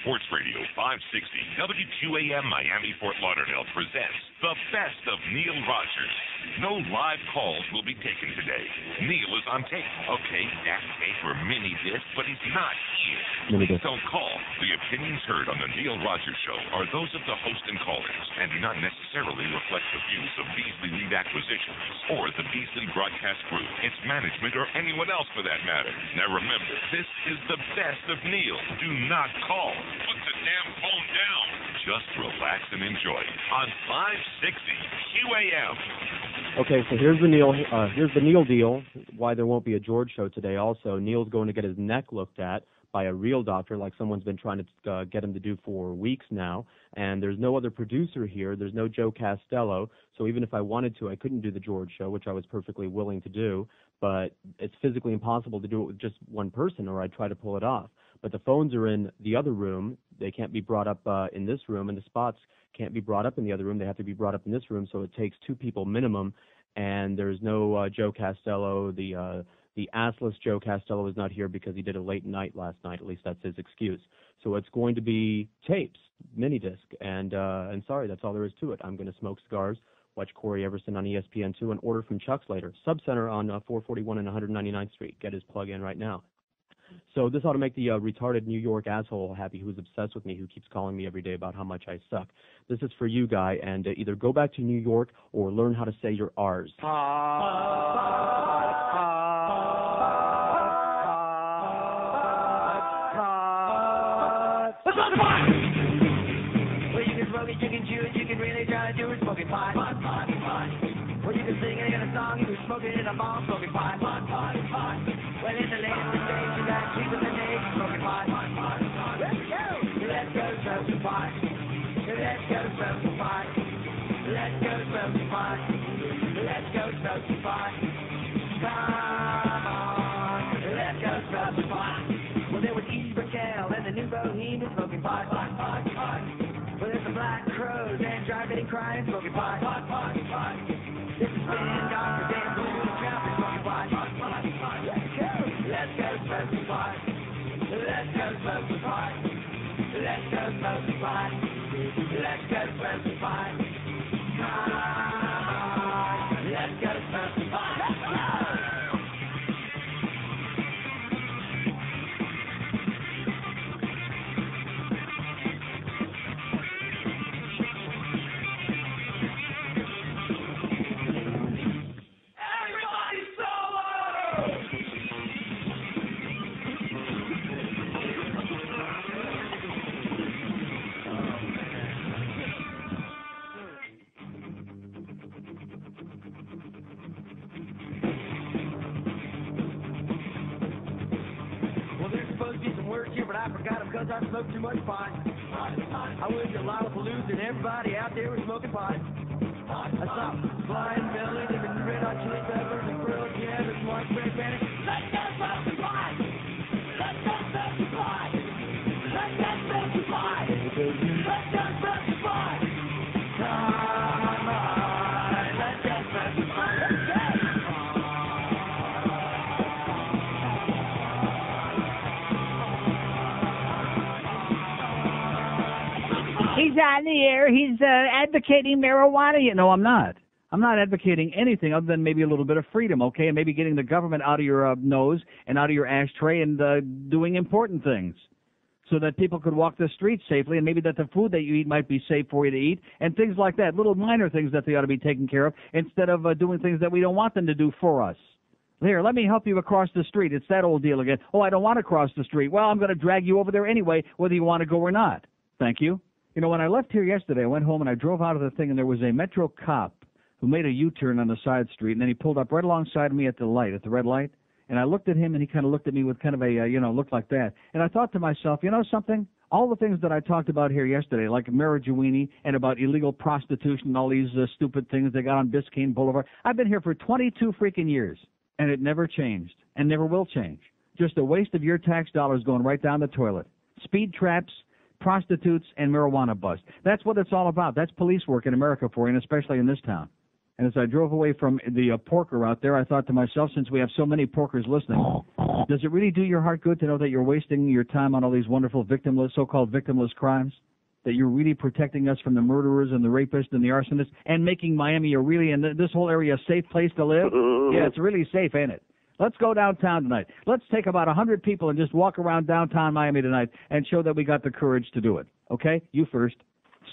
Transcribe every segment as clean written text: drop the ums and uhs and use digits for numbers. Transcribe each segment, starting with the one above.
Sports Radio 560 WQAM Miami Fort Lauderdale presents the best of Neil Rogers. No live calls will be taken today. Neil is on tape. Okay, that's tape or mini disc, but he's not here. Don't call. The opinions heard on the Neil Rogers Show are those of the host and callers and do not necessarily reflect the views of Beasley Lead Acquisitions or the Beasley Broadcast Group, its management, or anyone else for that matter. Now remember, this is the best of Neil. Do not call. Put the damn phone down. Just relax and enjoy on 560 QAM. Okay, so here's the Neil deal. Why there won't be a George show today. Also, Neil's going to get his neck looked at by a real doctor, like someone's been trying to get him to do for weeks now. And there's no other producer here. There's no Joe Castello. So even if I wanted to, I couldn't do the George show, which I was perfectly willing to do. But it's physically impossible to do it with just one person, or I'd try to pull it off. But the phones are in the other room. They can't be brought up in this room, and the spots can't be brought up in the other room. They have to be brought up in this room, so it takes two people minimum. And there's no Joe Castello. The assless Joe Castello is not here because he did a late night last night. At least that's his excuse. So it's going to be tapes, mini disc, and sorry, that's all there is to it. I'm going to smoke cigars, watch Corey Everson on ESPN2, and order from Chuck's later. Subcenter on 441 and 199th Street. Get his plug in right now. So this ought to make the retarded New York asshole happy who's obsessed with me, who keeps calling me every day about how much I suck. This is for you, guy, and either go back to New York or learn how to say your R's. Well, you can smoke it, you can chew it, you can really try to do it, smoking pot. Well, you can sing it in a song, you can smoke it in a bong, smoking pot. Well, in the latest days, you got sleep in the day, smoking pot. Let's go! Let's go smoke some pot. Let's go smoke some pot. Let's go smoke some pot. Let's go smoke some pot. Come on, let's go smoke some pot. Well, there was East Brickell and the new Bohemian smoking pot. Well, there's the Black Crows and driving and crying smoking pot. This is Spin Doctor Dan Blue and Traffic smoking pot. Let's go smoke some pot. Let's go smoke some pot. Let's go smoke some pot. Let's go smoke some pot. Come on, let's go smoke some pot. Let's go! Because I smoked too much pot. I wish a lot of blues and everybody out there was smoking pot. I stopped flying belly, even red hot chili peppers and grilled jam and white bread panic. Let's go smoke some pot! Let's go smoke some pot! Let's go smoke some pot! Let's go smoke some pot! Come on, let's go smoke some pot! Let's go! He's on the air. He's advocating marijuana. No, I'm not. I'm not advocating anything other than maybe a little bit of freedom, okay, and maybe getting the government out of your nose and out of your ashtray and doing important things so that people could walk the streets safely, and maybe that the food that you eat might be safe for you to eat, and things like that, little minor things that they ought to be taken care of instead of doing things that we don't want them to do for us. Here, let me help you across the street. It's that old deal again. Oh, I don't want to cross the street. Well, I'm going to drag you over there anyway, whether you want to go or not. Thank you. You know, when I left here yesterday, I went home and I drove out of the thing, and there was a Metro cop who made a U-turn on the side street, and then he pulled up right alongside of me at the red light, and I looked at him, and he kind of looked at me with kind of a, look like that. And I thought to myself, you know something? All the things that I talked about here yesterday, like marijuana and about illegal prostitution and all these stupid things they got on Biscayne Boulevard, I've been here for 22 freaking years, and it never changed and never will change. Just a waste of your tax dollars going right down the toilet. Speed traps, prostitutes, and marijuana bust. That's what it's all about. That's police work in America for you, and especially in this town. And as I drove away from the porker out there, I thought to myself, since we have so many porkers listening, Does it really do your heart good to know that you're wasting your time on all these wonderful victimless, so-called victimless crimes? That you're really protecting us from the murderers and the rapists and the arsonists and making Miami a really, and this whole area, a safe place to live? Yeah, it's really safe, ain't it? Let's go downtown tonight. Let's take about 100 people and just walk around downtown Miami tonight and show that we got the courage to do it. Okay? You first.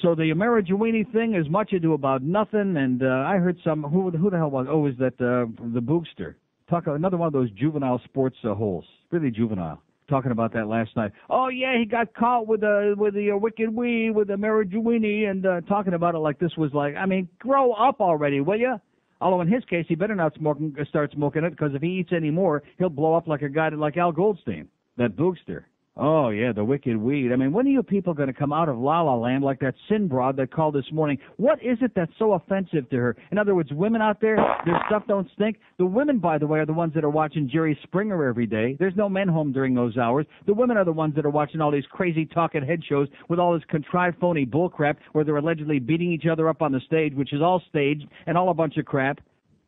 So the Amerijuini thing is much ado about nothing, and I heard some, who the hell was, oh, is that the Boogster. Another one of those juvenile sports holes. Really juvenile. Talking about that last night. Oh, yeah, he got caught with the wicked weed, with the Amerijuini, and talking about it like this was like, I mean, grow up already, will you? Although in his case, he better not start smoking it, because if he eats any more, he'll blow up like a guy like Al Goldstein, that Boogster. Oh, yeah, the wicked weed. I mean, when are you people going to come out of La La Land like that sin broad that called this morning? What is it that's so offensive to her? In other words, women out there, their stuff don't stink. The women, by the way, are the ones that are watching Jerry Springer every day. There's no men home during those hours. The women are the ones that are watching all these crazy talking head shows with all this contrived, phony bullcrap where they're allegedly beating each other up on the stage, which is all staged and all a bunch of crap.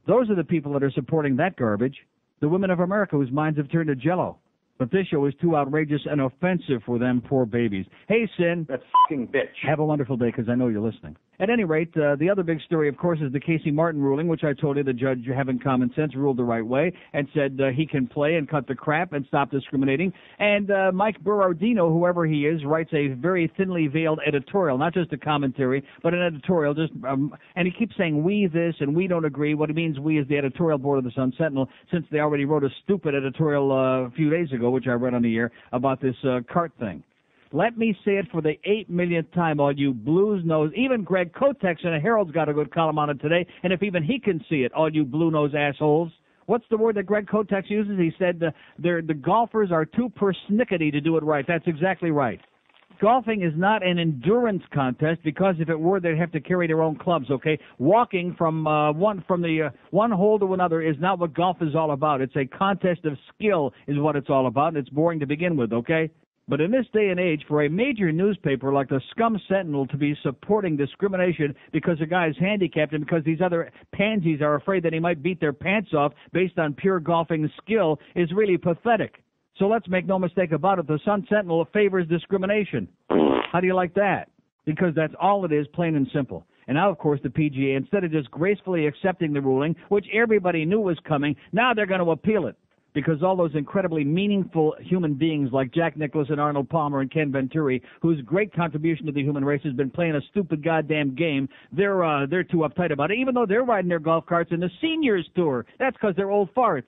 Those are the people that are supporting that garbage. The women of America whose minds have turned to jello. But this show is too outrageous and offensive for them poor babies. Hey, Sin. That fucking bitch. Have a wonderful day, because I know you're listening. At any rate, the other big story, of course, is the Casey Martin ruling, which I told you the judge, having common sense, ruled the right way and said he can play and cut the crap and stop discriminating. And Mike Berardino, whoever he is, writes a very thinly veiled editorial, not just a commentary, but an editorial. And he keeps saying we this and we don't agree. What it means, we is the editorial board of the Sun Sentinel, since they already wrote a stupid editorial a few days ago, which I read on the air, about this cart thing. Let me say it for the 8 millionth time, all you blues-nose. Even Greg Kotex in a Herald's got a good column on it today, and if even he can see it, all you blue-nose assholes. What's the word that Greg Kotex uses? He said the golfers are too persnickety to do it right. That's exactly right. Golfing is not an endurance contest, because if it were, they'd have to carry their own clubs, okay? Walking from one hole to another is not what golf is all about. It's a contest of skill is what it's all about, and it's boring to begin with, okay? But in this day and age, for a major newspaper like the Scum Sentinel to be supporting discrimination because a guy is handicapped and because these other pansies are afraid that he might beat their pants off based on pure golfing skill is really pathetic. So let's make no mistake about it, the Sun Sentinel favors discrimination. How do you like that? Because that's all it is, plain and simple. And now, of course, the PGA, instead of just gracefully accepting the ruling, which everybody knew was coming, now they're going to appeal it. Because all those incredibly meaningful human beings like Jack Nicklaus and Arnold Palmer and Ken Venturi, whose great contribution to the human race has been playing a stupid goddamn game, they're too uptight about it, even though they're riding their golf carts in the seniors tour. That's because they're old farts.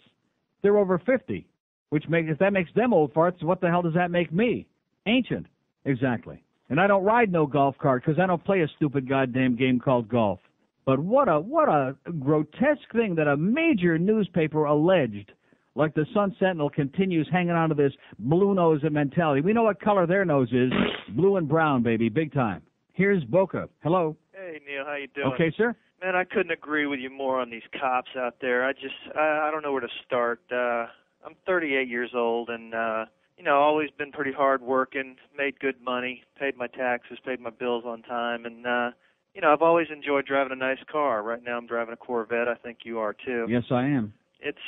They're over 50, which if that makes them old farts, what the hell does that make me? Ancient. Exactly. And I don't ride no golf cart because I don't play a stupid goddamn game called golf. But what a grotesque thing that a major newspaper alleged, like the Sun Sentinel, continues hanging on to this blue nose mentality. We know what color their nose is. Blue and brown, baby, big time. Here's Boca. Hello. Hey, Neil, how you doing? Okay, sir. Man, I couldn't agree with you more on these cops out there. I don't know where to start. I'm 38 years old and, always been pretty hard working, made good money, paid my taxes, paid my bills on time, and, I've always enjoyed driving a nice car. Right now I'm driving a Corvette. I think you are, too. Yes, I am. It's,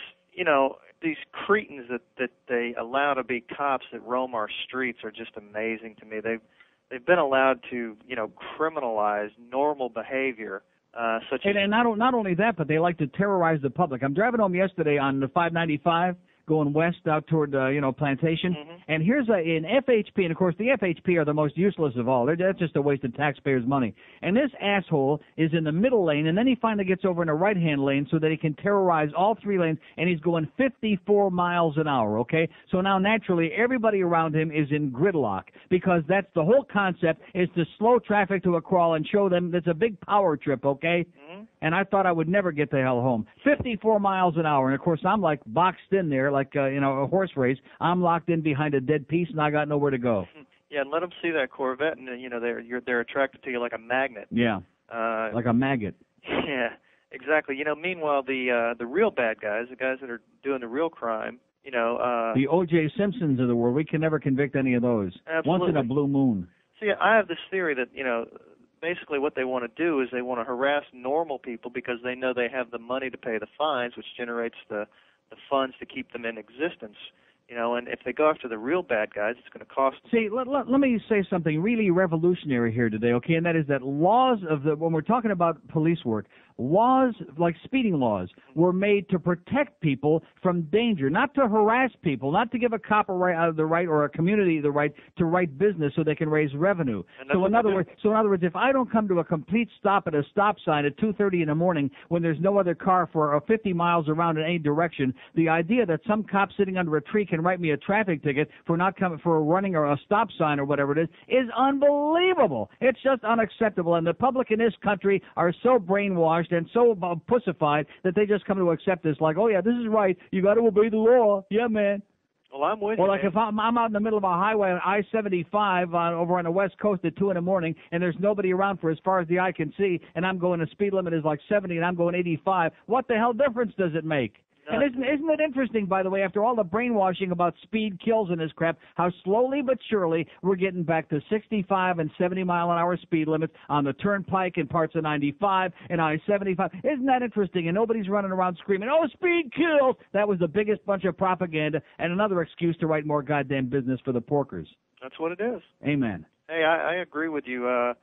these cretins that they allow to be cops that roam our streets are just amazing to me. They've been allowed to, criminalize normal behavior, such as... And not only that, but they like to terrorize the public. I'm driving home yesterday on the 595, going west out toward, Plantation. Mm-hmm. And here's an FHP, and of course the FHP are the most useless of all. That's just a waste of taxpayers' money. And this asshole is in the middle lane, and then he finally gets over in the right-hand lane so that he can terrorize all three lanes, and he's going 54 miles an hour, okay? So now naturally everybody around him is in gridlock, because that's the whole concept, is to slow traffic to a crawl and show them it's a big power trip, okay? Mm-hmm. And I thought I would never get the hell home. 54 miles an hour. And, of course, I'm like boxed in there like, a horse race. I'm locked in behind a dead piece, and I got nowhere to go. Yeah, and let them see that Corvette, and, they're attracted to you like a magnet. Yeah, like a maggot. Yeah, exactly. Meanwhile, the real bad guys, the guys that are doing the real crime, the O.J. Simpsons of the world, we can never convict any of those. Absolutely. Once in a blue moon. See, I have this theory that, basically what they want to do is they want to harass normal people because they know they have the money to pay the fines, which generates the funds to keep them in existence. You know, and if they go after the real bad guys, it's going to cost them. See, let me say something really revolutionary here today, okay? And that is that laws when we're talking about police work, laws like speeding laws were made to protect people from danger, not to harass people, not to give a cop the right or a community the right to write business so they can raise revenue. So in other words, if I don't come to a complete stop at a stop sign at 2:30 in the morning when there's no other car for 50 miles around in any direction, the idea that some cop sitting under a tree can write me a traffic ticket for not coming for running or a stop sign or whatever it is unbelievable. It's just unacceptable, and the public in this country are so brainwashed and so pussified that they just come to accept this like, oh yeah, this is right, you got to obey the law. Yeah, man. Well, I'm with you. Or like if I'm out in the middle of a highway on I-75 over on the West Coast at 2 in the morning, and there's nobody around for as far as the eye can see, and I'm going, the speed limit is like 70, and I'm going 85. What the hell difference does it make? And isn't it interesting, by the way, after all the brainwashing about speed kills and this crap, how slowly but surely we're getting back to 65 and 70-mile-an-hour speed limits on the turnpike and parts of 95 and I-75. Isn't that interesting? And nobody's running around screaming, oh, speed kills. That was the biggest bunch of propaganda and another excuse to write more goddamn business for the porkers. That's what it is. Amen. Hey, I agree with you.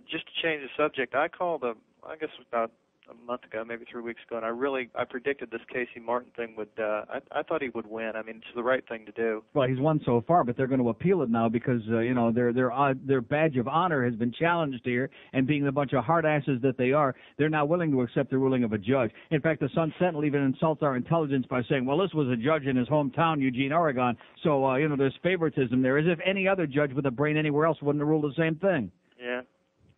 Just to change the subject, I called, I guess about a month ago, maybe 3 weeks ago, and I predicted this Casey Martin thing would. I thought he would win. I mean, it's the right thing to do. Well, he's won so far, but they're going to appeal it now because their badge of honor has been challenged here, and being the bunch of hard asses that they are, they're not willing to accept the ruling of a judge. In fact, the Sun Sentinel even insults our intelligence by saying, well, this was a judge in his hometown, Eugene, Oregon, so there's favoritism there, as if any other judge with a brain anywhere else wouldn't have ruled the same thing. Yeah.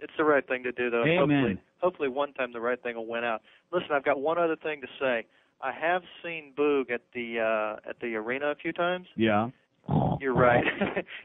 It's the right thing to do, though. Amen. Hopefully one time the right thing will win out. Listen, I've got one other thing to say. I have seen Boog at the arena a few times. Yeah. You're right.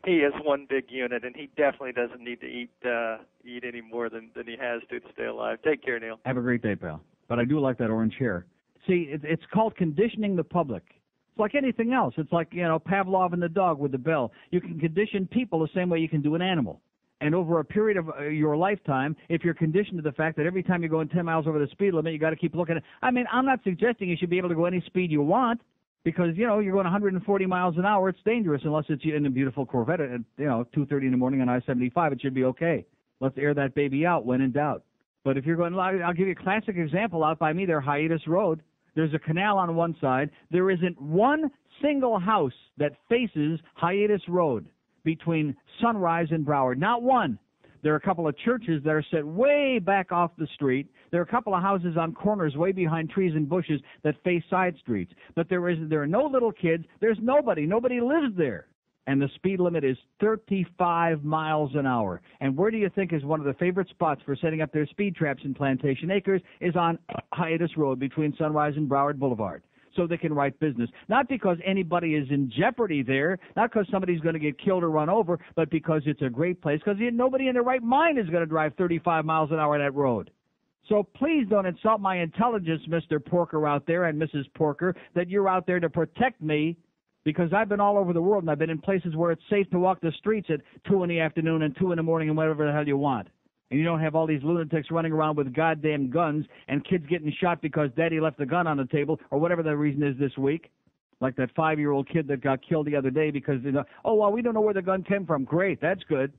He is one big unit, and he definitely doesn't need to eat any more than he has to stay alive. Take care, Neil. Have a great day, pal. But I do like that orange hair. See, it's called conditioning the public. It's like anything else. It's like, Pavlov and the dog with the bell. You can condition people the same way you can do an animal. And over a period of your lifetime, if you're conditioned to the fact that every time you're going 10 miles over the speed limit, you got to keep looking at. I mean, I'm not suggesting you should be able to go any speed you want because, you're going 140 miles an hour. It's dangerous unless it's in a beautiful Corvette at, 2:30 in the morning on I-75. It should be okay. Let's air that baby out when in doubt. But if you're going, I'll give you a classic example out by me there, Hiatus Road. There's a canal on one side. There isn't one single house that faces Hiatus Road between Sunrise and Broward. Not one. There are a couple of churches that are set way back off the street. There are a couple of houses on corners way behind trees and bushes that face side streets. But there are no little kids. There's nobody. Nobody lives there. And the speed limit is 35 miles an hour. And where do you think is one of the favorite spots for setting up their speed traps in Plantation Acres is on Hiatus Road between Sunrise and Broward Boulevard. So they can write business. Not because anybody is in jeopardy there, not because somebody's going to get killed or run over, but because it's a great place, because nobody in their right mind is going to drive 35 miles an hour on that road. So please don't insult my intelligence, Mr. Porker out there and Mrs. Porker, that you're out there to protect me, because I've been all over the world, and I've been in places where it's safe to walk the streets at 2 in the afternoon and 2 in the morning and whatever the hell you want. And you don't have all these lunatics running around with goddamn guns and kids getting shot because daddy left the gun on the table or whatever the reason is this week. Like that 5-year-old kid that got killed the other day because, we don't know where the gun came from. Great, that's good.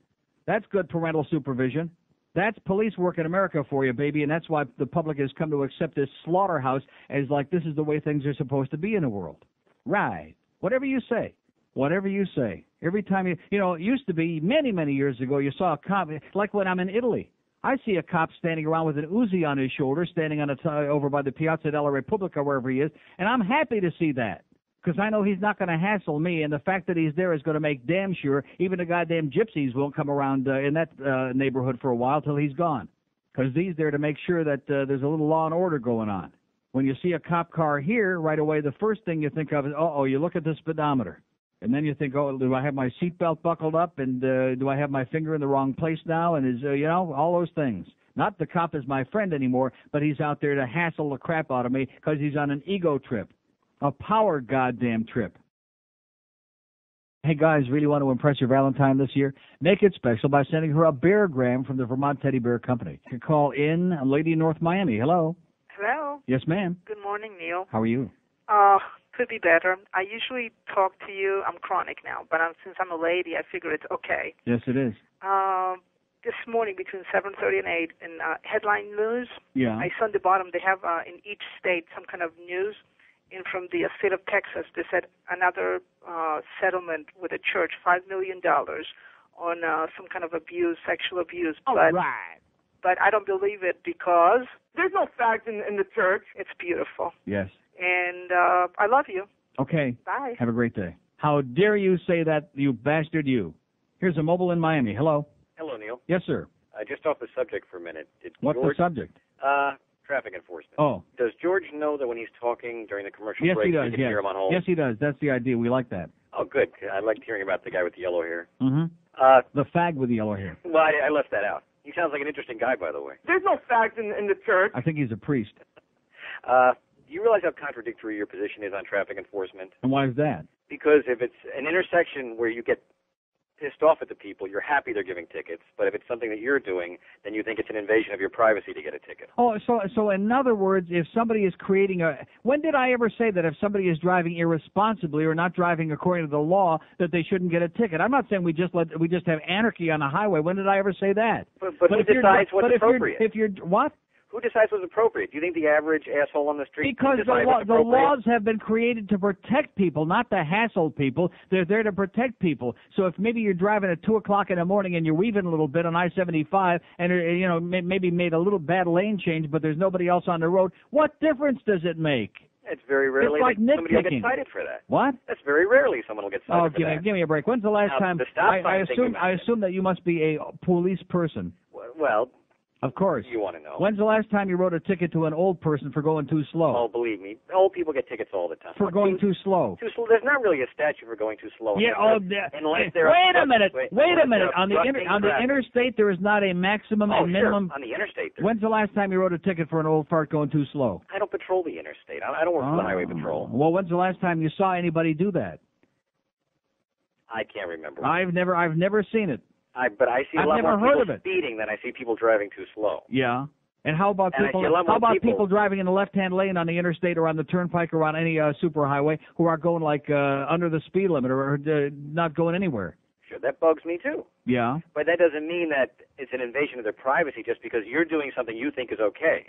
That's good parental supervision. That's police work in America for you, baby, and that's why the public has come to accept this slaughterhouse as like this is the way things are supposed to be in the world. Right. Whatever you say. Whatever you say. Every time it used to be many, many years ago, you saw a cop, like when I'm in Italy. I see a cop standing around with an Uzi on his shoulder, standing on over by the Piazza della Repubblica, wherever he is, and I'm happy to see that because I know he's not going to hassle me, and the fact that he's there is going to make damn sure even the goddamn gypsies won't come around in that neighborhood for a while till he's gone, because he's there to make sure that there's a little law and order going on. When you see a cop car here, right away the first thing you think of is, you look at the speedometer. And then you think, do I have my seatbelt buckled up, and do I have my finger in the wrong place now, and is, all those things. Not the cop is my friend anymore, but he's out there to hassle the crap out of me because he's on an ego trip, a power goddamn trip. Hey, guys, really want to impress your Valentine this year? Make it special by sending her a beargram from the Vermont Teddy Bear Company. You can call in a lady in North Miami. Hello. Hello. Yes, ma'am. Good morning, Neil. How are you? Could be better. I usually talk to you. I'm chronic now, but since I'm a lady, I figure it's okay. Yes, it is. This morning between 7:30 and 8 in headline news, Yeah. I saw on the bottom they have in each state some kind of news. And from the state of Texas, they said another settlement with a church, $5 million on some kind of abuse, sexual abuse. All right. But I don't believe it because There's no fact in the church. it's beautiful. Yes. And I love you. Okay. Bye. Have a great day. How dare you say that, you bastard, you. Here's a mobile in Miami. Hello. Hello, Neil. Yes, sir. Just off the subject for a minute. What's George, the subject? Traffic enforcement. Oh. Does George know that when he's talking during the commercial Yes, break, he does. you can Yes. hear him on hold? Yes, he does. That's the idea. We like that. Oh, good. I liked hearing about the guy with the yellow hair. Mm-hmm. The fag with the yellow hair. Well, I left that out. He sounds like an interesting guy, by the way. There's no fact in the church. I think he's a priest. Do you realize how contradictory your position is on traffic enforcement? And why is that? Because if it's an intersection where you get pissed off at the people, you're happy they're giving tickets. But if it's something that you're doing, then you think it's an invasion of your privacy to get a ticket. Oh, so in other words, if somebody is creating a... When did I ever say that if somebody is driving irresponsibly or not driving according to the law, that they shouldn't get a ticket? I'm not saying we just have anarchy on the highway. When did I ever say that? But who decides what's appropriate? If you're what? Who decides what's appropriate? Do you think the average asshole on the street Because decides what's the appropriate? laws have been created to protect people, not to hassle people. They're there to protect people. So if maybe you're driving at 2 o'clock in the morning and you're weaving a little bit on I-75 and maybe made a little bad lane change, but there's nobody else on the road, what difference does it make? It's very rarely It's like that somebody will nitpicking. get cited for that. What? That's very rarely someone will get cited Oh, for that. give me a break. When's the last Now, time? the stop I sign thing you I mentioned. assume that you must be a police person. Well, Of course. you want to know. When's the last time you wrote a ticket to an old person for going too slow? Oh, believe me, old people get tickets all the time. For going too slow. Too slow. There's not really a statute for going too slow. Yeah. Unless they're Wait a minute. Wait a minute. On the traffic. interstate, there is not a maximum Oh, and minimum. sure. On the interstate. When's the last time you wrote a ticket for an old fart going too slow? I don't patrol the interstate. I don't work for the highway patrol. Well, when's the last time you saw anybody do that? I can't remember. I've never seen it. But I see a I've lot never more heard people of it. speeding than I see people driving too slow. Yeah. And how about And I people? see a lot more How about people- people driving in the left-hand lane on the interstate or on the turnpike or on any superhighway who are going like under the speed limit or not going anywhere? Sure, that bugs me too. Yeah. But that doesn't mean that it's an invasion of their privacy just because you're doing something you think is okay.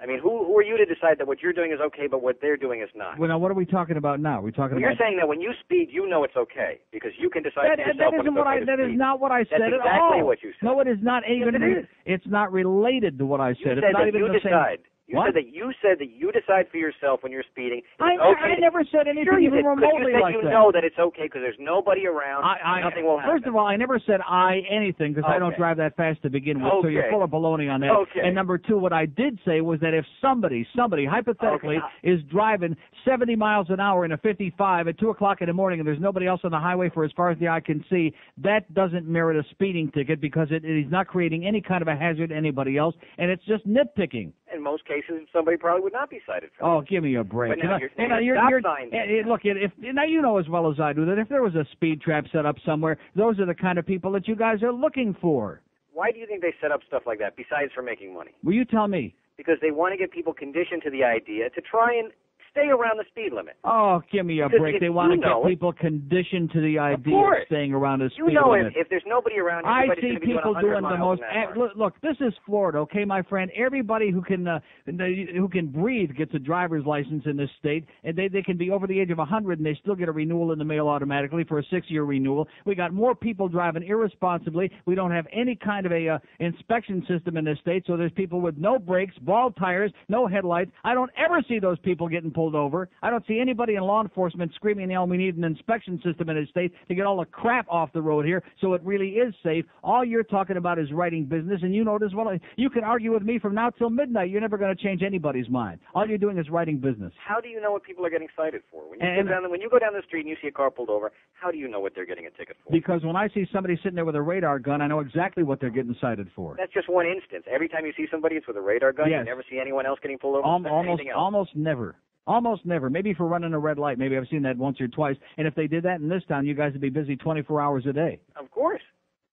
I mean, who are you to decide that what you're doing is okay, but what they're doing is not? Well, now what are we talking about now? We're talking Well, about. you're saying that when you speed, you know it's okay because you can decide for yourself That when isn't it's what okay to That is speed. not what I said That's at exactly all. what you said. No, it is not even. Yes, it is. It's not related to what I You said. said It's not that even you the decide. same. You What? said that you decide for yourself when you're speeding. It's I okay. never said anything Sure you even did, 'cause remotely you said like you that. know that it's okay because there's nobody around. Nothing will happen. First of all, I never said anything because I don't Okay. drive that fast to begin with, so you're Okay. full of baloney on that. Okay. And number two, what I did say was that if somebody hypothetically Okay. is driving 70 miles an hour in a 55 at 2 o'clock in the morning and there's nobody else on the highway for as far as the eye can see, that doesn't merit a speeding ticket because it is not creating any kind of a hazard to anybody else, and it's just nitpicking. In most cases, somebody probably would not be cited for Oh, give me a break. But now Look, now you know as well as I do that if there was a speed trap set up somewhere, those are the kind of people that you guys are looking for. Why do you think they set up stuff like that, besides for making money? Will you tell me? Because they want to get people conditioned to the idea to try and stay around the speed limit. Oh, give me a Because break. if They want to you know get it- people conditioned to the idea course. of staying around the speed You know, limit. if there's nobody around, I everybody's see going to be doing people 100 doing the miles most. an hour. Look, this is Florida, okay, my friend. Everybody who can breathe gets a driver's license in this state, and they can be over the age of 100 and they still get a renewal in the mail automatically for a 6-year renewal. We got more people driving irresponsibly. We don't have any kind of a inspection system in this state, so there's people with no brakes, bald tires, no headlights. I don't ever see those people getting pulled over. I don't see anybody in law enforcement screaming, we need an inspection system in this state to get all the crap off the road here so it really is safe. All you're talking about is writing business, and you know it as well. You can argue with me from now till midnight. You're never going to change anybody's mind. All you're doing is writing business. How do you know what people are getting cited for? When you go down the street and you see a car pulled over, how do you know what they're getting a ticket for? Because when I see somebody sitting there with a radar gun, I know exactly what they're getting cited for. That's just one instance. Every time you see somebody, it's with a radar gun. Yes. You never see anyone else getting pulled over. Almost never. Almost never. Maybe for running a red light. Maybe I've seen that once or twice. And if they did that in this town, you guys would be busy 24 hours a day. Of course.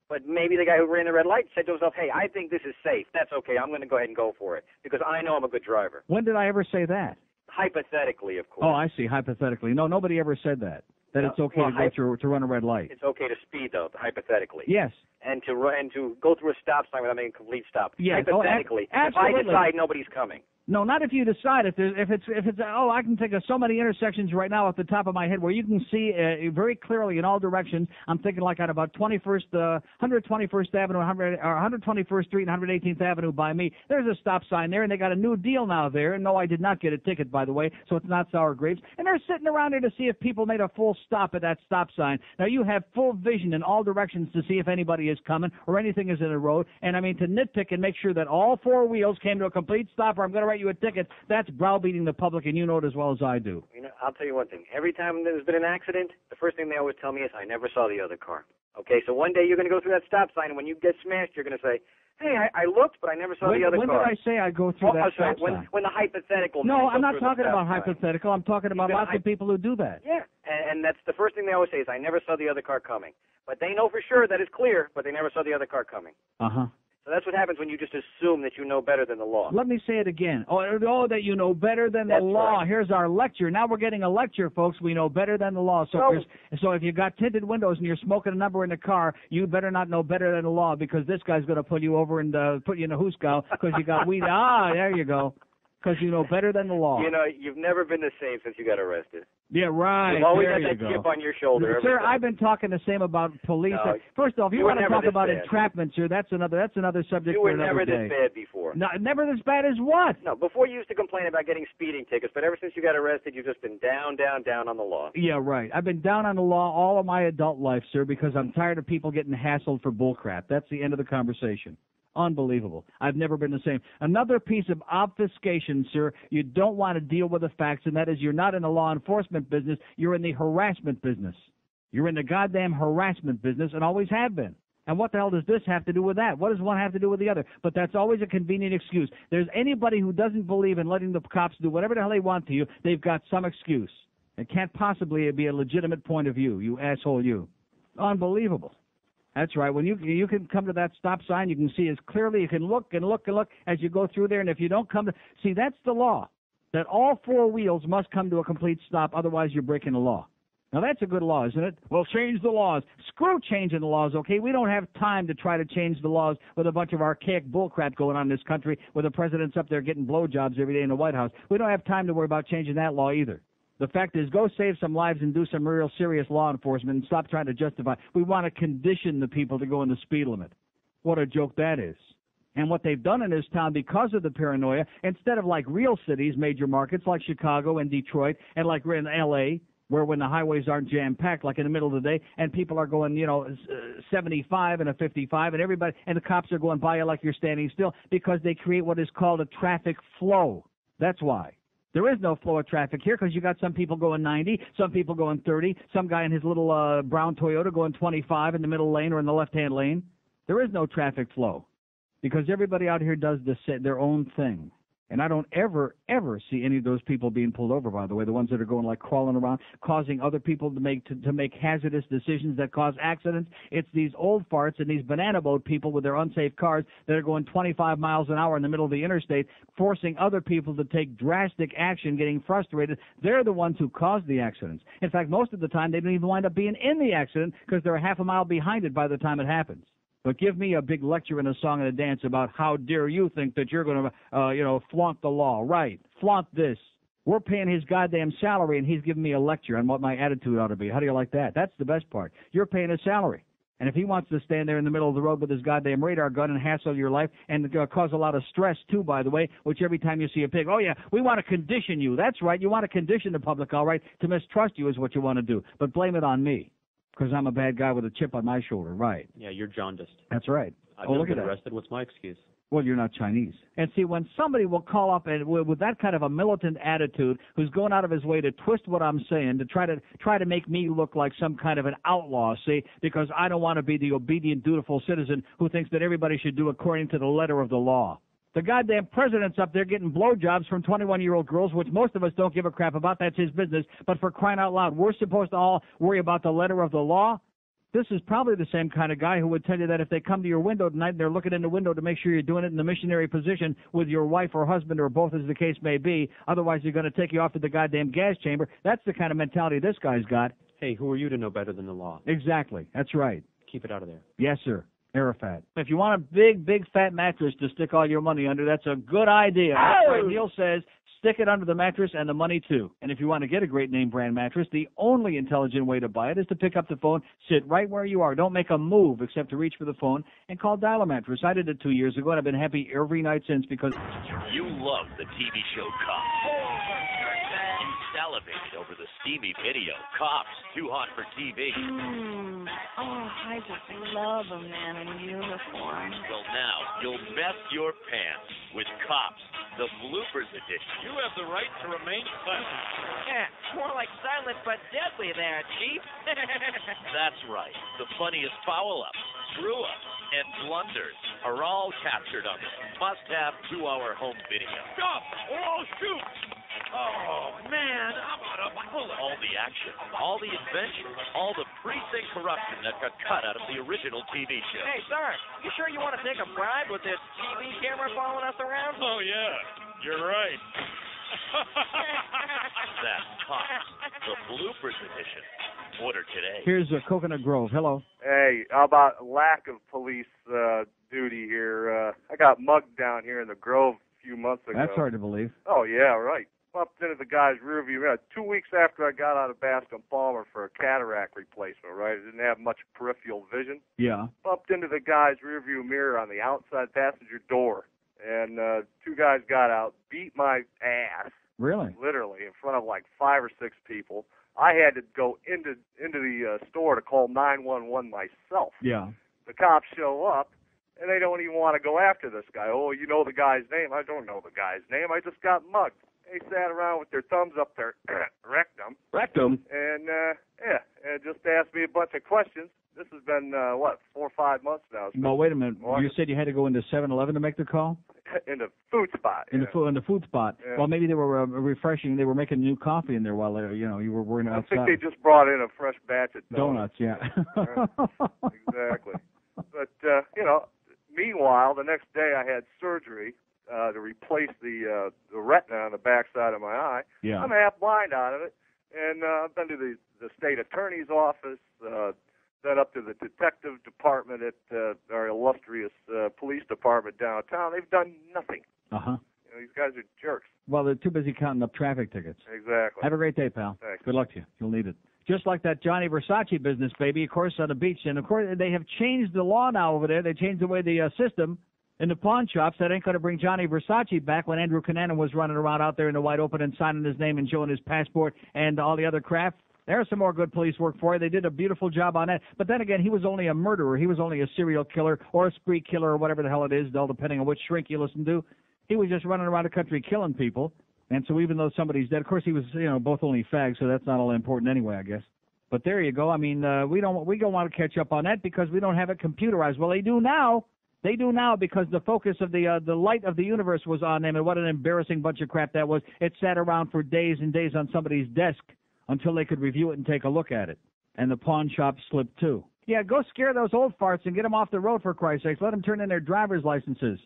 But maybe the guy who ran the red light said to himself, hey, I think this is safe. That's okay. I'm going to go ahead and go for it because I know I'm a good driver. When did I ever say that? Hypothetically, of course. Oh, I see. Hypothetically. No, nobody ever said that. That it's okay to run a red light. It's okay to speed, though, hypothetically. Yes. And to go through a stop sign without making a complete stop. Yes. Hypothetically, if I decide nobody's coming. No, not if you decide. If it's I can think of so many intersections right now off the top of my head where you can see very clearly in all directions. I'm thinking like at about 121st Avenue, 121st Street, and 118th Avenue by me. There's a stop sign there, and they got a new deal now there. And no, I did not get a ticket, by the way, so it's not sour grapes. And they're sitting around there to see if people made a full stop at that stop sign. Now you have full vision in all directions to see if anybody is coming or anything is in the road. And I mean to nitpick and make sure that all four wheels came to a complete stop, or I'm going to write you a ticket. That's browbeating the public, and you know it as well as I do. You know, I'll tell you one thing. Every time there's been an accident, the first thing they always tell me is, I never saw the other car. Okay, so one day you're going to go through that stop sign, and when you get smashed, you're going to say, hey, I looked, but I never saw the other car. When did I say I go through that stop sign? When the hypothetical... No, I'm not talking about hypothetical. I'm talking about lots of people who do that. Yeah, and that's the first thing they always say is, I never saw the other car coming. But they know for sure that it's clear, but they never saw the other car coming. Uh-huh. So that's what happens when you just assume that you know better than the law. Let me say it again. Oh, that you know better than the law. Right. Here's our lecture. Now we're getting a lecture, folks. We know better than the law. So if you got tinted windows and you're smoking a number in the car, you better not know better than the law, because this guy's going to pull you over and put you in a hoosegow because you got weed. There you go. Because you know better than the law. You know, you've never been the same since you got arrested. Yeah, right. You've always had that chip on your shoulder. Sir, I've been talking the same about police. No, first off, you want to talk about entrapment, sir, that's another subject you for another were never day. this bad before. No, never this bad as what? No, before you used to complain about getting speeding tickets, but ever since you got arrested, you've just been down on the law. Yeah, right. I've been down on the law all of my adult life, sir, because I'm tired of people getting hassled for bullcrap. That's the end of the conversation. Unbelievable. I've never been the same. Another piece of obfuscation, sir. You don't want to deal with the facts, and that is you're not in the law enforcement business. You're in the harassment business. You're in the goddamn harassment business and always have been. And what the hell does this have to do with that? What does one have to do with the other? But that's always a convenient excuse. There's anybody who doesn't believe in letting the cops do whatever the hell they want to you, they've got some excuse. It can't possibly be a legitimate point of view, you asshole you. Unbelievable. That's right. When you can come to that stop sign, you can see as clearly. You can look and look and look as you go through there. And if you don't come to see, that's the law. That all four wheels must come to a complete stop. Otherwise, you're breaking the law. Now, that's a good law, isn't it? Well, change the laws. Screw changing the laws, okay? We don't have time to try to change the laws with a bunch of archaic bullcrap going on in this country where the president's up there getting blowjobs every day in the White House. We don't have time to worry about changing that law either. The fact is, go save some lives and do some real serious law enforcement and stop trying to justify. We want to condition the people to go in the speed limit. What a joke that is. And what they've done in this town because of the paranoia, instead of like real cities, major markets like Chicago and Detroit and like in L.A., where when the highways aren't jam-packed like in the middle of the day and people are going, 75 and a 55 and everybody, and the cops are going by you like you're standing still because they create what is called a traffic flow. That's why. There is no flow of traffic here because you got some people going 90, some people going 30, some guy in his little brown Toyota going 25 in the middle lane or in the left-hand lane. There is no traffic flow because everybody out here does their own thing. And I don't ever see any of those people being pulled over, by the way, the ones that are going like crawling around, causing other people to make hazardous decisions that cause accidents. It's these old farts and these banana boat people with their unsafe cars that are going 25 miles an hour in the middle of the interstate, forcing other people to take drastic action, getting frustrated. They're the ones who cause the accidents. In fact, most of the time, they don't even wind up being in the accident because they're a half a mile behind it by the time it happens. But give me a big lecture and a song and a dance about how dare you think that you're going to, flaunt the law. Right. Flaunt this. We're paying his goddamn salary, and he's giving me a lecture on what my attitude ought to be. How do you like that? That's the best part. You're paying his salary. And if he wants to stand there in the middle of the road with his goddamn radar gun and hassle your life and cause a lot of stress, too, by the way, which every time you see a pig, oh, yeah, we want to condition you. That's right. You want to condition the public, all right, to mistrust you is what you want to do. But blame it on me. Because I'm a bad guy with a chip on my shoulder, right? Yeah, you're jaundiced. That's right. I've never been arrested. What's my excuse? Well, you're not Chinese. And see, when somebody will call up and with that kind of a militant attitude, who's going out of his way to twist what I'm saying, to try to make me look like some kind of an outlaw, see, because I don't want to be the obedient, dutiful citizen who thinks that everybody should do according to the letter of the law. The goddamn president's up there getting blowjobs from 21-year-old girls, which most of us don't give a crap about. That's his business. But for crying out loud, we're supposed to all worry about the letter of the law? This is probably the same kind of guy who would tell you that if they come to your window tonight and they're looking in the window to make sure you're doing it in the missionary position with your wife or husband or both, as the case may be, otherwise they're going to take you off to the goddamn gas chamber. That's the kind of mentality this guy's got. Hey, who are you to know better than the law? Exactly. That's right. Keep it out of there. Yes, sir. Arafat. If you want a big, big fat mattress to stick all your money under, that's a good idea. That's right. Neil says stick it under the mattress and the money too. And if you want to get a great name brand mattress, the only intelligent way to buy it is to pick up the phone, sit right where you are. Don't make a move except to reach for the phone and call Dial a Mattress. I did it 2 years ago, and I've been happy every night since because... You love the TV show Cops. You salivated over the steamy video Cops, Too Hot for TV. Oh, I just love a man in uniform. Well, now you'll mess your pants with Cops, the bloopers edition. You have the right to remain silent. Yeah, more like silent but deadly there, Chief. That's right. The funniest foul-ups, screw-ups, and blunders are all captured on this must-have 2-hour home video. Stop or I'll shoot! Oh, man, I'm out of bullets. All the action, all the adventure, all the precinct corruption that got cut out of the original TV show. Hey, sir, you sure you want to take a bribe with this TV camera following us around? Oh, yeah, you're right. That's Cops, the bloopers edition. Order today. Here's Coconut Grove. Hello. Hey, how about lack of police duty here? I got mugged down here in the Grove a few months ago. That's hard to believe. Oh, yeah, right. Bumped into the guy's rear view mirror 2 weeks after I got out of Bascom Palmer for a cataract replacement, right? I didn't have much peripheral vision. Yeah. Bumped into the guy's rear view mirror on the outside passenger door, and 2 guys got out, beat my ass. Really? Literally, in front of like 5 or 6 people. I had to go into the store to call 911 myself. Yeah. The cops show up, and they don't even want to go after this guy. Oh, you know the guy's name? I don't know the guy's name. I just got mugged. They sat around with their thumbs up their rectum. Rectum? And, and just asked me a bunch of questions. This has been, 4 or 5 months now. No, wait a minute. You said you had to go into 7-Eleven to make the call? In the food spot. In the food spot. Yeah. Well, maybe they were refreshing. They were making new coffee in there while you were working outside. I think they just brought in a fresh batch of donuts. Yeah. Exactly. But meanwhile, the next day I had surgery to replace the retina on the backside of my eye. Yeah. I'm half blind out of it, and I've been to the state attorney's office. Then up to the detective department at our illustrious police department downtown. They've done nothing. Uh-huh. These guys are jerks. Well, they're too busy counting up traffic tickets. Exactly. Have a great day, pal. Thanks. Good luck to you. You'll need it. Just like that Johnny Versace business, baby, of course, on the beach. And, of course, they have changed the law now over there. They changed the way the system in the pawn shops. That ain't going to bring Johnny Versace back when Andrew Cunanan was running around out there in the wide open and signing his name and showing his passport and all the other crap. There's some more good police work for you. They did a beautiful job on that. But then again, he was only a murderer. He was only a serial killer or a spree killer or whatever the hell it is, all depending on which shrink you listen to. He was just running around the country killing people. And so even though somebody's dead, of course he was, both only fags, so that's not all important anyway, I guess. But there you go. I mean, we don't want to catch up on that because we don't have it computerized. Well, they do now. They do now because the focus of the light of the universe was on them, and what an embarrassing bunch of crap that was. It sat around for days and days on somebody's desk until they could review it and take a look at it. And the pawn shop slipped too. Yeah, go scare those old farts and get them off the road, for Christ's sakes. Let them turn in their driver's licenses.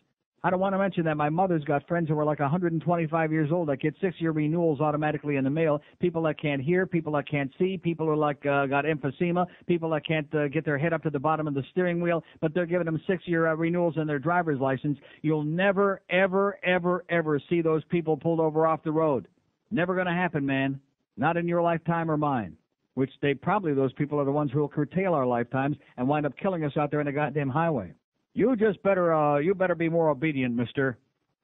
I don't want to mention that my mother's got friends who are like 125 years old that get 6-year renewals automatically in the mail. People that can't hear, people that can't see, people who got emphysema, people that can't get their head up to the bottom of the steering wheel, but they're giving them 6-year renewals in their driver's license. You'll never, ever, ever, ever see those people pulled over off the road. Never going to happen, man. Not in your lifetime or mine, which those people are the ones who will curtail our lifetimes and wind up killing us out there in the goddamn highway. You just better be more obedient, mister.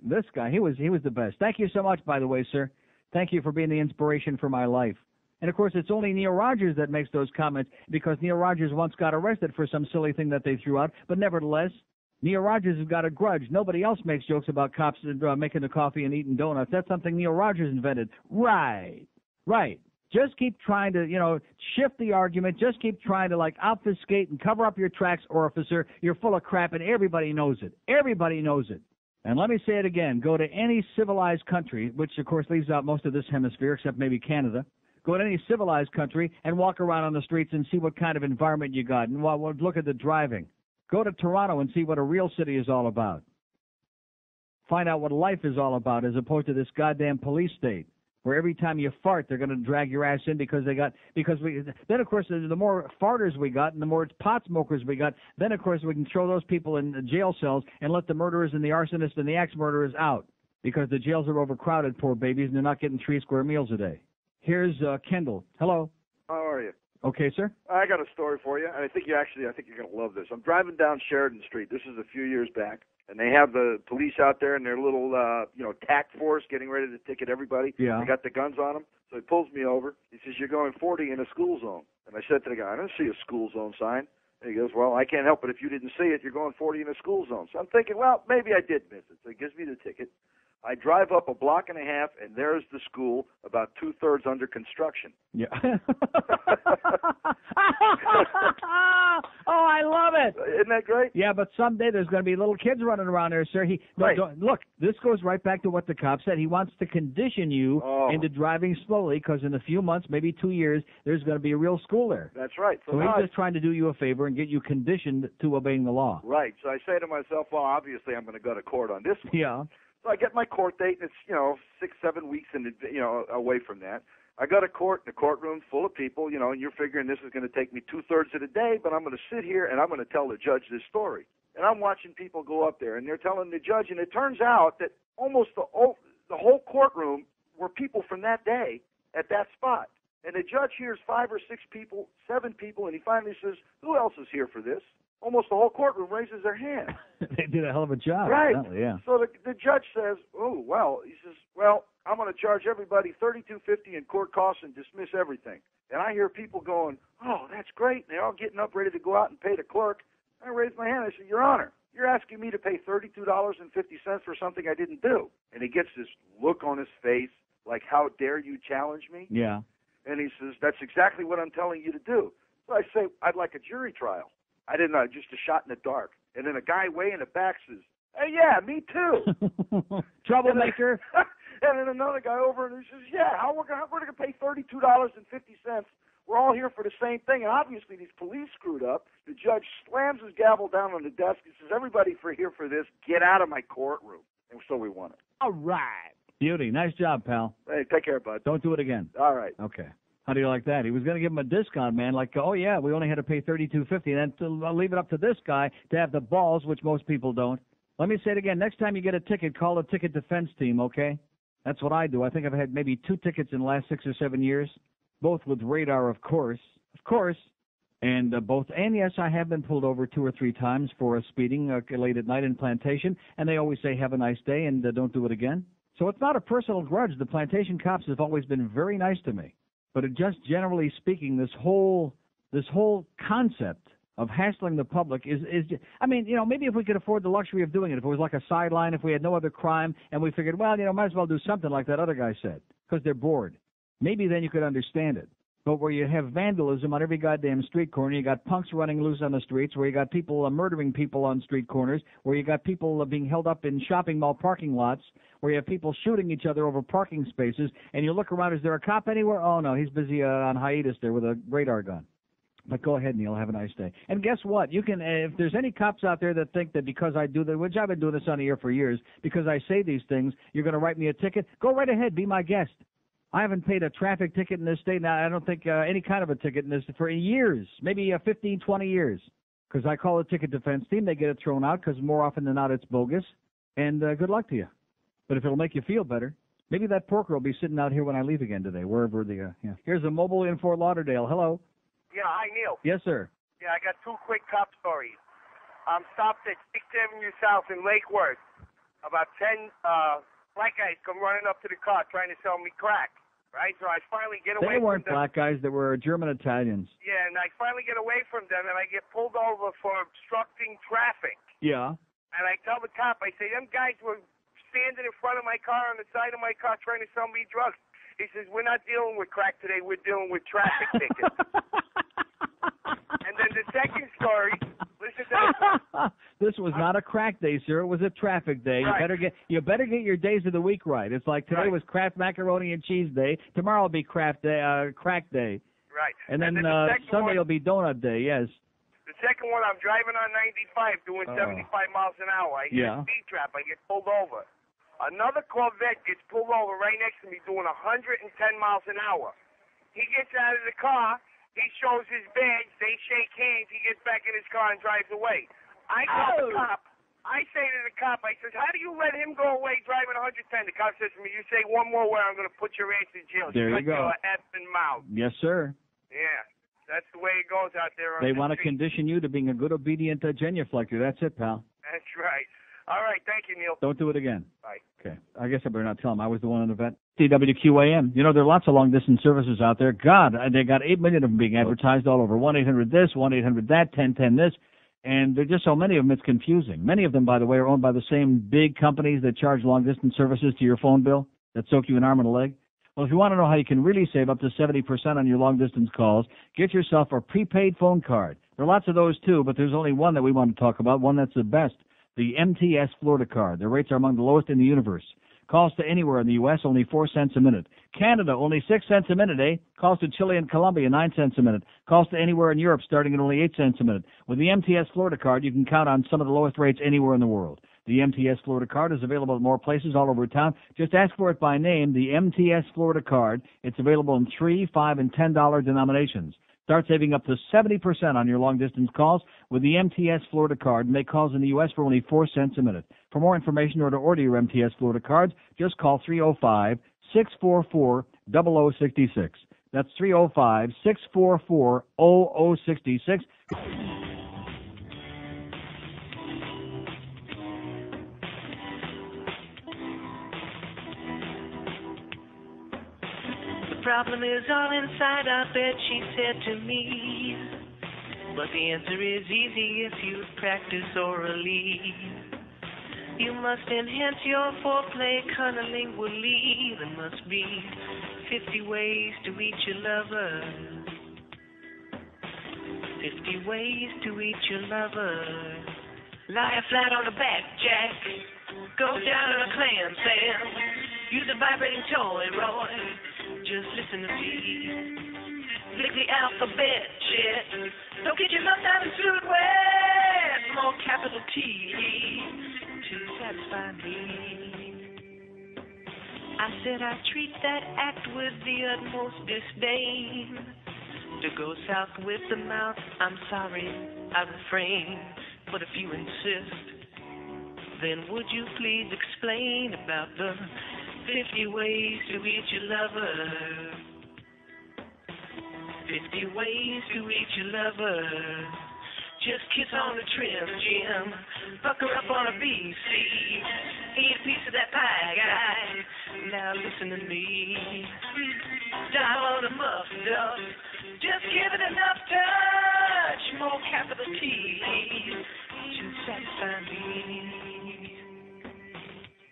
This guy, he was the best. Thank you so much, by the way, sir. Thank you for being the inspiration for my life. And, of course, it's only Neil Rogers that makes those comments because Neil Rogers once got arrested for some silly thing that they threw out. But nevertheless, Neil Rogers has got a grudge. Nobody else makes jokes about cops making the coffee and eating donuts. That's something Neil Rogers invented. Right. Just keep trying to, shift the argument. Just keep trying to, obfuscate and cover up your tracks, orificer. You're full of crap, and everybody knows it. Everybody knows it. And let me say it again. Go to any civilized country, which, of course, leaves out most of this hemisphere, except maybe Canada. Go to any civilized country and walk around on the streets and see what kind of environment you got. And look at the driving. Go to Toronto and see what a real city is all about. Find out what life is all about as opposed to this goddamn police state where every time you fart, they're going to drag your ass in then, of course, the more farters we got and the more pot smokers we got, then, of course, we can throw those people in the jail cells and let the murderers and the arsonists and the axe murderers out because the jails are overcrowded, poor babies, and they're not getting 3 square meals a day. Here's Kendall. Hello. How are you? Okay, sir. I got a story for you, and I think you're going to love this. I'm driving down Sheridan Street. This is a few years back, and they have the police out there in their little, tact force getting ready to ticket everybody. Yeah. They got the guns on them. So he pulls me over. He says, "You're going 40 in a school zone." And I said to the guy, "I don't see a school zone sign." And he goes, "Well, I can't help it if you didn't see it. You're going 40 in a school zone." So I'm thinking, well, maybe I did miss it. So he gives me the ticket. I drive up a block and a half, and there's the school, about 2/3 under construction. Yeah. Oh, I love it. Isn't that great? Yeah, but someday there's going to be little kids running around there, sir. Look, this goes right back to what the cop said. He wants to condition you into driving slowly because in a few months, maybe 2 years, there's going to be a real school there. That's right. So he's just trying to do you a favor and get you conditioned to obeying the law. Right. So I say to myself, well, obviously I'm going to go to court on this one. Yeah. So I get my court date, and it's 6-7 weeks away from that. I go to court, in the courtroom full of people, and you're figuring this is going to take me 2/3 of the day, but I'm going to sit here and I'm going to tell the judge this story. And I'm watching people go up there, and they're telling the judge, and it turns out that almost the whole courtroom were people from that day at that spot. And the judge hears 5 or 6 people, 7 people, and he finally says, "Who else is here for this?" Almost the whole courtroom raises their hand. They did a hell of a job. Right. Yeah. So the judge says, "Oh, well," he says, "well, I'm going to charge everybody $32.50 in court costs and dismiss everything." And I hear people going, "Oh, that's great." And they're all getting up ready to go out and pay the clerk. I raise my hand. I say, "Your Honor, you're asking me to pay $32.50 for something I didn't do." And he gets this look on his face like, "How dare you challenge me?" Yeah. And he says, "That's exactly what I'm telling you to do." So I say, "I'd like a jury trial." I didn't know, just a shot in the dark. And then a guy way in the back says, "Hey, yeah, me too." Troublemaker. And then another guy over and he says, "Yeah, we're going to pay $32.50. We're all here for the same thing." And obviously these police screwed up. The judge slams his gavel down on the desk. He says, "Everybody here for this, get out of my courtroom." And so we won it. All right. Beauty. Nice job, pal. Hey, take care, bud. Don't do it again. All right. Okay. How do you like that? He was going to give him a discount, man. Like, oh, yeah, we only had to pay $32.50. And then I'll leave it up to this guy to have the balls, which most people don't. Let me say it again. Next time you get a ticket, call the ticket defense team, okay? That's what I do. I think I've had maybe 2 tickets in the last 6 or 7 years, both with radar, of course. Of course. And yes, I have been pulled over 2 or 3 times for speeding late at night in Plantation. And they always say, "Have a nice day," and don't do it again. So it's not a personal grudge. The Plantation cops have always been very nice to me. But just generally speaking, this whole concept of hassling the public is maybe if we could afford the luxury of doing it, if it was like a sideline, if we had no other crime, and we figured, well, might as well do something like that other guy said, because they're bored. Maybe then you could understand it. But where you have vandalism on every goddamn street corner, you got punks running loose on the streets, where you got people murdering people on street corners, where you got people being held up in shopping mall parking lots, where you have people shooting each other over parking spaces, and you look around, is there a cop anywhere? Oh, no, he's busy on hiatus there with a radar gun. But go ahead, Neil. Have a nice day. And guess what? You can, if there's any cops out there that think that because I do that, which I've been doing this on the air for years, because I say these things, you're going to write me a ticket, go right ahead. Be my guest. I haven't paid a traffic ticket in this state. Now, I don't think any kind of a ticket in this for years, maybe 15, 20 years, because I call the ticket defense team. They get it thrown out because more often than not it's bogus. And good luck to you. But if it'll make you feel better, maybe that porker will be sitting out here when I leave again today, wherever the Here's a mobile in Fort Lauderdale. Hello. Yeah, hi, Neil. Yes, sir. Yeah, I got 2 quick cop stories. I'm stopped at 6th Avenue South in Lake Worth. About 10 black guys come running up to the car trying to sell me crack, right? So I finally get away from them. They weren't black guys. They were German Italians. Yeah, and I finally get away from them, and I get pulled over for obstructing traffic. Yeah. And I tell the cop, I say, them guys were standing in front of my car on the side of my car trying to sell me drugs. He says, "We're not dealing with crack today. We're dealing with traffic tickets." And then the second story, listen to this. This was not a crack day, sir. It was a traffic day. Right. You better get your days of the week right. It's like today was Kraft Macaroni and Cheese Day. Tomorrow will be crack day. Right. And then the second Sunday one, will be Donut Day. Yes. The second one, I'm driving on 95 doing 75 miles an hour. I hit a speed trap. I get pulled over. Another Corvette gets pulled over right next to me doing 110 miles an hour. He gets out of the car. He shows his badge. They shake hands. He gets back in his car and drives away. I call the cop. I say to the cop, I says, how do you let him go away driving 110? The cop says to me, you say one more word, I'm going to put your ass in jail. There you go. Your effing mouth. Yes, sir. Yeah. That's the way it goes out there on They the want to street. condition you to being a good, obedient genuflector. That's it, pal. That's right. All right. Thank you, Neil. Don't do it again. Bye. Okay. I guess I better not tell him I was the one on the vet. WQAM. You know, there are lots of long-distance services out there. God, they got 8 million of them being advertised all over. 1-800 this, 1-800 that, 1010 this. And there are just so many of them, it's confusing. Many of them, by the way, are owned by the same big companies that charge long-distance services to your phone bill, that soak you an arm and a leg. Well, if you want to know how you can really save up to 70% on your long-distance calls, get yourself a prepaid phone card. There are lots of those, too, but there's only one that we want to talk about, one that's the best, the MTS Florida card. Their rates are among the lowest in the universe. Calls to anywhere in the U.S., only 4 cents a minute. Canada, only 6 cents a minute, eh? Calls to Chile and Colombia, 9 cents a minute. Calls to anywhere in Europe, starting at only 8 cents a minute. With the MTS Florida card, you can count on some of the lowest rates anywhere in the world. The MTS Florida card is available at more places all over town. Just ask for it by name, the MTS Florida card. It's available in $3, $5, and $10 denominations. Start saving up to 70% on your long-distance calls with the MTS Florida card. Make calls in the U.S. for only 4 cents a minute. For more information or to order your MTS Florida cards, just call 305-644-0066. That's 305-644-0066. The problem is all inside, I bet, she said to me. But the answer is easy if you practice orally. You must enhance your foreplay cunnilingually. There must be 50 ways to reach your lover. 50 ways to reach your lover. Lie flat on the back, Jack. Go down on a clam, Sam. Use a vibrating toy, Roy. Just listen to me. Lick the alphabet, shit. Don't get your mouth down and fluid wet. Small capital T to satisfy me. I said I treat that act with the utmost disdain. To go south with the mouth, I'm sorry, I refrain. But if you insist, then would you please explain about the 50 ways to reach your lover? 50 ways to reach your lover. Just kiss on the trim, Jim. Fuck her up on a BC. Eat a piece of that pie, guy. Now listen to me. Dial on a muff, duck. Just give it enough touch. More capital T to satisfy me.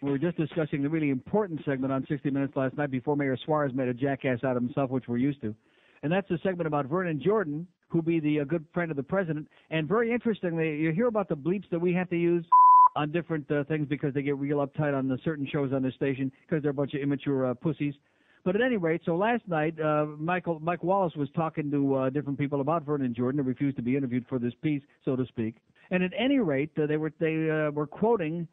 We were just discussing the really important segment on 60 Minutes last night before Mayor Suarez made a jackass out of himself, which we're used to. And that's the segment about Vernon Jordan, who be the good friend of the president. And very interestingly, you hear about the bleeps that we have to use on different things because they get real uptight on the certain shows on this station because they're a bunch of immature pussies. But at any rate, so last night, Mike Wallace was talking to different people about Vernon Jordan, who refused to be interviewed for this piece, so to speak. And at any rate, they were quoting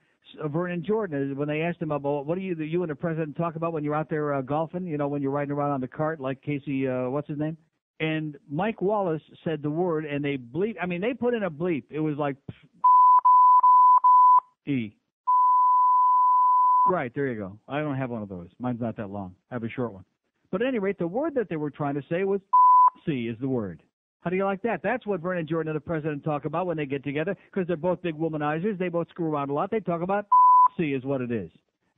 Vernon Jordan when they asked him about what do you and the president talk about when you're out there golfing, you know, when you're riding around on the cart like Casey, what's his name? And Mike Wallace said the word, and they bleep. I mean, they put in a bleep. It was like E. Right, there you go. I don't have one of those. Mine's not that long. I have a short one. But at any rate, the word that they were trying to say was C is the word. How do you like that? That's what Vernon Jordan and the president talk about when they get together, because they're both big womanizers. They both screw around a lot. They talk about C is what it is.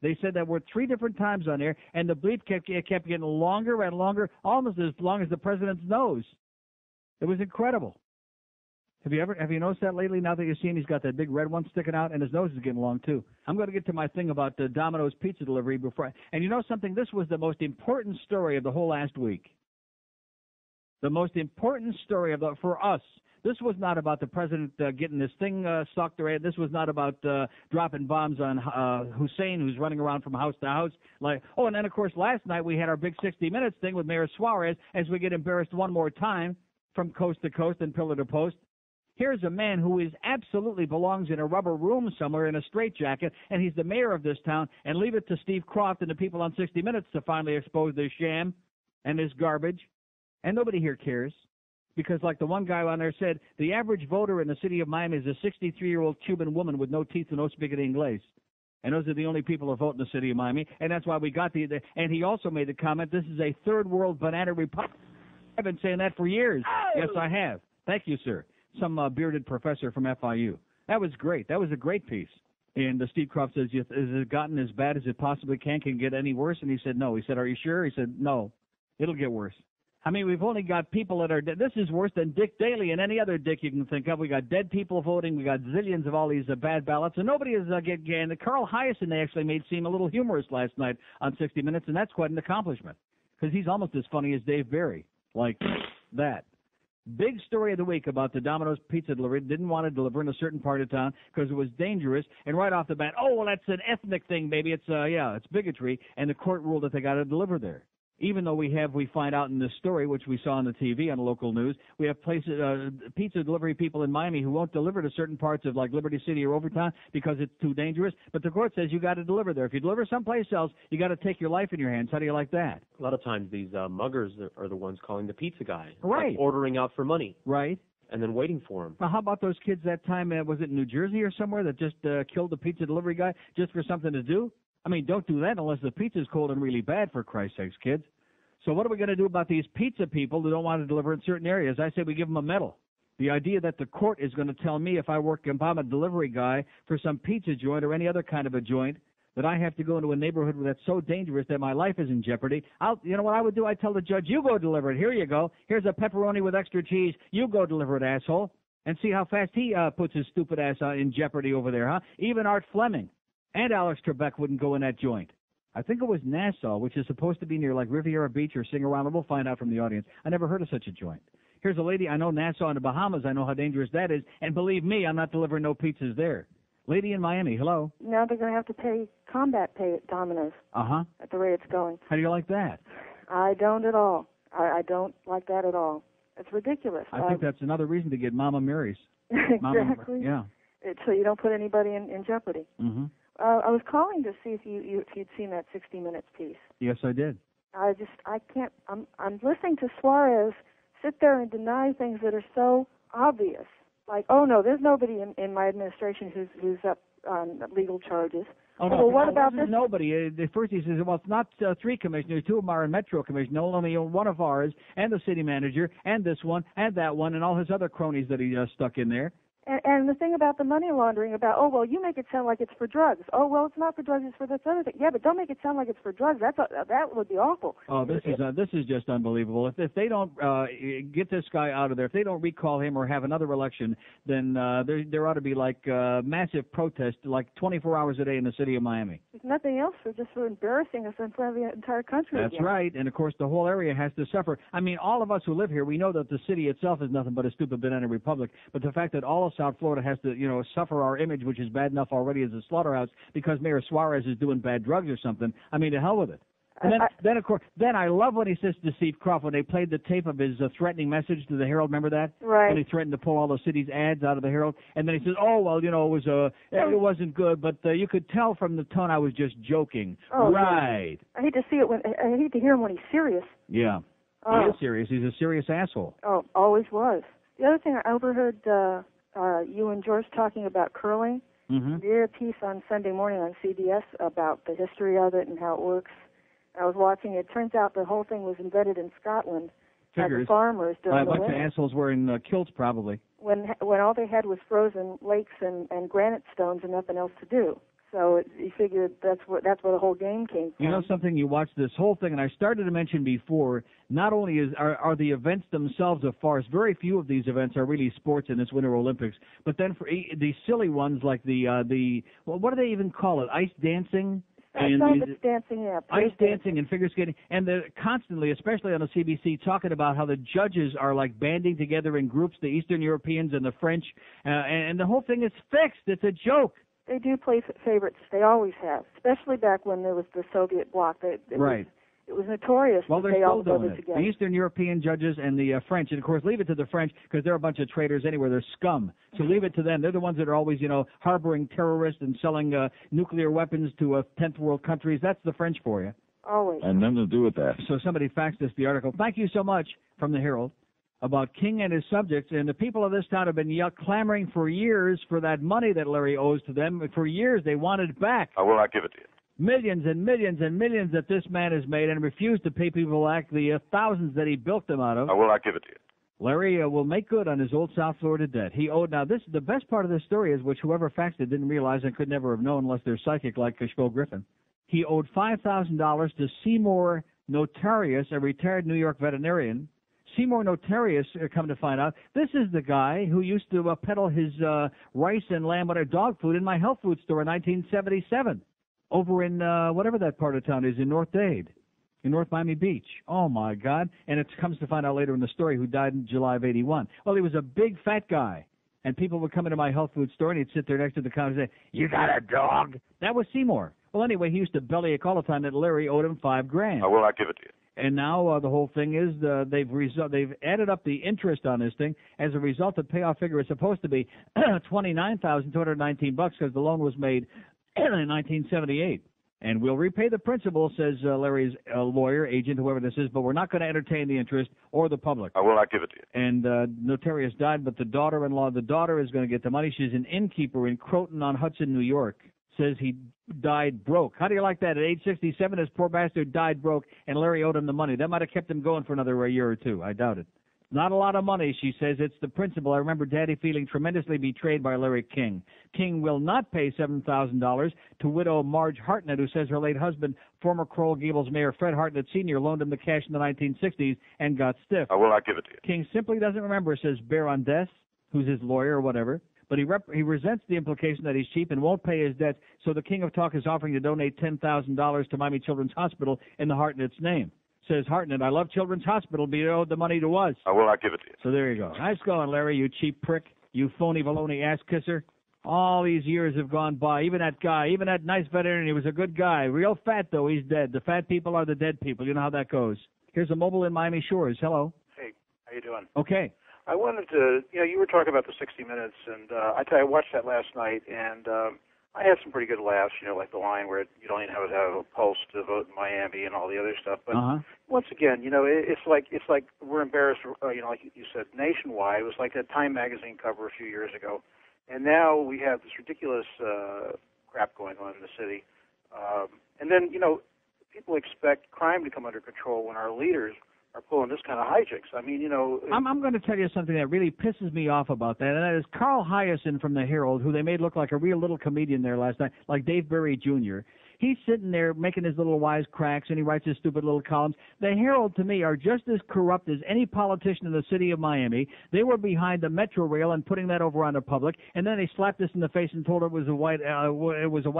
They said that word 3 different times on there, and the bleep kept getting longer and longer, almost as long as the president's nose. It was incredible. Have you noticed that lately? Now that you've seen he's got that big red one sticking out, and his nose is getting long too. I'm going to get to my thing about the Domino's pizza delivery before. And you know something? This was the most important story of the whole last week. The most important story for us, This was not about the president getting this thing sucked or this was not about dropping bombs on Hussein, who's running around from house to house. And then, of course, last night we had our big 60 Minutes thing with Mayor Suarez as we get embarrassed one more time from coast to coast and pillar to post. Here's a man who absolutely belongs in a rubber room somewhere in a straitjacket, and he's the mayor of this town, and leave it to Steve Croft and the people on 60 Minutes to finally expose this sham and this garbage. And nobody here cares because, like the one guy on there said, the average voter in the city of Miami is a 63-year-old Cuban woman with no teeth and no speak English. And those are the only people who vote in the city of Miami, and that's why we got and he also made the comment, this is a third world banana republic. I've been saying that for years. Oh. Yes, I have. Thank you, sir. Some bearded professor from FIU. That was great. That was a great piece. And Steve Croft says, has it gotten as bad as it possibly can it get any worse? And he said, no. He said, are you sure? He said, no. It'll get worse. I mean, we've only got people that are dead. This is worse than Dick Daley and any other dick you can think of. We got dead people voting. We got zillions of all these bad ballots. And nobody is getting. Carl Hyacin they actually made seem a little humorous last night on 60 Minutes, and that's quite an accomplishment because he's almost as funny as Dave Barry. Like that. Big story of the week about the Domino's pizza delivery. Didn't want to deliver in a certain part of town because it was dangerous. And right off the bat, that's an ethnic thing, baby. It's bigotry. And the court ruled that they got to deliver there. Even though we find out in this story, which we saw on the TV on the local news, we have pizza delivery people in Miami who won't deliver to certain parts of like Liberty City or Overtown because it's too dangerous. But the court says you got to deliver there. If you deliver someplace else, you got to take your life in your hands. How do you like that? A lot of times these muggers are the ones calling the pizza guy. Right. Like ordering out for money. Right. And then waiting for him. Well, how about those kids that time, was it in New Jersey or somewhere, that just killed the pizza delivery guy just for something to do? I mean, don't do that unless the pizza's cold and really bad, for Christ's sakes, kids. So what are we going to do about these pizza people who don't want to deliver in certain areas? I say we give them a medal. The idea that the court is going to tell me if I'm a delivery guy for some pizza joint or any other kind of a joint that I have to go into a neighborhood that's so dangerous that my life is in jeopardy. You know what I would do? I'd tell the judge, you go deliver it. Here you go. Here's a pepperoni with extra cheese. You go deliver it, asshole. And see how fast he puts his stupid ass in jeopardy over there, huh? Even Art Fleming and Alex Trebek wouldn't go in that joint. I think it was Nassau, which is supposed to be near like Riviera Beach or Sing-A-Rama. We'll find out from the audience. I never heard of such a joint. Here's a lady. I know Nassau in the Bahamas. I know how dangerous that is. And believe me, I'm not delivering no pizzas there. Lady in Miami, hello. Now they're going to have to pay combat pay at Domino's. Uh-huh. At the rate it's going. How do you like that? I don't at all. I don't like that at all. It's ridiculous. I think that's another reason to get Mama Mary's. Exactly. Yeah. So you don't put anybody in jeopardy. Mm-hmm. I was calling to see if you'd seen that 60 Minutes piece. Yes, I did. I can't. I'm listening to Suarez sit there and deny things that are so obvious. Like, oh no, there's nobody in my administration who's up on legal charges. Oh, no, well, what about this? Nobody. First he says, well, it's not 3 commissioners. 2 of them are in Metro Commission. No, only one of ours, and the city manager, and this one, and that one, and all his other cronies that he stuck in there. And the thing about the money laundering, about, you make it sound like it's for drugs. Oh, well, it's not for drugs, it's for this other thing. Yeah, but don't make it sound like it's for drugs. That would be awful. Oh, this is just unbelievable. If they don't get this guy out of there, if they don't recall him or have another election, then there ought to be like massive protest, like 24 hours a day in the city of Miami. If nothing else, just for embarrassing us in front of the entire country. That's again. right, and of course the whole area has to suffer. I mean, all of us who live here, we know that the city itself is nothing but a stupid banana republic. But the fact that all of South Florida has to, suffer our image, which is bad enough already as a slaughterhouse, because Mayor Suarez is doing bad drugs or something. I mean, to hell with it. And then of course, I love when he says to Steve Croft when they played the tape of his threatening message to the Herald. Remember that? Right. When he threatened to pull all the city's ads out of the Herald, and then he says, "Oh well, it wasn't good, but you could tell from the tone I was just joking." Oh, right. I hate to see it I hate to hear him when he's serious. Yeah. Oh. He is serious. He's a serious asshole. Oh, always was. The other thing I overheard you and George talking about curling. Mm-hmm. We did a piece on Sunday morning on CBS about the history of it and how it works. I was watching it. Turns out the whole thing was invented in Scotland by the farmers during the winter. A bunch of assholes wearing kilts, probably. When all they had was frozen lakes and granite stones and nothing else to do. So you figured that's where the whole game came from. You know something? You watch this whole thing, and I started to mention before, not only are the events themselves a farce, very few of these events are really sports in this Winter Olympics, but then for these silly ones like the what do they even call it? Ice dancing? It's dancing, yeah. Ice dancing and figure skating, and they're constantly, especially on the CBC, talking about how the judges are like banding together in groups, the Eastern Europeans and the French, and the whole thing is fixed. It's a joke. They do play favorites. They always have, especially back when there was the Soviet bloc. It was notorious well, that they're they all still doing voted it. together. The Eastern European judges and the French, and of course, leave it to the French because they're a bunch of traitors anyway. They're scum. So leave it to them. They're the ones that are always, harboring terrorists and selling nuclear weapons to 10th world countries. That's the French for you. Always. And nothing to do with that. So somebody faxed us the article. Thank you so much from the Herald about King and his subjects. And the people of this town have been clamoring for years for that money that Larry owes to them. For years, they wanted it back. I will not give it to you. Millions and millions and millions that this man has made and refused to pay people back the thousands that he built them out of. I will not give it to you. Larry will make good on his old South Florida debt. He owed. Now, the best part of this story is, which whoever faxed it didn't realize and could never have known unless they're psychic like Kishko Griffin. He owed $5,000 to Seymour Notarius, a retired New York veterinarian. Seymour Notarius, come to find out, this is the guy who used to peddle his rice and lamb butter dog food in my health food store in 1977. Over in whatever that part of town is, in North Dade, in North Miami Beach. Oh, my God. And it comes to find out later in the story who died in July of 81. Well, he was a big, fat guy. And people would come into my health food store, and he'd sit there next to the counter and say, "You got a dog?" That was Seymour. Well, anyway, he used to bellyache all the time that Larry owed him $5,000. I will not give it to you. And now the whole thing is they've added up the interest on this thing. As a result, the payoff figure is supposed to be $29,219 because the loan was made in 1978. And we'll repay the principal, says Larry's lawyer, agent, whoever this is, but we're not going to entertain the interest or the public. I will not give it to you. And Notarius died, but the daughter is going to get the money. She's an innkeeper in Croton-on-Hudson, New York. Says he died broke. How do you like that? At age 67, this poor bastard died broke, and Larry owed him the money. That might have kept him going for another year or two. I doubt it. Not a lot of money, she says. It's the principal. I remember Daddy feeling tremendously betrayed by Larry King. King will not pay $7,000 to widow Marge Hartnett, who says her late husband, former Coral Gables Mayor Fred Hartnett Sr., loaned him the cash in the 1960s and got stiff. I will not give it to you. King simply doesn't remember, says Barondes, who's his lawyer or whatever. But he resents the implication that he's cheap and won't pay his debts, so the King of Talk is offering to donate $10,000 to Miami Children's Hospital in the Hartnett's name. Says Hartnett, "I love Children's Hospital, but you owed the money to us." I will not give it to you. So there you go. Nice going, Larry, you cheap prick, you phony baloney ass kisser. All these years have gone by. Even that guy, even that nice veterinarian, he was a good guy. Real fat, though, he's dead. The fat people are the dead people. You know how that goes. Here's a mobile in Miami Shores. Hello. Hey, how you doing? Okay. I wanted to, you were talking about the 60 Minutes, and I watched that last night, and I had some pretty good laughs, like the line where you don't even have to have a pulse to vote in Miami and all the other stuff. But once again, it's like we're embarrassed, like you said, nationwide. It was like a Time magazine cover a few years ago, and now we have this ridiculous crap going on in the city. And then, people expect crime to come under control when our leaders are pulling this kind of hijinks. I mean, I'm going to tell you something that really pisses me off about that, and that is Carl Hyacin from the Herald, who they made look like a real little comedian there last night, like Dave Berry Jr. He's sitting there making his little wise cracks, and he writes his stupid little columns. The Herald, to me, are just as corrupt as any politician in the city of Miami. They were behind the Metro Rail and putting that over on the public, and then they slapped us in the face and told it was a white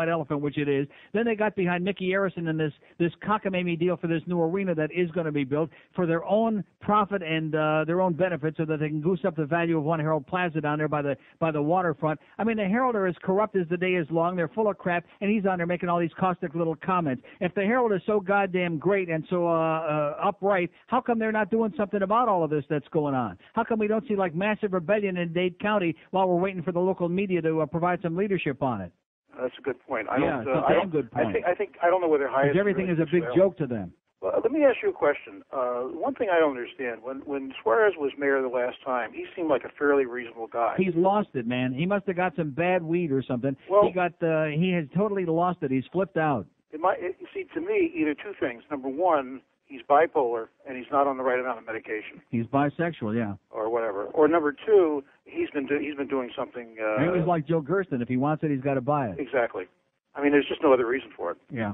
elephant, which it is. Then they got behind Mickey Arison and this cockamamie deal for this new arena that is going to be built for their own profit and their own benefit, so that they can goose up the value of One Herald Plaza down there by the waterfront. I mean, the Herald are as corrupt as the day is long. They're full of crap, and he's on there making all these caustic little comments. If the Herald is so goddamn great and so upright, how come they're not doing something about all of this that's going on? How come we don't see like massive rebellion in Dade County while we're waiting for the local media to provide some leadership on it? That's a good point. It's a damn good point. I don't know whether Hyatt. Everything is a big joke to them. Well, let me ask you a question. One thing I don't understand, when Suarez was mayor the last time, he seemed like a fairly reasonable guy. He's lost it, man. He must have got some bad weed or something. Well, he has totally lost it. He's flipped out. You see, to me, either two things. Number one, he's bipolar and he's not on the right amount of medication. He's bisexual, yeah. Or whatever. Or number two, he's been doing something. He was like Joe Gersten. If he wants it, he's got to buy it. Exactly. I mean, there's just no other reason for it. Yeah.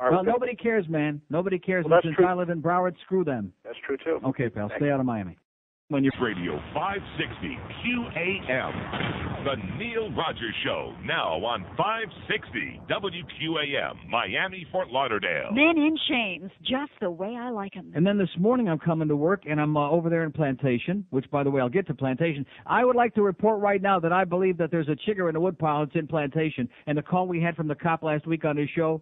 Well, nobody cares, man. Nobody cares. Well, Since true. I live in Broward, screw them. That's true, too. Okay, pal. Thanks. Stay out of Miami. When you're Radio 560 QAM. The Neil Rogers Show, now on 560 WQAM, Miami, Fort Lauderdale. Men in chains, just the way I like them. And then this morning I'm coming to work, and I'm over there in Plantation, which, by the way, I'll get to Plantation. I would like to report right now that I believe that there's a chigger in the woodpile that's in Plantation, and the call we had from the cop last week on his show,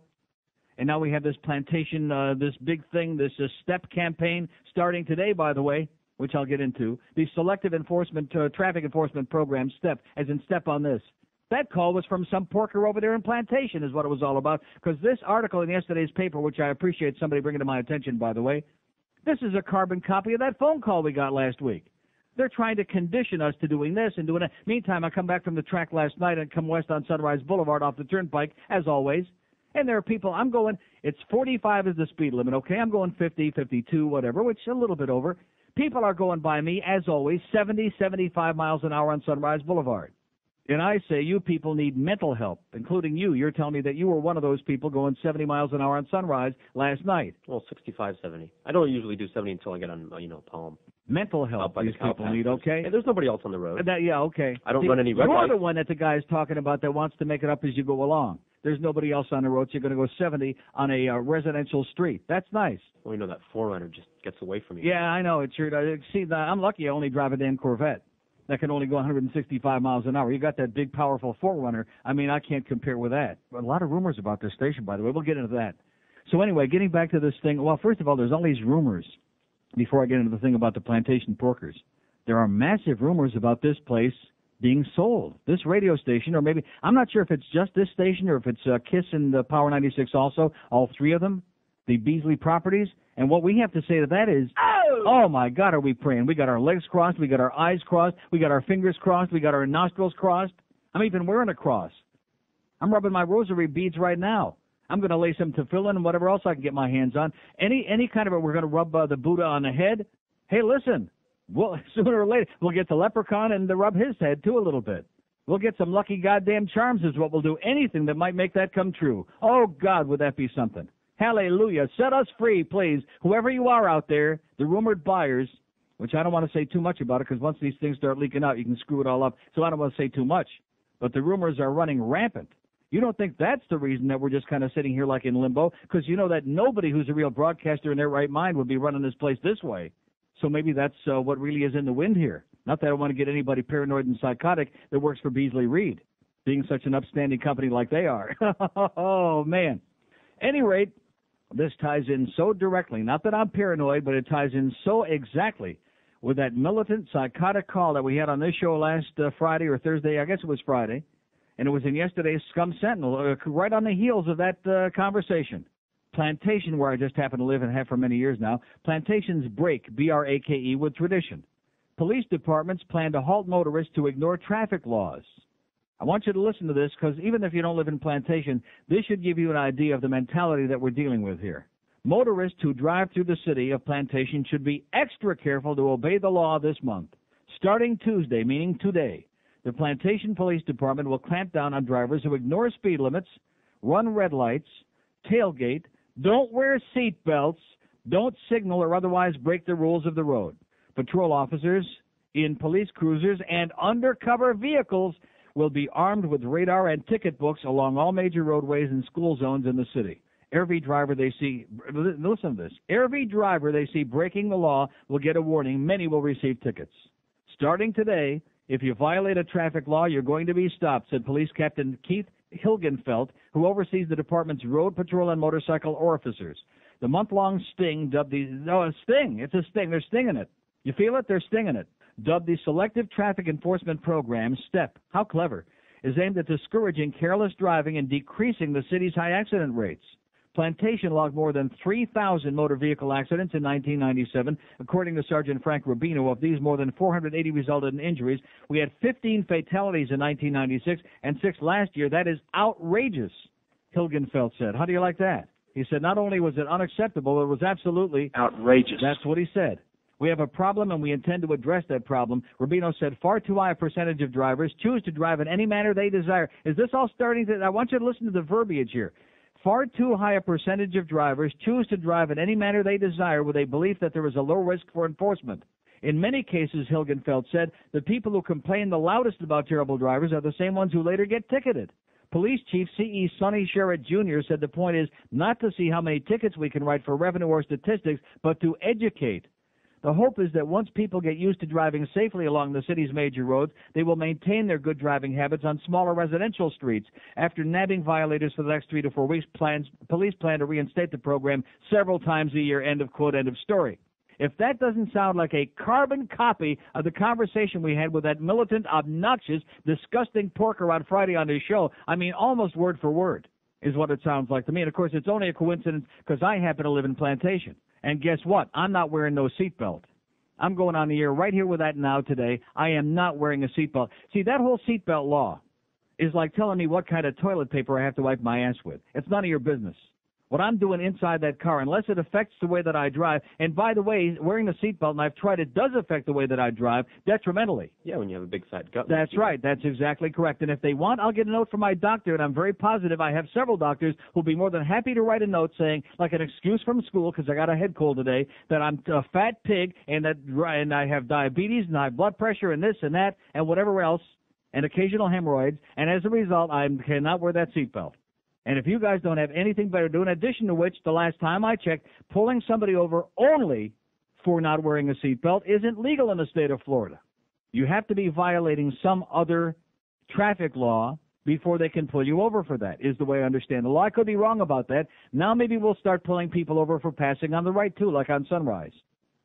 and now we have this Plantation, this big thing, this STEP campaign starting today, by the way, which I'll get into, the Selective Enforcement, Traffic Enforcement Program, STEP, as in step on this. That call was from some porker over there in Plantation is what it was all about, because this article in yesterday's paper, which I appreciate somebody bringing to my attention, by the way, this is a carbon copy of that phone call we got last week. They're trying to condition us to doing this and doing that. Meantime, I come back from the track last night and come west on Sunrise Boulevard off the Turnpike, as always, and there are people, I'm going, it's 45 is the speed limit, okay? I'm going 50, 52, whatever, which is a little bit over. People are going by me, as always, 70, 75 miles an hour on Sunrise Boulevard. And I say you people need mental help, including you. You're telling me that you were one of those people going 70 miles an hour on Sunrise last night. Well, 65, 70. I don't usually do 70 until I get on, Palm. Mental help these people need, okay? Hey, there's nobody else on the road. Yeah, okay. I don't run any red You're lights. the one that the guy's talking about that wants to make it up as you go along. There's nobody else on the road, so you're going to go 70 on a residential street. That's nice. Well, that 4Runner just gets away from you. Yeah, I know. It sure does. See, I'm lucky I only drive a damn Corvette that can only go 165 miles an hour. You got that big, powerful 4Runner. I mean, I can't compare with that. A lot of rumors about this station, by the way. We'll get into that. So anyway, getting back to this thing, well, first of all, there's all these rumors before I get into the thing about the Plantation porkers. There are massive rumors about this place being sold, this radio station, or maybe, I'm not sure if it's just this station or if it's KISS and Power 96 also, all three of them, the Beasley properties. And what we have to say to that is, oh my God, are we praying? We got our legs crossed, we got our eyes crossed, we got our fingers crossed, we got our nostrils crossed. I'm even wearing a cross. I'm rubbing my rosary beads right now. I'm going to lay some tefillin and whatever else I can get my hands on. Any kind of we're going to rub the Buddha on the head. Hey, listen. Well, sooner or later, we'll get the leprechaun and rub his head, too, a little bit. We'll get some lucky goddamn charms is what we'll do. Anything that might make that come true. Oh, God, would that be something. Hallelujah. Set us free, please. Whoever you are out there, the rumored buyers, which I don't want to say too much about it because once these things start leaking out, you can screw it all up. So I don't want to say too much. But the rumors are running rampant. You don't think that's the reason that we're just kind of sitting here like in limbo? Because you know that nobody who's a real broadcaster in their right mind would be running this place this way. So maybe that's what really is in the wind here. Not that I want to get anybody paranoid and psychotic that works for Beasley Reed, being such an upstanding company like they are. Oh, man. Any rate, this ties in so directly, not that I'm paranoid, but it ties in so exactly with that militant, psychotic call that we had on this show last Friday or Thursday. I guess it was Friday. And it was in yesterday's Scum Sentinel, right on the heels of that conversation. Plantation, where I just happen to live and have for many years now, plantations break, B-R-A-K-E, with tradition. Police departments plan to halt motorists to ignore traffic laws. I want you to listen to this because even if you don't live in Plantation, this should give you an idea of the mentality that we're dealing with here. Motorists who drive through the city of Plantation should be extra careful to obey the law this month. Starting Tuesday, meaning today, the Plantation Police Department will clamp down on drivers who ignore speed limits, run red lights, tailgate, don't wear seat belts, don't signal or otherwise break the rules of the road. Patrol officers in police cruisers and undercover vehicles will be armed with radar and ticket books along all major roadways and school zones in the city. Every driver they see, listen to this, every driver they see breaking the law will get a warning. Many will receive tickets. Starting today, if you violate a traffic law, you're going to be stopped, said Police Captain Keith Hilgenfeld, who oversees the department's road patrol and motorcycle officers. The month-long sting dubbed the, no, a sting, it's a sting, they're stinging it. You feel it? They're stinging it. Dubbed the Selective Traffic Enforcement Program, STEP, how clever, is aimed at discouraging careless driving and decreasing the city's high accident rates. Plantation logged more than 3,000 motor vehicle accidents in 1997. According to Sergeant Frank Rubino, of these, more than 480 resulted in injuries. We had 15 fatalities in 1996 and 6 last year. That is outrageous, Hilgenfeld said. How do you like that? He said not only was it unacceptable, it was absolutely outrageous. That's what he said. We have a problem, and we intend to address that problem. Rubino said far too high a percentage of drivers choose to drive in any manner they desire. Is this all starting to – I want you to listen to the verbiage here. Far too high a percentage of drivers choose to drive in any manner they desire with a belief that there is a low risk for enforcement. In many cases, Hilgenfeld said, the people who complain the loudest about terrible drivers are the same ones who later get ticketed. Police Chief C.E. Sonny Sherritt Jr. said the point is not to see how many tickets we can write for revenue or statistics, but to educate. The hope is that once people get used to driving safely along the city's major roads, they will maintain their good driving habits on smaller residential streets. After nabbing violators for the next 3 to 4 weeks, police plan to reinstate the program several times a year, end of quote, end of story. If that doesn't sound like a carbon copy of the conversation we had with that militant, obnoxious, disgusting porker on Friday on his show, I mean almost word for word, is what it sounds like to me. And, of course, it's only a coincidence because I happen to live in Plantation. And guess what? I'm not wearing no seatbelt. I'm going on the air right here with that now today. I am not wearing a seatbelt. See, that whole seatbelt law is like telling me what kind of toilet paper I have to wipe my ass with. It's none of your business. What I'm doing inside that car, unless it affects the way that I drive, and by the way, wearing the seatbelt, and I've tried, it does affect the way that I drive detrimentally. Yeah, when you have a big fat gut. That's right. That's exactly correct. And if they want, I'll get a note from my doctor, and I'm very positive I have several doctors who'll be more than happy to write a note saying, like an excuse from school, because I got a head cold today, that I'm a fat pig, and I have diabetes, and I have blood pressure, and this and that, and whatever else, and occasional hemorrhoids, and as a result, I cannot wear that seatbelt. And if you guys don't have anything better to do, in addition to which, the last time I checked, pulling somebody over only for not wearing a seatbelt isn't legal in the state of Florida. You have to be violating some other traffic law before they can pull you over for that, is the way I understand the law. I could be wrong about that. Now maybe we'll start pulling people over for passing on the right, too, like on Sunrise.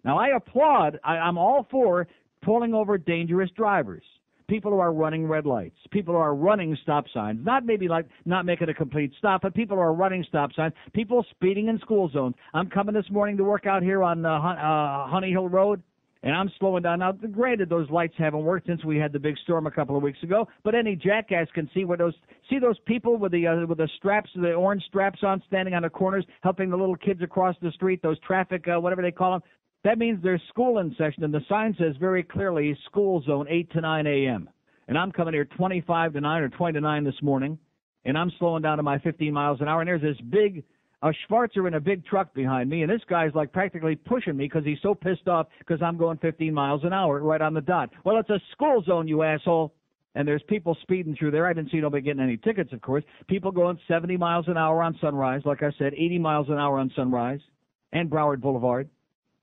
Now, I applaud, I'm all for pulling over dangerous drivers. People who are running red lights, people who are running stop signs, not maybe like not making a complete stop, but people who are running stop signs, people speeding in school zones. I'm coming this morning to work out here on Honey Hill Road, and I'm slowing down. Now, granted, those lights haven't worked since we had the big storm a couple of weeks ago, but any jackass can see where those people with the straps, the orange straps on, standing on the corners, helping the little kids across the street, those traffic, whatever they call them. That means there's school in session, and the sign says very clearly school zone 8 to 9 a.m. And I'm coming here 25 to 9 or 20 to 9 this morning, and I'm slowing down to my 15 miles an hour, and there's this big Schwarzer in a big truck behind me, and this guy's like practically pushing me because he's so pissed off because I'm going 15 miles an hour right on the dot. Well, it's a school zone, you asshole. And there's people speeding through there. I didn't see nobody getting any tickets, of course. People going 70 miles an hour on Sunrise, like I said, 80 miles an hour on Sunrise and Broward Boulevard.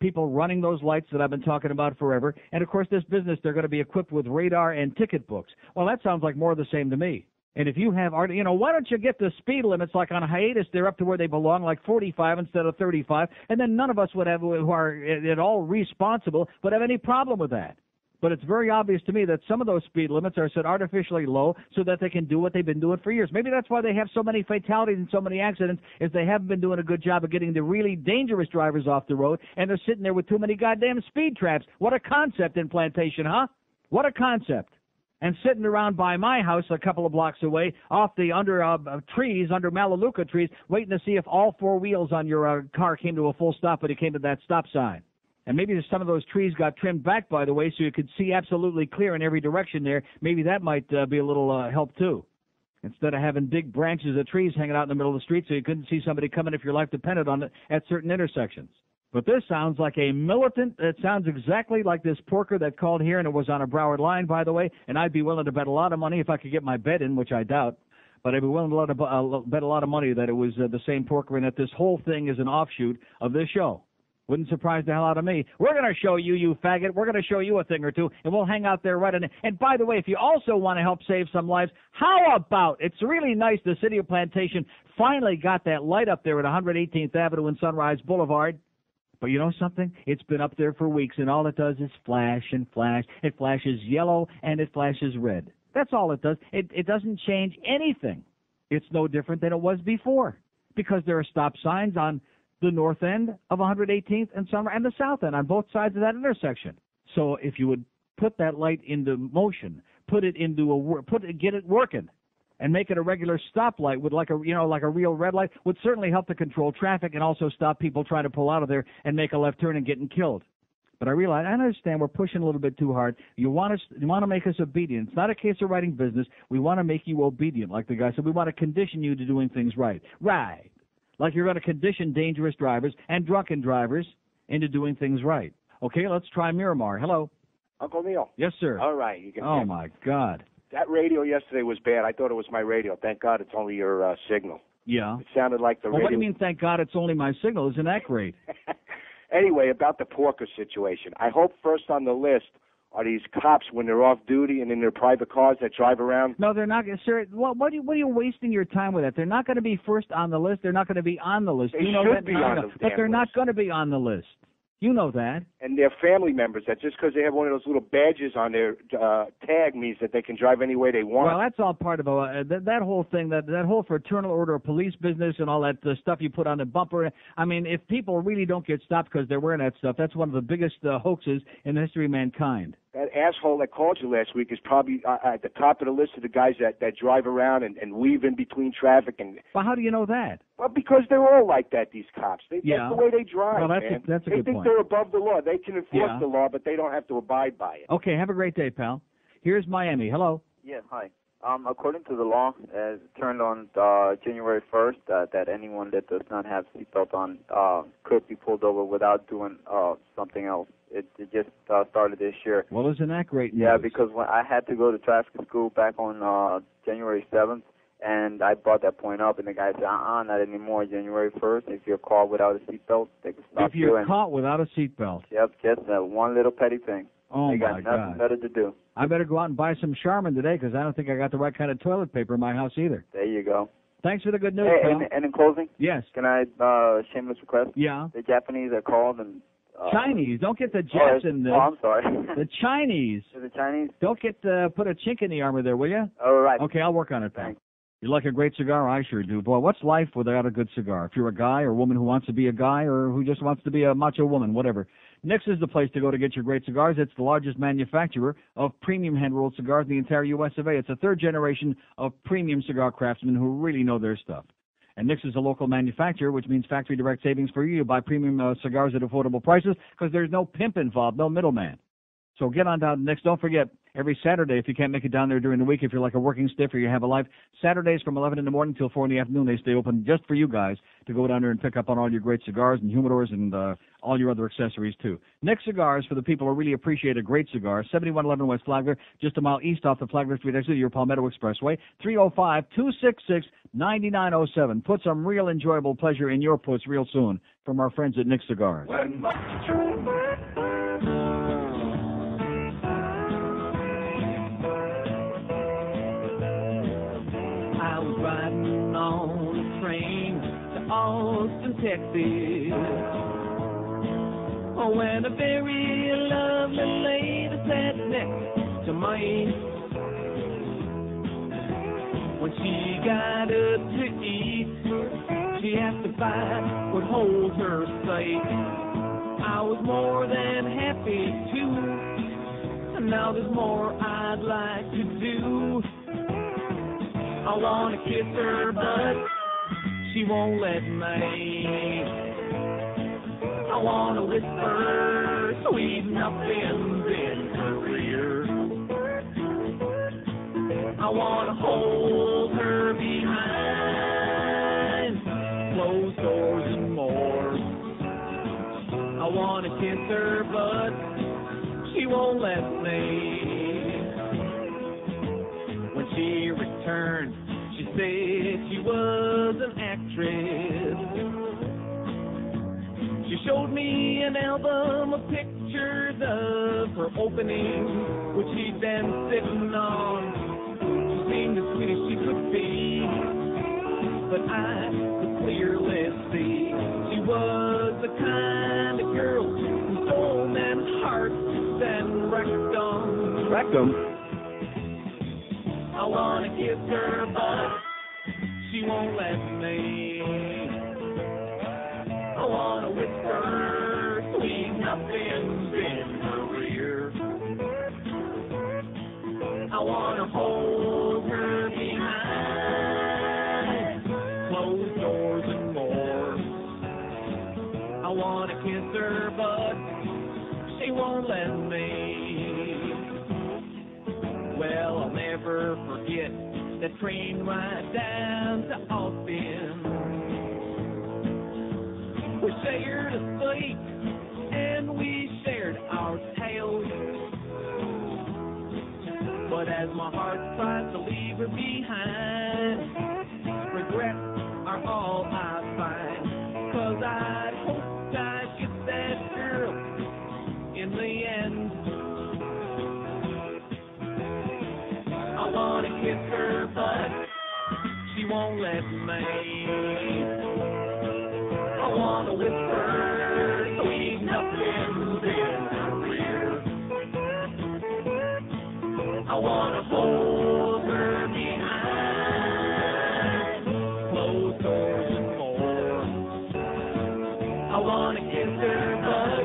People running those lights that I've been talking about forever. And, of course, this business, they're going to be equipped with radar and ticket books. Well, that sounds like more of the same to me. And if you have, why don't you get the speed limits like on hiatus? They're up to where they belong, like 45 instead of 35. And then none of us would have, who are at all responsible, would have any problem with that. But it's very obvious to me that some of those speed limits are set artificially low so that they can do what they've been doing for years. Maybe that's why they have so many fatalities and so many accidents, is they haven't been doing a good job of getting the really dangerous drivers off the road, and they're sitting there with too many goddamn speed traps. What a concept in Plantation, huh? What a concept. And sitting around by my house a couple of blocks away, off the under trees, under Melaleuca trees, waiting to see if all four wheels on your car came to a full stop when it came to that stop sign. And maybe some of those trees got trimmed back, by the way, so you could see absolutely clear in every direction there. Maybe that might be a little help, too. Instead of having big branches of trees hanging out in the middle of the street so you couldn't see somebody coming if your life depended on it at certain intersections. But this sounds like a militant. It sounds exactly like this porker that called here, and it was on a Broward line, by the way, and I'd be willing to bet a lot of money if I could get my bet in, which I doubt. But I'd be willing to bet a lot of money that it was the same porker and that this whole thing is an offshoot of this show. Wouldn't surprise the hell out of me. We're going to show you, you faggot. We're going to show you a thing or two, and we'll hang out there right in it. And by the way, if you also want to help save some lives, how about, it's really nice the city of Plantation finally got that light up there at 118th Avenue and Sunrise Boulevard. But you know something? It's been up there for weeks, and all it does is flash and flash. It flashes yellow, and it flashes red. That's all it does. It doesn't change anything. It's no different than it was before, because there are stop signs on the north end of 118th and Sunrise and the south end on both sides of that intersection. So if you would put that light into motion, get it working, and make it a regular stoplight with like a real red light, would certainly help to control traffic and also stop people trying to pull out of there and make a left turn and getting killed. But I understand we're pushing a little bit too hard. You want to make us obedient. It's not a case of writing business. We want to make you obedient, like the guy said. We want to condition you to doing things right. Right. Like you're going to condition dangerous drivers and drunken drivers into doing things right. Okay, let's try Miramar. Hello. Uncle Neil. Yes, sir. All right. You can Oh, my God. That radio yesterday was bad. I thought it was my radio. Thank God it's only your signal. Yeah. It sounded like the Well, radio. what do you mean, thank God it's only my signal? Isn't that great? Anyway, about the Porker situation. I hope first on the list are these cops when they're off duty and in their private cars that drive around. No, they're not. Sir, what are you wasting your time with that? They're not going to be first on the list. They're not going to be on the list. They you know should that? be on the But they're damn not list. going to be on the list. You know that. And their family members, that just because they have one of those little badges on their tag means that they can drive any way they want. Well, that's all part of that whole thing, that whole fraternal order of police business and all that stuff you put on the bumper. I mean, if people really don't get stopped because they're wearing that stuff, that's one of the biggest hoaxes in the history of mankind. That asshole that called you last week is probably at the top of the list of the guys that drive around and weave in between traffic. And well, how do you know that? Well, because they're all like that, these cops. Yeah. That's the way they drive, Well, that's man. that's a they good think point. they're above the law. They can enforce Yeah. the law, but they don't have to abide by it. Okay, have a great day, pal. Here's Miami. Hello. Yeah, hi. According to the law, it turned on January 1st that anyone that does not have seatbelt on could be pulled over without doing something else. It just started this year. Well, isn't that great news? Yeah, because when I had to go to traffic school back on January 7th, and I brought that point up, and the guy said, not anymore. January 1st, if you're caught without a seatbelt, they can stop If you're you. caught without a seatbelt. Yep, just that one little petty thing. Oh, they got my nothing God. better to do. I better go out and buy some Charmin today because I don't think I got the right kind of toilet paper in my house either. There you go. Thanks for the good news, Hey, pal. and in closing, Yes. can I shameless request? Yeah. The Japanese are called and Chinese. Don't get the Jets in this. Oh, I'm sorry. The Chinese. The Chinese. Don't get put a chink in the armor there, will you? All right. Okay, I'll work on it, pal. You like a great cigar? I sure do. Boy, what's life without a good cigar? If you're a guy or a woman who wants to be a guy or who just wants to be a macho woman, whatever. Nick's is the place to go to get your great cigars. It's the largest manufacturer of premium hand-rolled cigars in the entire U.S. of A. It's a third generation of premium cigar craftsmen who really know their stuff. And Nick's is a local manufacturer, which means factory direct savings for you. You buy premium cigars at affordable prices because there's no pimp involved, no middleman. So get on down to Nick's. Don't forget, every Saturday, if you can't make it down there during the week, if you're like a working stiff or you have a life, Saturdays from 11 in the morning till 4 in the afternoon, they stay open just for you guys to go down there and pick up on all your great cigars and humidors and all your other accessories, too. Nick's Cigars, for the people who really appreciate a great cigar, 7111 West Flagler, just a mile east off the Flagler Street exit of your Palmetto Expressway, 305-266-9907. Put some real enjoyable pleasure in your puts real soon from our friends at Nick's Cigars. I was riding on a train to Austin, Texas, when a very lovely lady sat next to me. When she got up to eat, she asked if I would hold her safe. I was more than happy to, and now there's more I'd like to do. I wanna kiss her, but she won't let me. I wanna whisper sweet nothings in her ear. I wanna hold her behind closed doors and more. I wanna kiss her, but she won't let me. When she returned, she said she was an actress. She showed me an album of pictures of her opening, which she'd been sitting on. She seemed as sweet as she could be, but I could clearly see she was the kind of girl who stole men's hearts and wrecked them. Wrecked them? I wanna kiss her, but she won't let me. I wanna whisper sweet nothings in her ear. I wanna hold her behind closed doors and more. I wanna kiss her, but she won't let me. Well, I'll never forget that train ride down to Austin. We shared a seat and we shared won't let me. I wanna whisper, sweet nothings in her ear. I wanna hold her behind closed doors and more. I wanna kiss her butt.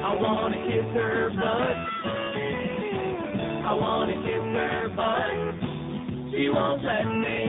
I wanna kiss her butt. I wanna kiss her butt. She won't let me.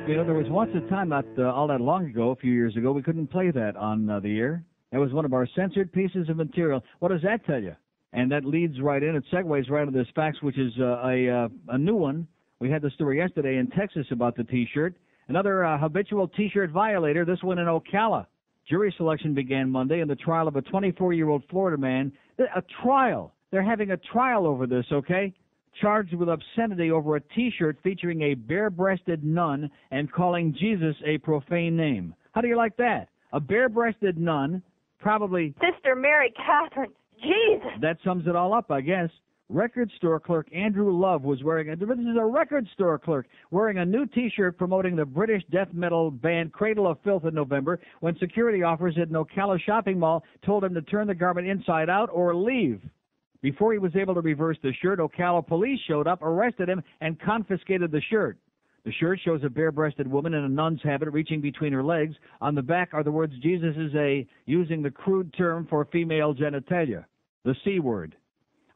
You know, there was once a time, not all that long ago, a few years ago, we couldn't play that on the air. It was one of our censored pieces of material. What does that tell you? And that leads right in. It segues right into this fax, which is a new one. We had the story yesterday in Texas about the T-shirt. Another habitual T-shirt violator, this one in Ocala. Jury selection began Monday in the trial of a 24-year-old Florida man. A trial. They're having a trial over this, okay? Charged with obscenity over a T-shirt featuring a bare-breasted nun and calling Jesus a profane name. How do you like that? A bare-breasted nun, probably... Sister Mary Catherine, Jesus! That sums it all up, I guess. Record store clerk Andrew Love was wearing this is a record store clerk wearing a new T-shirt promoting the British death metal band Cradle of Filth in November when security officers at an Ocala shopping mall told him to turn the garment inside out or leave. Before he was able to reverse the shirt, Ocala police showed up, arrested him, and confiscated the shirt. The shirt shows a bare-breasted woman in a nun's habit reaching between her legs. On the back are the words, Jesus is a, using the crude term for female genitalia, the C word.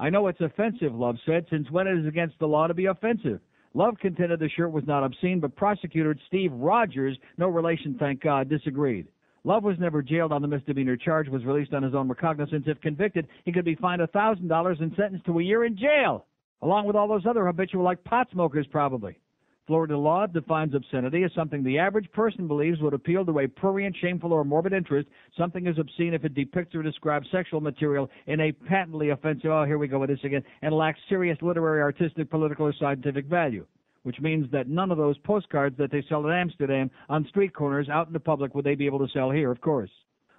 I know it's offensive, Love said, since when it is against the law to be offensive. Love contended the shirt was not obscene, but prosecutor Steve Rogers, no relation, thank God, disagreed. Love was never jailed on the misdemeanor charge, was released on his own recognizance. If convicted, he could be fined $1,000 and sentenced to a year in jail, along with all those other habitual, like pot smokers, probably. Florida law defines obscenity as something the average person believes would appeal to a prurient, shameful, or morbid interest. Something is obscene if it depicts or describes sexual material in a patently offensive, oh, here we go with this again, and lacks serious literary, artistic, political, or scientific value, which means that none of those postcards that they sell in Amsterdam on street corners out in the public would they be able to sell here, of course,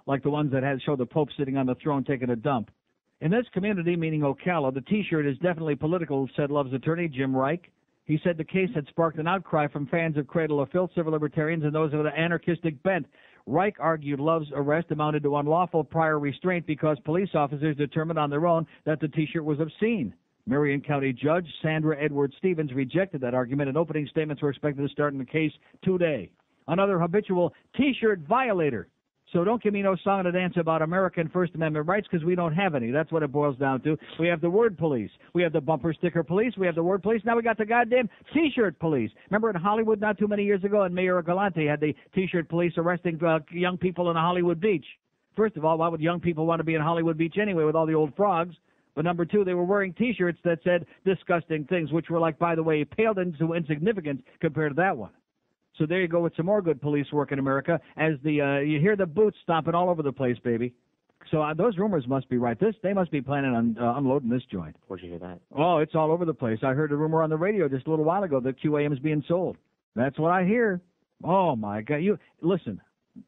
like the ones that show the Pope sitting on the throne taking a dump. In this community, meaning Ocala, the T-shirt is definitely political, said Love's attorney, Jim Reich. He said the case had sparked an outcry from fans of Cradle of Filth, civil libertarians, and those of an anarchistic bent. Reich argued Love's arrest amounted to unlawful prior restraint because police officers determined on their own that the T-shirt was obscene. Marion County Judge Sandra Edwards Stevens rejected that argument, and opening statements were expected to start in the case today. Another habitual T-shirt violator. So don't give me no song and dance about American First Amendment rights, because we don't have any. That's what it boils down to. We have the word police. We have the bumper sticker police. We have the word police. Now we got the goddamn T-shirt police. Remember in Hollywood not too many years ago, and Mayor Galante had the T-shirt police arresting young people in a Hollywood beach. First of all, why would young people want to be in Hollywood Beach anyway with all the old frogs? But number two, they were wearing T-shirts that said disgusting things, which were like, by the way, paled into insignificance compared to that one. So there you go with some more good police work in America as you hear the boots stomping all over the place, baby. So those rumors must be right. They must be planning on unloading this joint. Where'd you hear that? Oh, it's all over the place. I heard a rumor on the radio just a little while ago that QAM is being sold. That's what I hear. Oh, my God. Listen,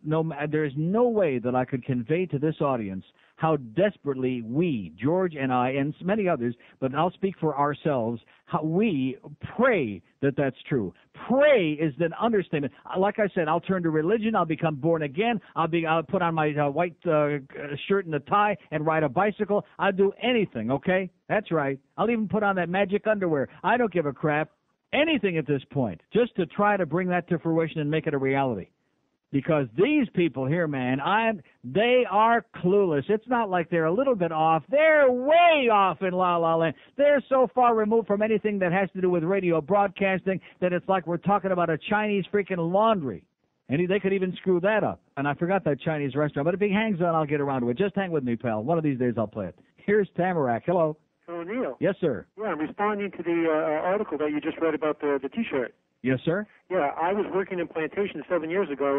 there is no way that I could convey to this audience how desperately we, George and I, and many others, but I'll speak for ourselves, how we pray that that's true. Pray is an understatement. Like I said, I'll turn to religion. I'll become born again. I'll put on my white shirt and a tie and ride a bicycle. I'll do anything, okay? That's right. I'll even put on that magic underwear. I don't give a crap. Anything at this point, just to try to bring that to fruition and make it a reality. Because these people here, man, they are clueless. It's not like they're a little bit off. They're way off in La La Land. They're so far removed from anything that has to do with radio broadcasting that it's like we're talking about a Chinese freaking laundry. And they could even screw that up. And I forgot that Chinese restaurant. But if he hangs on, I'll get around to it. Just hang with me, pal. One of these days I'll play it. Here's Tamarack. Hello. Oh, Neil. Yes, sir. Yeah, I'm responding to the article that you just read about the T-shirt. Yes, sir. Yeah, I was working in Plantation 7 years ago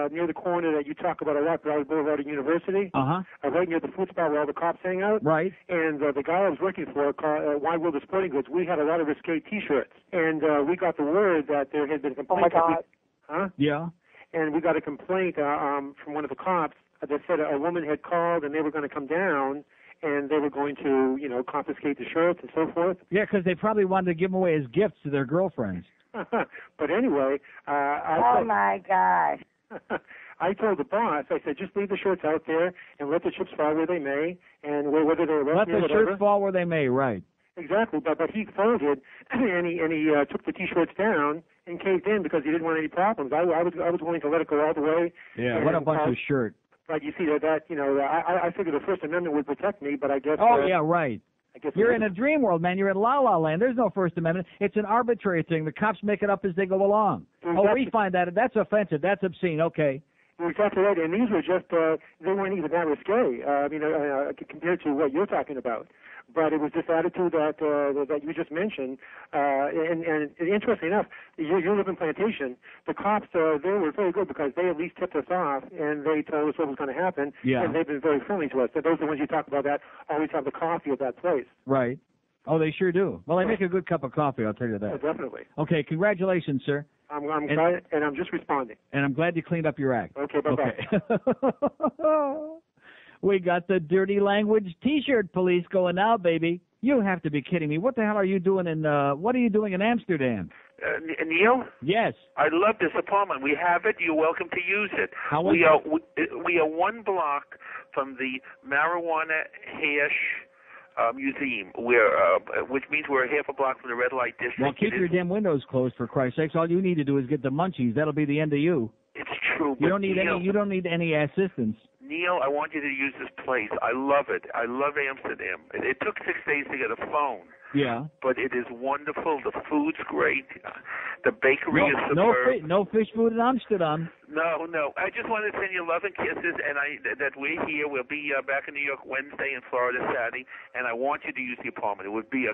near the corner that you talk about a lot, Broward Boulevard and University. Uh-huh. Right near the food spot where all the cops hang out. Right. And the guy I was working for, Wide World of Sporting Goods, we had a lot of risque T-shirts. And we got the word that there had been a complaint. Oh, my God. Huh? Yeah. And we got a complaint from one of the cops that said a woman had called and they were going to come down and they were going to, confiscate the shirts and so forth. Yeah, because they probably wanted to give them away as gifts to their girlfriends. But anyway, oh my gosh. I told the boss, I said, just leave the shirts out there and let the chips fall where they may, and whether they arrest Let me or the whatever. shirts fall where they may, right. Exactly, but he folded, and he took the T-shirts down and caved in because he didn't want any problems. I was willing to let it go all the way. Yeah, what a bunch of shirt. But you see I figured the First Amendment would protect me, but I guess. Oh yeah, right. I guess you're in a dream world, man. You're in La La Land. There's no First Amendment. It's an arbitrary thing. The cops make it up as they go along. Exactly. Oh, we find that's offensive. That's obscene. Okay. Exactly right, and these were just, they weren't even that risque, compared to what you're talking about. But it was this attitude that you just mentioned, and interestingly enough, you live in Plantation. The cops, they were very good because they at least tipped us off, and they told us what was going to happen, and they've been very friendly to us. So those are the ones you talk about that always have the coffee at that place. Right. Oh, they sure do. Well, they make a good cup of coffee, I'll tell you that. Yeah, definitely. Okay, congratulations, sir. I'm glad, and I'm just responding. And I'm glad you cleaned up your act. Okay, bye-bye. Okay. We got the dirty language T-shirt police going now, baby. You have to be kidding me. What the hell are you doing in Amsterdam? Neil? Yes. I love this apartment. We have it. You're welcome to use it. How we are one block from the marijuana hash museum, which means we're half a block from the red light district. Well, keep your damn windows closed, for Christ's sakes. All you need to do is get the munchies. That'll be the end of you. It's true. You don't need any assistance. Neil, I want you to use this place. I love it. I love Amsterdam. It took 6 days to get a phone. Yeah. But it is wonderful. The food's great. The bakery is superb. No fish food in Amsterdam. No. I just want to send you love and kisses, and that we're here. We'll be back in New York Wednesday and Florida Saturday, and I want you to use the apartment. It would be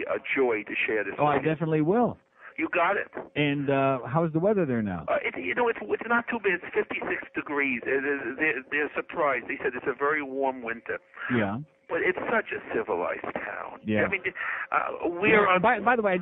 a joy to share this. Oh, I definitely will. You got it. And how's the weather there now? It's not too bad. It's 56 degrees. They're surprised. They said it's a very warm winter. Yeah. But it's such a civilized town. Yeah. I mean, we're on. By the way,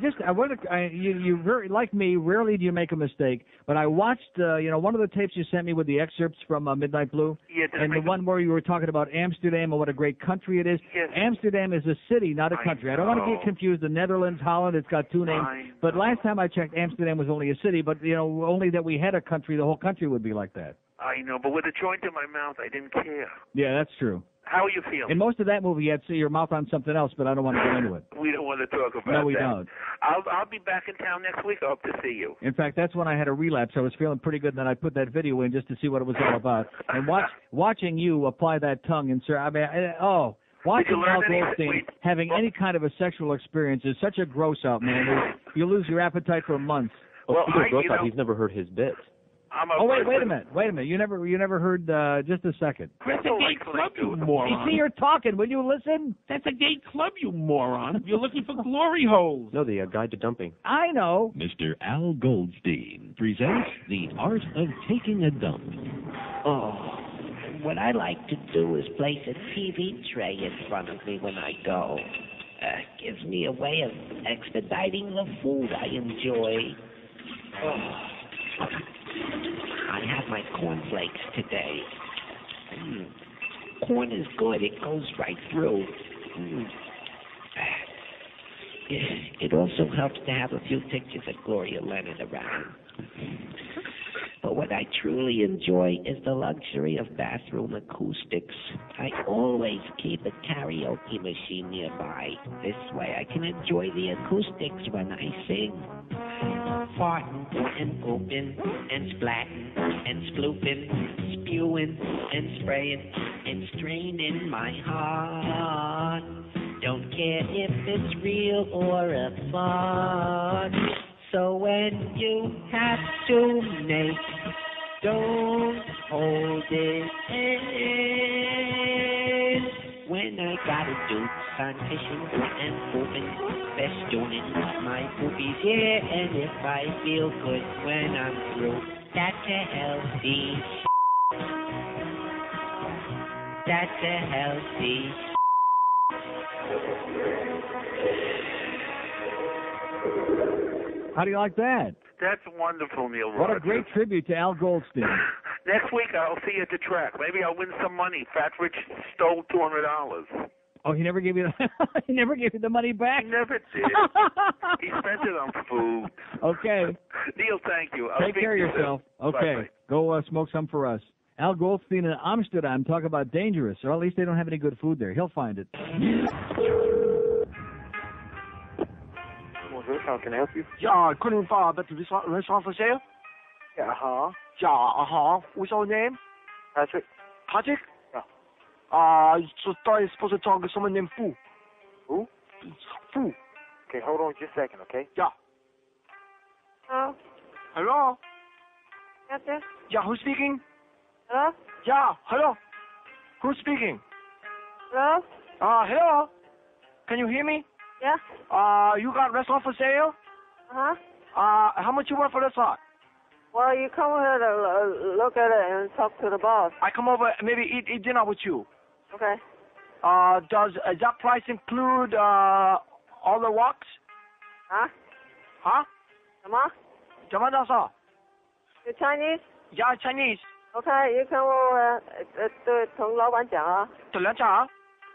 you very, like me, rarely do you make a mistake. But I watched, one of the tapes you sent me with the excerpts from Midnight Blue, and the one where you were talking about Amsterdam and what a great country it is. Yes. Amsterdam is a city, not a country. I don't want to get confused. The Netherlands, Holland, it's got two names. But last time I checked, Amsterdam was only a city. But only that we had a country, the whole country would be like that. I know, but with a joint in my mouth, I didn't care. Yeah, that's true. How are you feeling? In most of that movie, you had your mouth on something else, but I don't want to go into it. We don't want to talk about that. No, we don't. I'll be back in town next week. I hope to see you. In fact, that's when I had a relapse. I was feeling pretty good, and then I put that video in just to see what it was all about. And watching you apply that tongue, and watching Al Goldstein having any kind of a sexual experience is such a gross out, man. You lose your appetite for months. Well, speaking of gross out, he's never heard his bits. Wait a minute. You never heard, just a second. That's a gay club, you moron. You see, you're talking. Will you listen? That's a gay club, you moron. You're looking for glory holes. No, the Guide to Dumping. I know. Mr. Al Goldstein presents The Art of Taking a Dump. Oh, what I like to do is place a TV tray in front of me when I go. Gives me a way of expediting the food I enjoy. I have my cornflakes today. Corn is good. It goes right through. It also helps to have a few pictures of Gloria Leonard around. But what I truly enjoy is the luxury of bathroom acoustics. I always keep a karaoke machine nearby. This way I can enjoy the acoustics when I sing. Farting and pooping and splatting and splooping, spewing and spraying and straining my heart. Don't care if it's real or a fart. So when you have to make, don't hold it in. When I gotta do sun fishing and pooping, festooning my poopies, yeah. And if I feel good when I'm through, that's a healthy. That's a healthy. How do you like that? That's wonderful, Neil Rogers. What a great tribute to Al Goldstein. Next week I'll see you at the track. Maybe I'll win some money. Fat Rich stole $200. Oh, he never gave you he never gave you the money back? He never did. He spent it on food. Okay. Neil, thank you. I'll Take speak care of to you yourself. soon. Okay. Bye-bye. Go smoke some for us. Al Goldstein in Amsterdam, talk about dangerous, or at least they don't have any good food there. He'll find it. How can I help you? Yeah, calling for the restaurant for sale? Yeah, uh-huh. Yeah, uh-huh. What's your name? Patrick. Patrick? Yeah. So thought you're supposed to talk to someone named Fu. Who? Fu. Okay, hold on just a second, okay? Yeah. Hello? Hello? Yes, yes. Yeah, who's speaking? Hello? Yeah, hello. Who's speaking? Hello? Hello? Can you hear me? Yeah. You got restaurant for sale? Uh-huh. How much you want for restaurant? Well, you come here to look at it and talk to the boss. I come over, maybe eat dinner with you. Okay. Does that price include all the walks? Huh? Huh? 什么？怎么的说？ You Chinese? Yeah, Chinese. Okay, you come over 对同老板讲啊。怎么讲？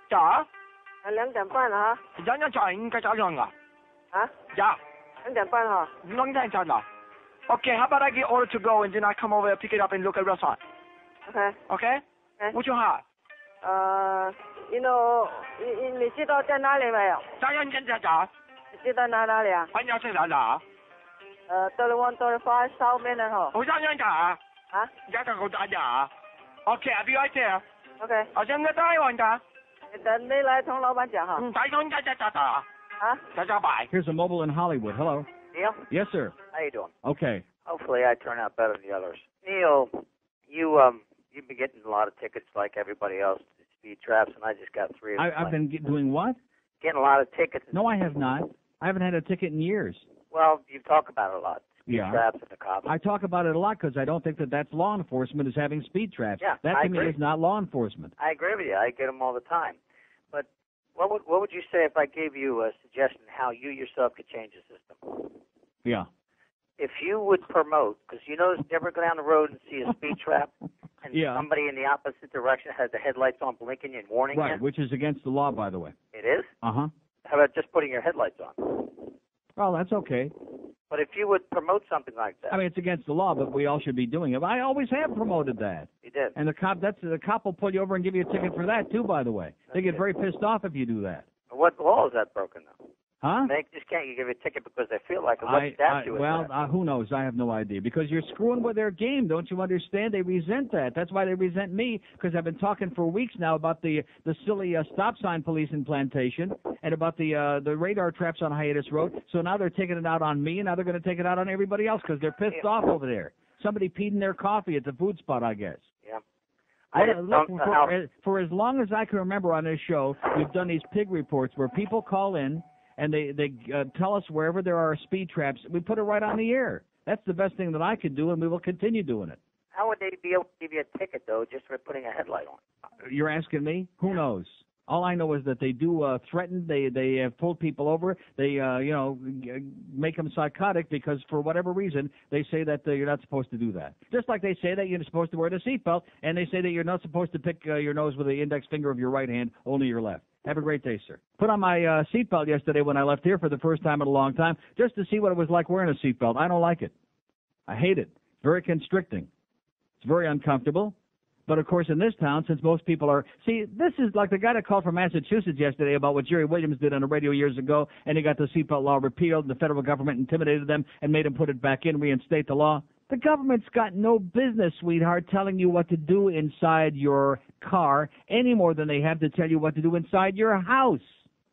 讲2点半了哈。2点讲应该咋样啊？啊？ Yeah. 2点半哈。2点讲的。Okay, how about I get order to go and then I come over, pick it up and look at restaurant? Okay. Okay? What you have? You know, 你知道在哪里没有？咋样跟着讲？你知道哪里啊？搬家去哪哪？31, 35 South Main 哈。我咋样讲啊？啊？你家我咋讲？Okay, I'll be right there. Okay. 我现在在玩的。等你来同老板讲哈。咋样咋？啊？咋摆 Here's a mobile in Hollywood. Hello. Neil? Yes, sir. How you doing? Okay. Hopefully I turn out better than the others. Neil, you've been getting a lot of tickets like everybody else to speed traps, and I just got 3 of them. I've been doing what? Getting a lot of tickets. No, I have not. I haven't had a ticket in years. Well, you talk about it a lot. Speed Yeah. traps and the cops. I talk about it a lot because I don't think that that's law enforcement is having speed traps. Yeah, that I to me agree. is not law enforcement. I agree with you. I get them all the time. But what would you say if I gave you a suggestion how you yourself could change the system? Yeah. If you would promote, because you never go down the road and see a speed trap, and Yeah. somebody in the opposite direction has the headlights on blinking you and warning Right, you. which is against the law, by the way. It is? Uh-huh. How about just putting your headlights on? Well, that's okay. But if you would promote something like that. I mean, it's against the law, but we all should be doing it. I always have promoted that. You did. And the cop will pull you over and give you a ticket for that, too, by the way. They get very pissed off if you do that. What law is that broken, though? Huh? They just can't give you a ticket because they feel like it. What statute is that? Who knows? I have no idea. Because you're screwing with their game. Don't you understand? They resent that. That's why they resent me, because I've been talking for weeks now about the silly stop sign police in Plantation and about the radar traps on Hiatus Road. So now they're taking it out on me, and now they're going to take it out on everybody else because they're pissed off over there. Somebody peed in their coffee at the food spot, I guess. Yeah. Look, for as long as I can remember on this show, we've done these pig reports where people call in and they tell us wherever there are speed traps. We put it right on the air. That's the best thing that I could do, and we will continue doing it. How would they be able to give you a ticket, though, just for putting a headlight on? You're asking me? Who knows? All I know is that they do threaten. They have pulled people over. They make them psychotic because for whatever reason they say that you're not supposed to do that. Just like they say that you're supposed to wear the seatbelt, and they say that you're not supposed to pick your nose with the index finger of your right hand, only your left. Have a great day, sir. Put on my seatbelt yesterday when I left here for the first time in a long time, just to see what it was like wearing a seatbelt. I don't like it. I hate it. It's very constricting. It's very uncomfortable. But, of course, in this town, since most people are... See, this is like the guy that called from Massachusetts yesterday about what Jerry Williams did on the radio years ago, and he got the seatbelt law repealed, and the federal government intimidated them and made them put it back in, reinstate the law. The government's got no business, sweetheart, telling you what to do inside your car any more than they have to tell you what to do inside your house.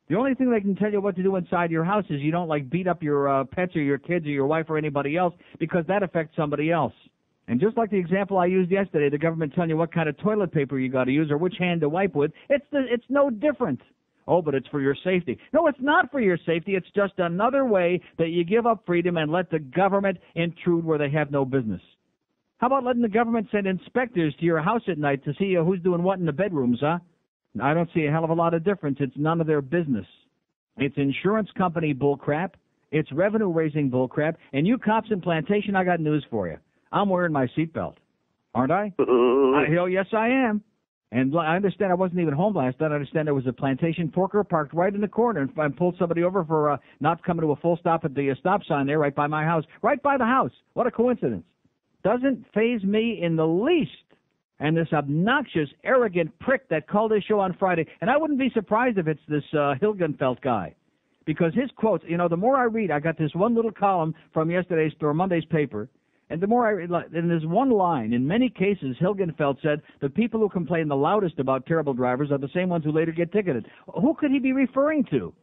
The only thing they can tell you what to do inside your house is you don't, beat up your pets or your kids or your wife or anybody else, because that affects somebody else. And just like the example I used yesterday, the government telling you what kind of toilet paper you got to use or which hand to wipe with, it's no different. Oh, but it's for your safety. No, it's not for your safety. It's just another way that you give up freedom and let the government intrude where they have no business. How about letting the government send inspectors to your house at night to see who's doing what in the bedrooms, huh? I don't see a hell of a lot of difference. It's none of their business. It's insurance company bullcrap. It's revenue-raising bullcrap. And you cops in Plantation, I got news for you. I'm wearing my seatbelt, aren't I? Yes, I am. And I understand I wasn't even home last night. I understand there was a Plantation porker parked right in the corner and pulled somebody over for not coming to a full stop at the stop sign there right by my house. Right by the house. What a coincidence. Doesn't faze me in the least. And this obnoxious, arrogant prick that called his show on Friday, and I wouldn't be surprised if it's this Hilgenfeldt guy. Because his quotes, the more I read, I got this one little column from yesterday's or Monday's paper, and the more I read, and there's one line, in many cases, Hilgenfeldt said, the people who complain the loudest about terrible drivers are the same ones who later get ticketed. Who could he be referring to?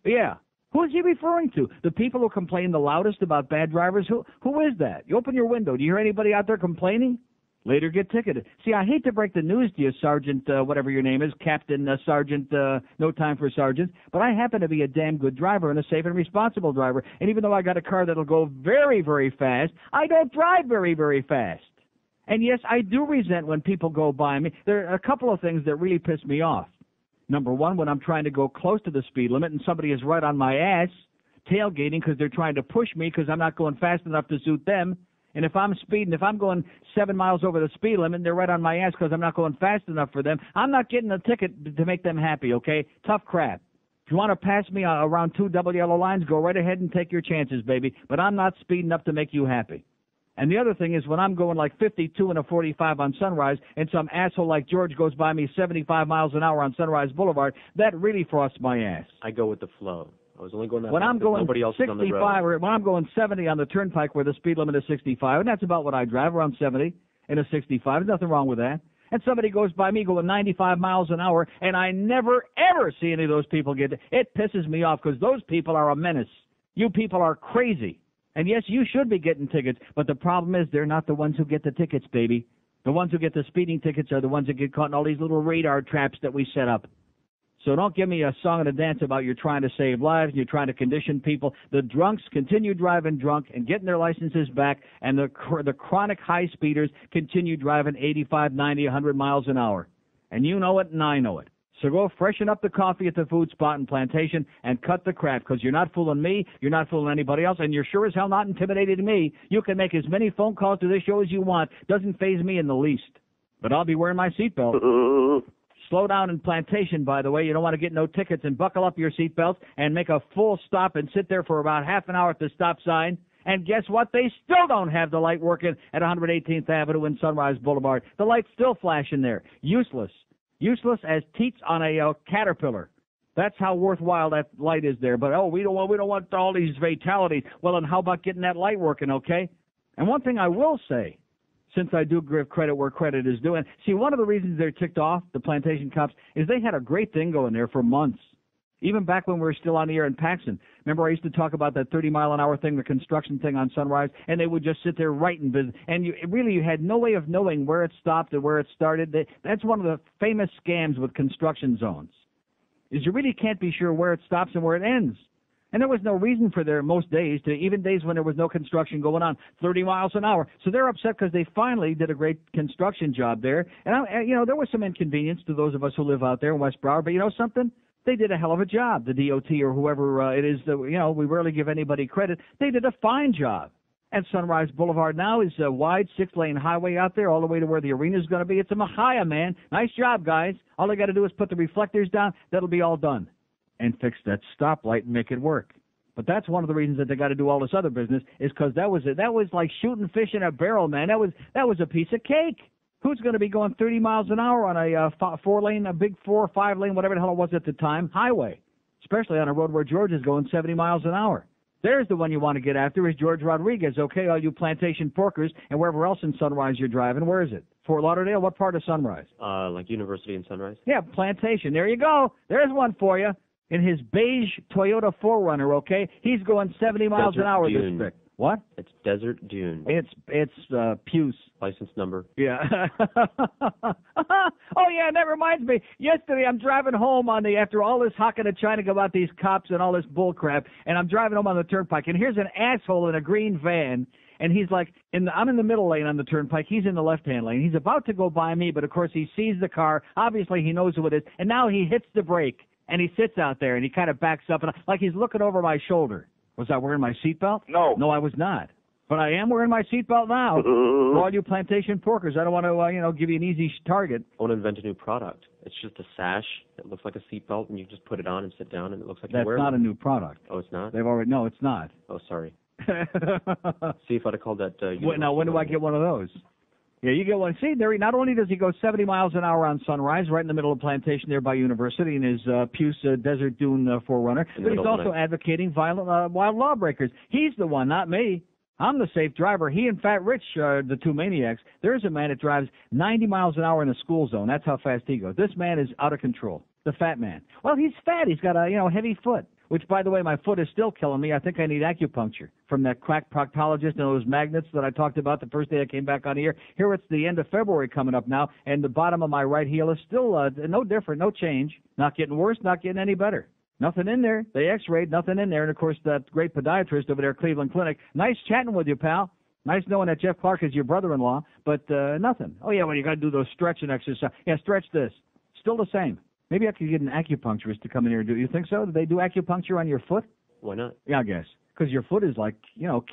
Yeah. Who is he referring to? The people who complain the loudest about bad drivers? Who is that? You open your window. Do you hear anybody out there complaining? Later get ticketed. See, I hate to break the news to you, Sergeant, whatever your name is, Captain, Sergeant, no time for Sergeant, but I happen to be a damn good driver and a safe and responsible driver. And even though I got a car that'll go very, very fast, I don't drive very, very fast. And yes, I do resent when people go by me. There are a couple of things that really piss me off. Number one, when I'm trying to go close to the speed limit and somebody is right on my ass, tailgating because they're trying to push me because I'm not going fast enough to suit them. And if I'm speeding, if I'm going 7 miles over the speed limit and they're right on my ass because I'm not going fast enough for them, I'm not getting a ticket to make them happy, okay? Tough crap. If you want to pass me around 2 double yellow lines, go right ahead and take your chances, baby. But I'm not speeding up to make you happy. And the other thing is when I'm going like 52 and a 45 on Sunrise and some asshole like George goes by me 75 miles an hour on Sunrise Boulevard, that really frosts my ass. I go with the flow. I was only going that when I'm going nobody else 65 or when I'm going 70 on the turnpike where the speed limit is 65, and that's about what I drive, around 70 in a 65. There's nothing wrong with that. And somebody goes by me going 95 miles an hour, and I never, ever see any of those people get it. It pisses me off because those people are a menace. You people are crazy. And yes, you should be getting tickets, but the problem is they're not the ones who get the tickets, baby. The ones who get the speeding tickets are the ones that get caught in all these little radar traps that we set up. So don't give me a song and a dance about you're trying to save lives, you're trying to condition people. The drunks continue driving drunk and getting their licenses back, and the chronic high speeders continue driving 85, 90, 100 miles an hour. And you know it, and I know it. So go freshen up the coffee at the food spot in Plantation and cut the crap, because you're not fooling me, you're not fooling anybody else, and you're sure as hell not intimidating me. You can make as many phone calls to this show as you want. Doesn't faze me in the least. But I'll be wearing my seatbelt. Slow down in Plantation, by the way. You don't want to get no tickets, and buckle up your seatbelts and make a full stop and sit there for about half an hour at the stop sign. And guess what? They still don't have the light working at 118th Avenue and Sunrise Boulevard. The light's still flashing there. Useless. Useless as teats on a caterpillar. That's how worthwhile that light is there. But, we don't want all these fatalities. Well, then how about getting that light working, okay? And one thing I will say, since I do give credit where credit is due. And see, one of the reasons they're ticked off, the Plantation cops, is they had a great thing going there for months. Even back when we were still on the air in Paxton. Remember I used to talk about that 30-mile-an-hour thing, the construction thing on Sunrise, and they would just sit there writing business. And you had no way of knowing where it stopped and where it started. That's one of the famous scams with construction zones, is you really can't be sure where it stops and where it ends. And there was no reason for there most days, even days when there was no construction going on, 30 miles an hour. So they're upset because they finally did a great construction job there. And, there was some inconvenience to those of us who live out there in West Broward. But you know something? They did a hell of a job, the DOT or whoever it is. We rarely give anybody credit. They did a fine job. And Sunrise Boulevard now is a wide 6-lane highway out there all the way to where the arena is going to be. It's a Mahia, man. Nice job, guys. All they got to do is put the reflectors down. That'll be all done. And fix that stoplight and make it work. But that's one of the reasons that they got to do all this other business, is because that was like shooting fish in a barrel, man. That was a piece of cake. Who's going to be going 30 miles an hour on a 4-lane, a big 4 or 5-lane, whatever the hell it was at the time, highway, especially on a road where George is going 70 miles an hour? There's the one you want to get after, is George Rodriguez. Okay, all you Plantation porkers and wherever else in Sunrise you're driving. Where is it? Fort Lauderdale? What part of Sunrise? Like University and Sunrise. Yeah, Plantation. There you go. There's one for you. In his beige Toyota 4Runner, okay? He's going 70 miles an hour this quick. What? It's Desert Dune. It's Puce. License number. Yeah. Oh, yeah, that reminds me. Yesterday I'm driving home after all this hocking and China about these cops and all this bull crap, and I'm driving home on the turnpike, and here's an asshole in a green van, and he's like, I'm in the middle lane on the turnpike. He's in the left-hand lane. He's about to go by me, but, of course, he sees the car. Obviously, he knows who it is, and now he hits the brake. And he sits out there, and he kind of backs up, and like he's looking over my shoulder. Was I wearing my seatbelt? No. No, I was not. But I am wearing my seatbelt now. For all you plantation porkers, I don't want to, give you an easy target. I want to invent a new product. It's just a sash. It looks like a seatbelt, and you just put it on and sit down, and it looks like That's you wear not it. a new product. Oh, it's not? No, it's not. Oh, sorry. See if I'd have called that. Now, when do I get one of those? Yeah, you get one. See, there, not only does he go 70 miles an hour on Sunrise, right in the middle of Plantation there by University in his Puce Desert Dune 4Runner, but he's also advocating violent wild lawbreakers. He's the one, not me. I'm the safe driver. He and Fat Rich are the two maniacs. There's a man that drives 90 miles an hour in the school zone. That's how fast he goes. This man is out of control. The fat man. Well, he's fat. He's got a heavy foot. Which, by the way, my foot is still killing me. I think I need acupuncture from that quack proctologist and those magnets that I talked about the first day I came back on here. Here it's the end of February coming up now, and the bottom of my right heel is still no different, no change. Not getting worse, not getting any better. Nothing in there. They x-rayed, nothing in there. And, of course, that great podiatrist over there at Cleveland Clinic. Nice chatting with you, pal. Nice knowing that Jeff Clark is your brother-in-law, but nothing. Oh, yeah, well, you got to do those stretching exercises. Yeah, stretch this. Still the same. Maybe I could get an acupuncturist to come in here and do it. You think so? Do they do acupuncture on your foot? Why not? Yeah, I guess. Because your foot is like,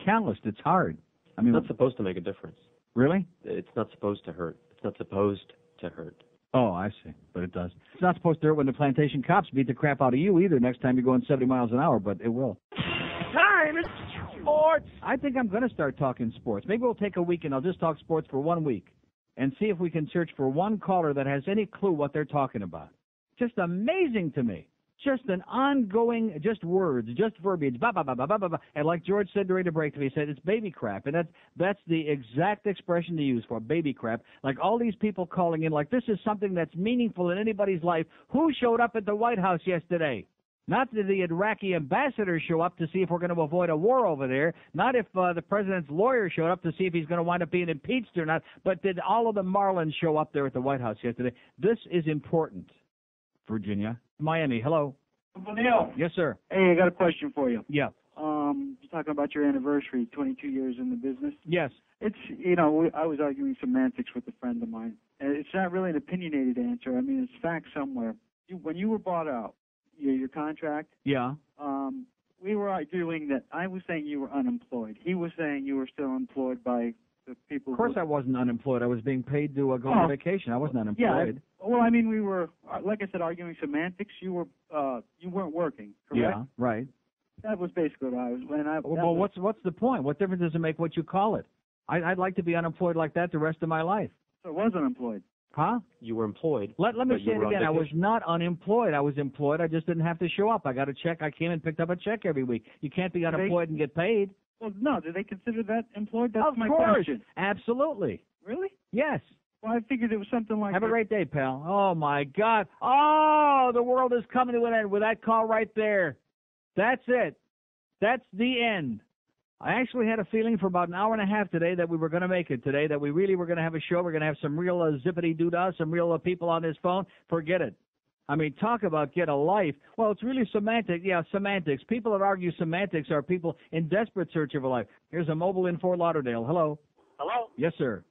calloused. It's hard. I mean, it's not supposed to make a difference. Really? It's not supposed to hurt. It's not supposed to hurt. Oh, I see. But it does. It's not supposed to hurt when the plantation cops beat the crap out of you either next time you're going 70 miles an hour, but it will. Time is sports. I think I'm going to start talking sports. Maybe we'll take a week and I'll just talk sports for 1 week and see if we can search for one caller that has any clue what they're talking about. Just amazing to me. Just an ongoing, just words, just verbiage, ba ba ba ba ba ba. And like George said during the break to me, he said it's baby crap, and that's the exact expression to use for baby crap. Like all these people calling in, like this is something that's meaningful in anybody's life. Who showed up at the White House yesterday? Not did the Iraqi ambassador show up to see if we're going to avoid a war over there. Not if the president's lawyer showed up to see if he's going to wind up being impeached or not. But did all of the Marlins show up there at the White House yesterday? This is important. Virginia. Miami, hello. Neil. Yes, sir. Hey, I got a question for you. Yeah. You're talking about your anniversary, 22 years in the business. Yes. It's, I was arguing semantics with a friend of mine. And it's not really an opinionated answer. I mean, it's fact somewhere. When you were bought out, your contract. Yeah. We were arguing that I was saying you were unemployed. He was saying you were still employed by the people. Of course I wasn't unemployed. I was being paid to go on vacation. I wasn't unemployed. Yeah. Well, I mean, we were, like I said, arguing semantics. You weren't working, correct? Yeah, right. That was basically what I was. Well, what's the point? What difference does it make what you call it? I'd like to be unemployed like that the rest of my life. So I was unemployed. Huh? You were employed. Let me say it again. I was not unemployed. I was employed. I just didn't have to show up. I got a check. I came and picked up a check every week. You can't be unemployed and get paid. Well, no. Do they consider that employed? That's of my course. question. Absolutely. Really? Yes. Well, I figured it was something like Have that. a great day, pal. Oh, my God. Oh, the world is coming to an end with that call right there. That's it. That's the end. I actually had a feeling for about an hour and a half today that we were going to make it today, that we really were going to have a show. We're going to have some real zippity-doo-dah, some real people on this phone. Forget it. I mean, talk about get a life. Well, it's really semantic. Yeah, semantics. People that argue semantics are people in desperate search of a life. Here's a mobile in Fort Lauderdale. Hello. Hello. Yes, sir.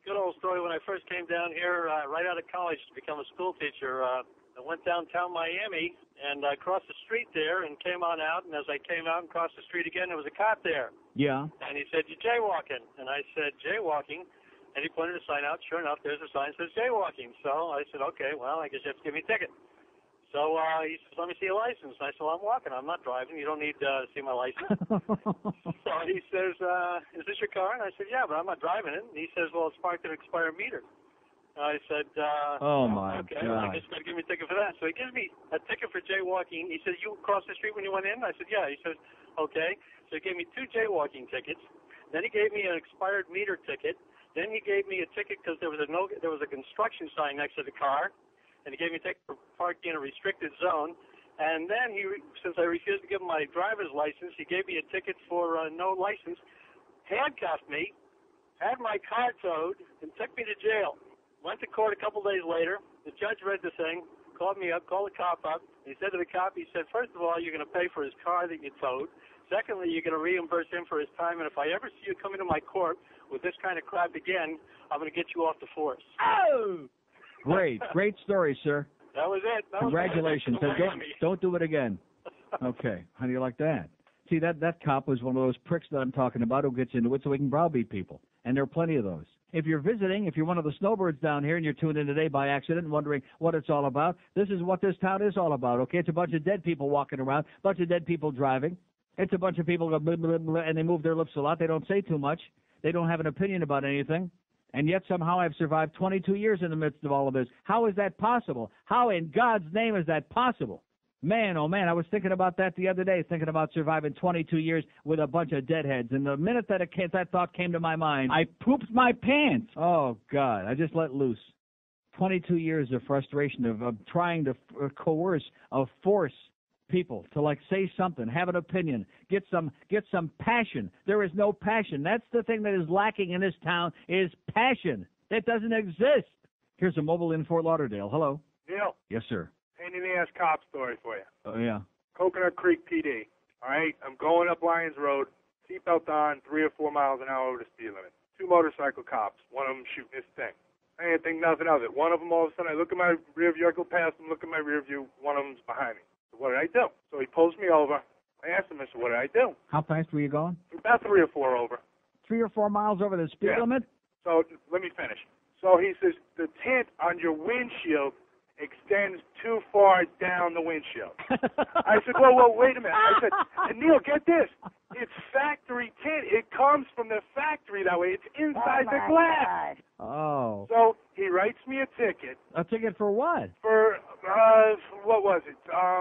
Good old story. When I first came down here, right out of college to become a school teacher, I went downtown Miami and I crossed the street there and came on out. And as I came out and crossed the street again, there was a cop there. Yeah. And he said, "You jaywalking?" And I said, "Jaywalking." And he pointed a sign out. Sure enough, there's a sign that says jaywalking. So I said, "Okay, well, I guess you have to give me a ticket." So he says, "Let me see your license." And I said, "Well, I'm walking. I'm not driving. You don't need to see my license." So he says, "Is this your car?" And I said, "Yeah, but I'm not driving it." And he says, "Well, it's parked at an expired meter." I said, "Oh, my okay, God. well, I guess you got to give me a ticket for that." So he gives me a ticket for jaywalking. He says, "You crossed the street when you went in?" I said, "Yeah." He says, "Okay." So he gave me 2 jaywalking tickets. Then he gave me an expired meter ticket. Then he gave me a ticket because there was a construction sign next to the car. And he gave me a ticket for parking in a restricted zone. And then since I refused to give him my driver's license, he gave me a ticket for no license, handcuffed me, had my car towed, and took me to jail. Went to court a couple days later. The judge read the thing, called me up, called the cop up. He said to the cop, he said, "First of all, you're going to pay for his car that you towed. Secondly, you're going to reimburse him for his time. And if I ever see you come into my court with this kind of crap again, I'm going to get you off the force." Oh! Great story, sir. That was it. Congratulations. Don't do it again. Okay. How do you like that? See, that cop was one of those pricks that I'm talking about who gets into it so he can browbeat people. And there are plenty of those. If you're visiting, if you're one of the snowbirds down here and you're tuned in today by accident and wondering what it's all about, this is what this town is all about, okay? It's a bunch of dead people walking around, a bunch of dead people driving. It's a bunch of people go blah, blah, blah, and they move their lips a lot. They don't say too much. They don't have an opinion about anything. And yet somehow I've survived 22 years in the midst of all of this. How is that possible? How in God's name is that possible? Man, oh man, I was thinking about that the other day, thinking about surviving 22 years with a bunch of deadheads. And the minute that that thought came to my mind, I pooped my pants. Oh, God, I just let loose. 22 years of frustration, of trying to coerce, of force people to, like, say something, have an opinion, get some passion. There is no passion. That's the thing that is lacking in this town is passion. That doesn't exist. Here's a mobile in Fort Lauderdale. Hello. Neil, Yes, sir. pain in the ass cop story for you. Oh, yeah. Coconut Creek PD. All right, I'm going up Lyons Road, seatbelt on, 3 or 4 miles an hour over the speed limit. 2 motorcycle cops, one of them shooting his thing. I didn't think nothing of it. One of them, all of a sudden, I look at my rear view, I go past him, look at my rear view, one of them's behind me. So what did I do? So he pulls me over. I asked him, I said, what did I do? How fast were you going? About 3 or 4 over. 3 or 4 miles over the speed limit? So let me finish. So he says, the tint on your windshield extends too far down the windshield. I said, whoa, wait a minute. I said, and Neil, get this. It's factory tint. It comes from the factory that way. It's inside the glass. Oh. So he writes me a ticket. A ticket for what? For, what was it?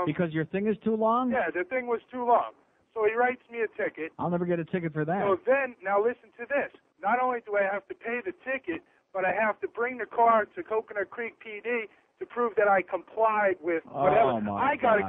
Because your thing is too long? Yeah, the thing was too long. So he writes me a ticket. I'll never get a ticket for that. So then, now listen to this. Not only do I have to pay the ticket, but I have to bring the car to Coconut Creek PD to prove that I complied with whatever. Oh, my I gotta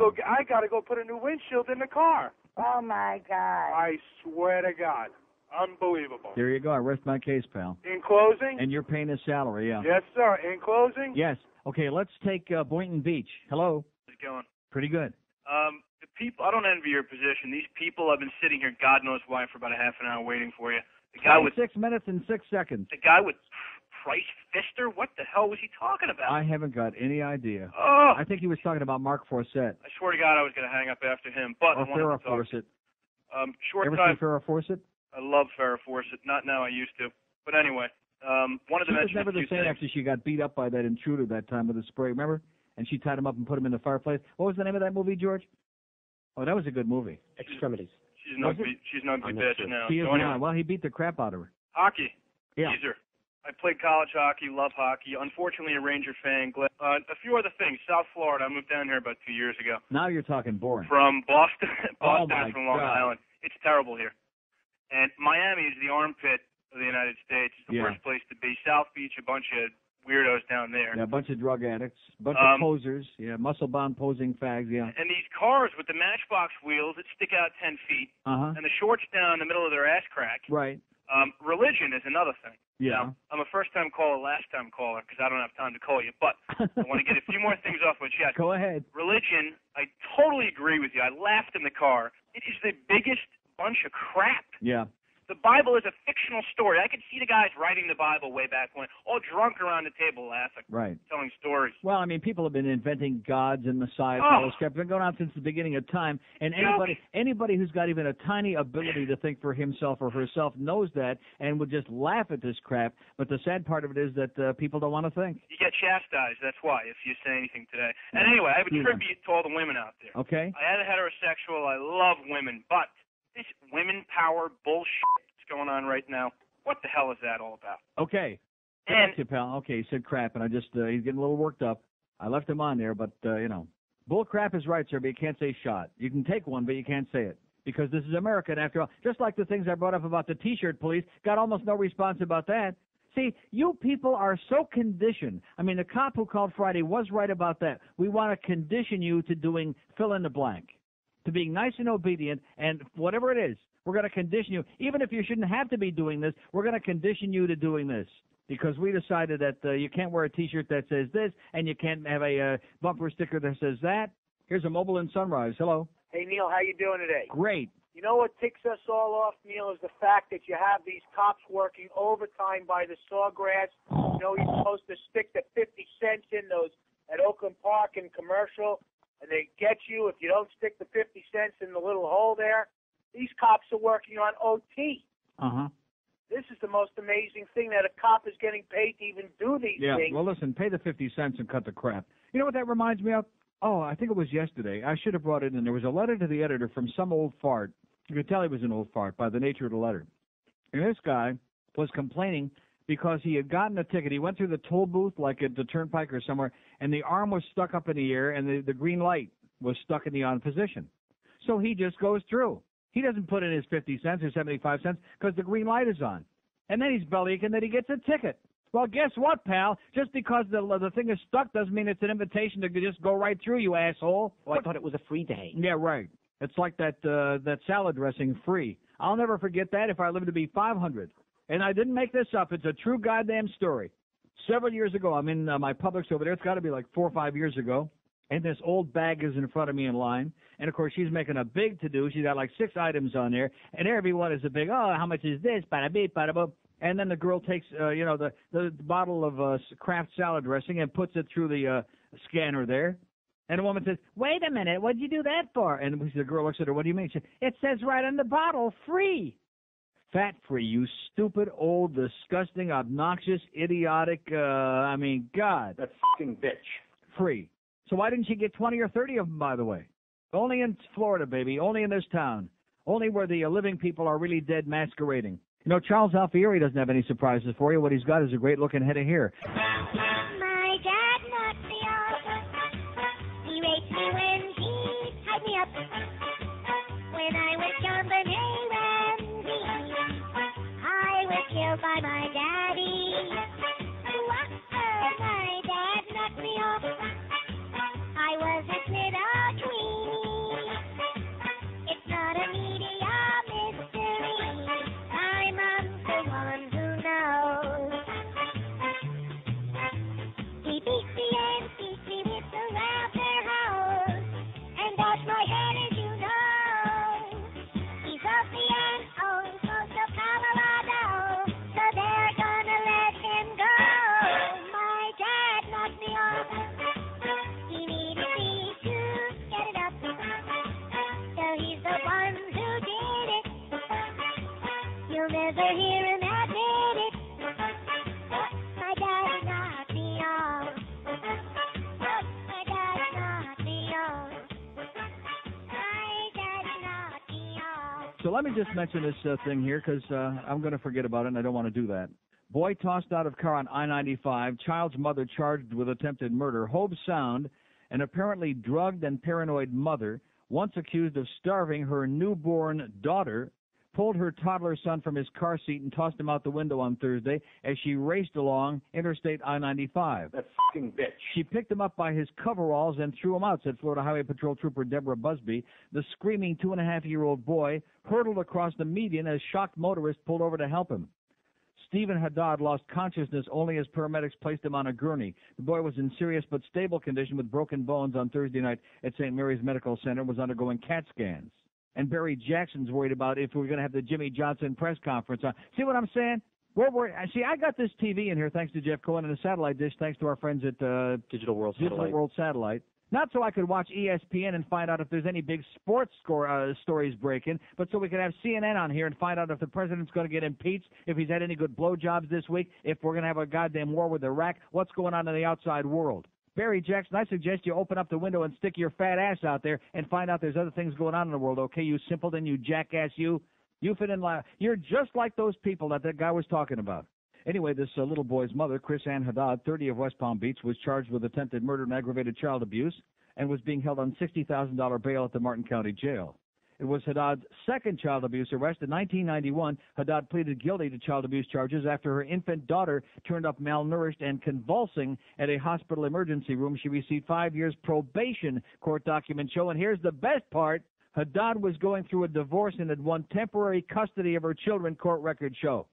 go put a new windshield in the car. Oh, my God. I swear to God. Unbelievable. There you go. I rest my case, pal. In closing? And you're paying his salary, yeah. Yes, sir. In closing? Yes. Okay, let's take Boynton Beach. Hello. How's it going? Pretty good. The people, I don't envy your position. These people have been sitting here, God knows why, for about a half an hour waiting for you. The guy with 6 minutes and 6 seconds. the guy with Price Fister. What the hell was he talking about? I haven't got any idea. Oh. I think he was talking about Mark Forsyth. I swear to God, I was going to hang up after him. But Or I wanted Farrah to talk. Fawcett. Short Ever time. see Farrah Fawcett? I love Farrah Fawcett. Not now. I used to. But anyway, wanted to She was mention never a the few same things. after she got beat up by that intruder that time with the spray, remember? And she tied him up and put him in the fireplace. What was the name of that movie, George? Oh, that was a good movie. Extremities. She's an ugly bitch now. She is So anyway, not. Well, he beat the crap out of her. hockey. Yeah. Teaser. I played college hockey, love hockey. Unfortunately, a Ranger fan. A few other things. South Florida. I moved down here about 2 years ago. Now you're talking boring. From Boston. Oh, Boston my and from Long God. Island. It's terrible here. And Miami is the armpit of the United States. It's the Yeah. worst place to be. South Beach, a bunch of weirdos down there. Yeah, a bunch of drug addicts, a bunch of posers, yeah, muscle-bound posing fags, yeah. And these cars with the Matchbox wheels that stick out 10 feet, Uh-huh. and the shorts down the middle of their ass crack. Right. Religion is another thing. Yeah. Now, I'm a first-time caller, last-time caller, because I don't have time to call you. But I want to get a few more things off my chest. Go ahead. Religion, I totally agree with you. I laughed in the car. It is the biggest bunch of crap. Yeah. The Bible is a fictional story. I could see the guys writing the Bible way back when, all drunk around the table laughing, Right. telling stories. Well, I mean, people have been inventing gods and messiahs. Oh. All this crap. It's been going on since the beginning of time. And anybody who's got even a tiny ability to think for himself or herself knows that and would just laugh at this crap. But the sad part of it is that people don't want to think. You get chastised, that's why, if you say anything today. And anyway, I have a Yeah. tribute to all the women out there. Okay? I had a heterosexual. I love women. But this women power bullshit that's going on right now, what the hell is that all about? Okay. And- Thank you, pal. Okay, he said crap, and I just, he's getting a little worked up. I left him on there, but, bull crap is right, sir, but you can't say shot. You can take one, but you can't say it. Because this is America, and after all, just like the things I brought up about the T-shirt police, got almost no response about that. See, you people are so conditioned. I mean, the cop who called Friday was right about that. We want to condition you to doing fill in the blank, to being nice and obedient, and whatever it is, we're going to condition you. Even if you shouldn't have to be doing this, we're going to condition you to doing this. Because we decided that you can't wear a T-shirt that says this, and you can't have a bumper sticker that says that. Here's a mobile in Sunrise. Hello. Hey, Neil, how you doing today? Great. You know what ticks us all off, Neil, is the fact that you have these cops working overtime by the sawgrass. You know, you're supposed to stick the 50 cents in those at Oakland Park and Commercial, and they get you if you don't stick the 50 cents in the little hole there. These cops are working on OT. Uh-huh. This is the most amazing thing, that a cop is getting paid to even do these Yeah, things. well, listen, pay the 50 cents and cut the crap. You know what that reminds me of? Oh, I think it was yesterday. I should have brought it in. There was a letter to the editor from some old fart. You could tell he was an old fart by the nature of the letter. And this guy was complaining because he had gotten a ticket. He went through the toll booth, like at the Turnpike or somewhere, and the arm was stuck up in the air, and the green light was stuck in the on position. So he just goes through. He doesn't put in his 50 cents or 75 cents because the green light is on. And then he's bellyaching that he gets a ticket. Well, guess what, pal? Just because the thing is stuck doesn't mean it's an invitation to just go right through, you asshole. Oh, I thought it was a free day. Yeah, right. It's like that salad dressing free. I'll never forget that if I live to be 500. And I didn't make this up. It's a true goddamn story. Several years ago, I'm in my Publix over there. It's got to be like 4 or 5 years ago. And this old bag is in front of me in line. And, of course, she's making a big to-do. She's got like 6 items on there. And every one is a big, oh, how much is this? Bada-beep, bada-boop. And then the girl takes, the bottle of Kraft salad dressing and puts it through the scanner there. And the woman says, wait a minute, what'd you do that for? And the girl looks at her, what do you mean? She says, it says right on the bottle, free. Fat-free, you stupid, old, disgusting, obnoxious, idiotic, God. That fucking bitch. Free. So why didn't she get 20 or 30 of them, by the way? Only in Florida, baby. Only in this town. Only where the living people are really dead masquerading. You know, Charles Alfieri doesn't have any surprises for you. What he's got is a great-looking head of hair. My dad knocked me off. He raped me when he tied me up. When I was young, but hey, Ramsey, I was killed by my daddy. My dad knocked me off. I was a little tweenie. It's not a media mystery. My mom's the one who knows. He beat me and beat me with the laughter hose and bashed my head, as you know. He's off the end, close to Colorado, so they're gonna let him go. My dad knocked me off. He needed me to get it up, so he's the one who did it. You'll never hear him admit it. My daddy knocked me off. My daddy knocked me off. My daddy knocked me off. So let me just mention this thing here because I'm going to forget about it, and I don't want to do that. Boy tossed out of car on I-95. Child's mother charged with attempted murder. Hobe Sound, an apparently drugged and paranoid mother, once accused of starving her newborn daughter, pulled her toddler son from his car seat and tossed him out the window on Thursday as she raced along Interstate I-95. That fucking bitch. She picked him up by his coveralls and threw him out, said Florida Highway Patrol Trooper Deborah Busby. The screaming 2.5-year-old boy hurtled across the median as shocked motorists pulled over to help him. Stephen Haddad lost consciousness only as paramedics placed him on a gurney. The boy was in serious but stable condition with broken bones on Thursday night at St. Mary's Medical Center and was undergoing CAT scans. And Barry Jackson's worried about if we're going to have the Jimmy Johnson press conference on. See what I'm saying? We're worried. See, I got this TV in here thanks to Jeff Cohen and a satellite dish thanks to our friends at Digital World Satellite. Not so I could watch ESPN and find out if there's any big sports stories breaking, but so we could have CNN on here and find out if the president's going to get impeached, if he's had any good blowjobs this week, if we're going to have a goddamn war with Iraq, what's going on in the outside world. Barry Jackson, I suggest you open up the window and stick your fat ass out there and find out there's other things going on in the world, okay, you simpleton, you jackass, you fit in line. You're just like those people that guy was talking about. Anyway, this little boy's mother, Chris Ann Haddad, 30 of West Palm Beach, was charged with attempted murder and aggravated child abuse and was being held on $60,000 bail at the Martin County Jail. It was Haddad's second child abuse arrest. In 1991, Haddad pleaded guilty to child abuse charges after her infant daughter turned up malnourished and convulsing at a hospital emergency room. She received 5 years probation, court documents show. And here's the best part. Haddad was going through a divorce and had won temporary custody of her children, court records show.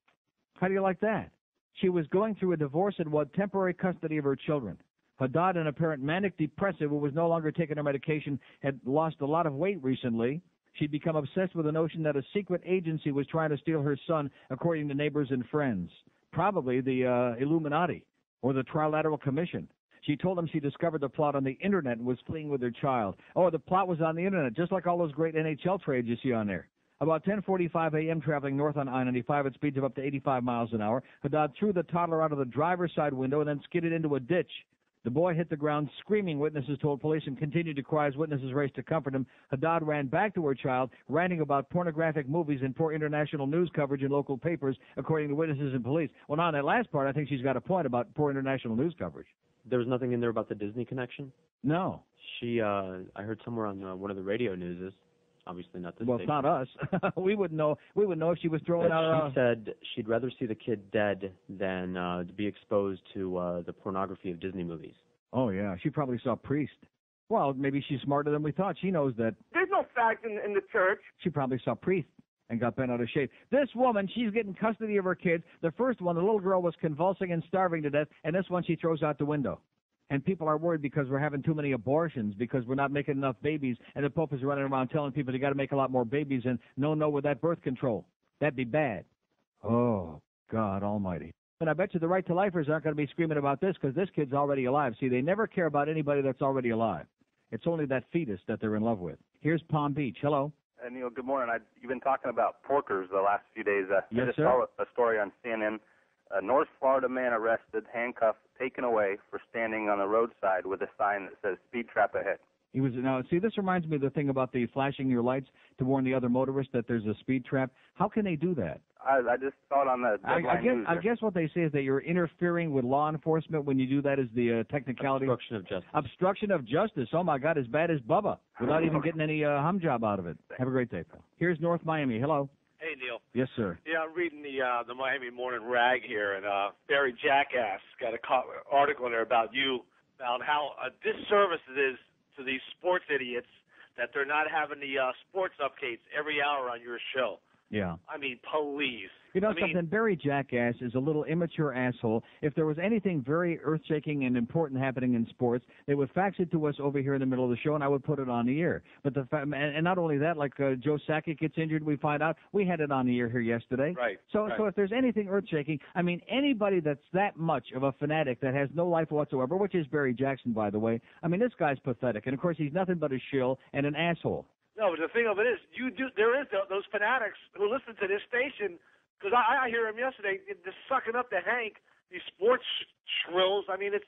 How do you like that? She was going through a divorce and won temporary custody of her children. Haddad, an apparent manic depressive who was no longer taking her medication, had lost a lot of weight recently. She'd become obsessed with the notion that a secret agency was trying to steal her son, according to neighbors and friends. Probably the Illuminati or the Trilateral Commission. She told them she discovered the plot on the Internet and was fleeing with her child. Oh, the plot was on the Internet, just like all those great NHL trades you see on there. About 10:45 a.m., traveling north on I-95 at speeds of up to 85 miles an hour, Haddad threw the toddler out of the driver's side window and then skidded into a ditch. The boy hit the ground screaming, witnesses told police, and continued to cry as witnesses raced to comfort him. Haddad ran back to her child, ranting about pornographic movies and poor international news coverage in local papers, according to witnesses and police. Well, now, in that last part, I think she's got a point about poor international news coverage. There was nothing in there about the Disney connection? No. She, I heard somewhere on one of the radio newses, obviously not this Well, it's not us. We would know. We would know if she was throwing out. She said she'd rather see the kid dead than to be exposed to the pornography of Disney movies. Oh yeah, she probably saw Priest. Well, maybe she's smarter than we thought. She knows that. There's no fact in the church. She probably saw Priest and got bent out of shape. This woman, she's getting custody of her kids. The first one, the little girl, was convulsing and starving to death, and this one she throws out the window. And people are worried because we're having too many abortions, because we're not making enough babies, and the Pope is running around telling people they got to make a lot more babies, and no with that birth control. That'd be bad. Oh, God almighty. And I bet you the right to lifers aren't going to be screaming about this because this kid's already alive. See, they never care about anybody that's already alive. It's only that fetus that they're in love with. Here's Palm Beach. Hello. Neil, good morning. You've been talking about porkers the last few days. Yes, I just sir. saw a story on CNN. A North Florida man arrested, handcuffed, taken away for standing on the roadside with a sign that says speed trap ahead. He was now. See, this reminds me of the thing about the flashing your lights to warn the other motorists that there's a speed trap. How can they do that? I just saw it on the deadline I guess what they say is that you're interfering with law enforcement when you do that. Is the technicality? Obstruction of justice. Obstruction of justice. Oh my God, as bad as Bubba, without even getting any hum job out of it. Have a great day, pal. Here's North Miami. Hello. Hey, Neil. Yes, sir. Yeah, I'm reading the Miami Morning Rag here, and Barry Jackass got an article in there about you, about how a disservice it is to these sports idiots that they're not having the sports updates every hour on your show. Yeah. I mean, please. You know something? Barry Jackass is a little immature asshole. If there was anything very earth-shaking and important happening in sports, they would fax it to us over here in the middle of the show, and I would put it on the air. But and not only that, like Joe Sakic gets injured, we find out. We had it on the air here yesterday. Right. So if there's anything earth-shaking, I mean, anybody that's that much of a fanatic that has no life whatsoever, which is Barry Jackson, by the way, I mean, this guy's pathetic. And, of course, he's nothing but a shill and an asshole. No, but the thing of it is, there is those fanatics who listen to this station, because I hear him yesterday, just sucking up to Hank, these sports shrills. I mean, it's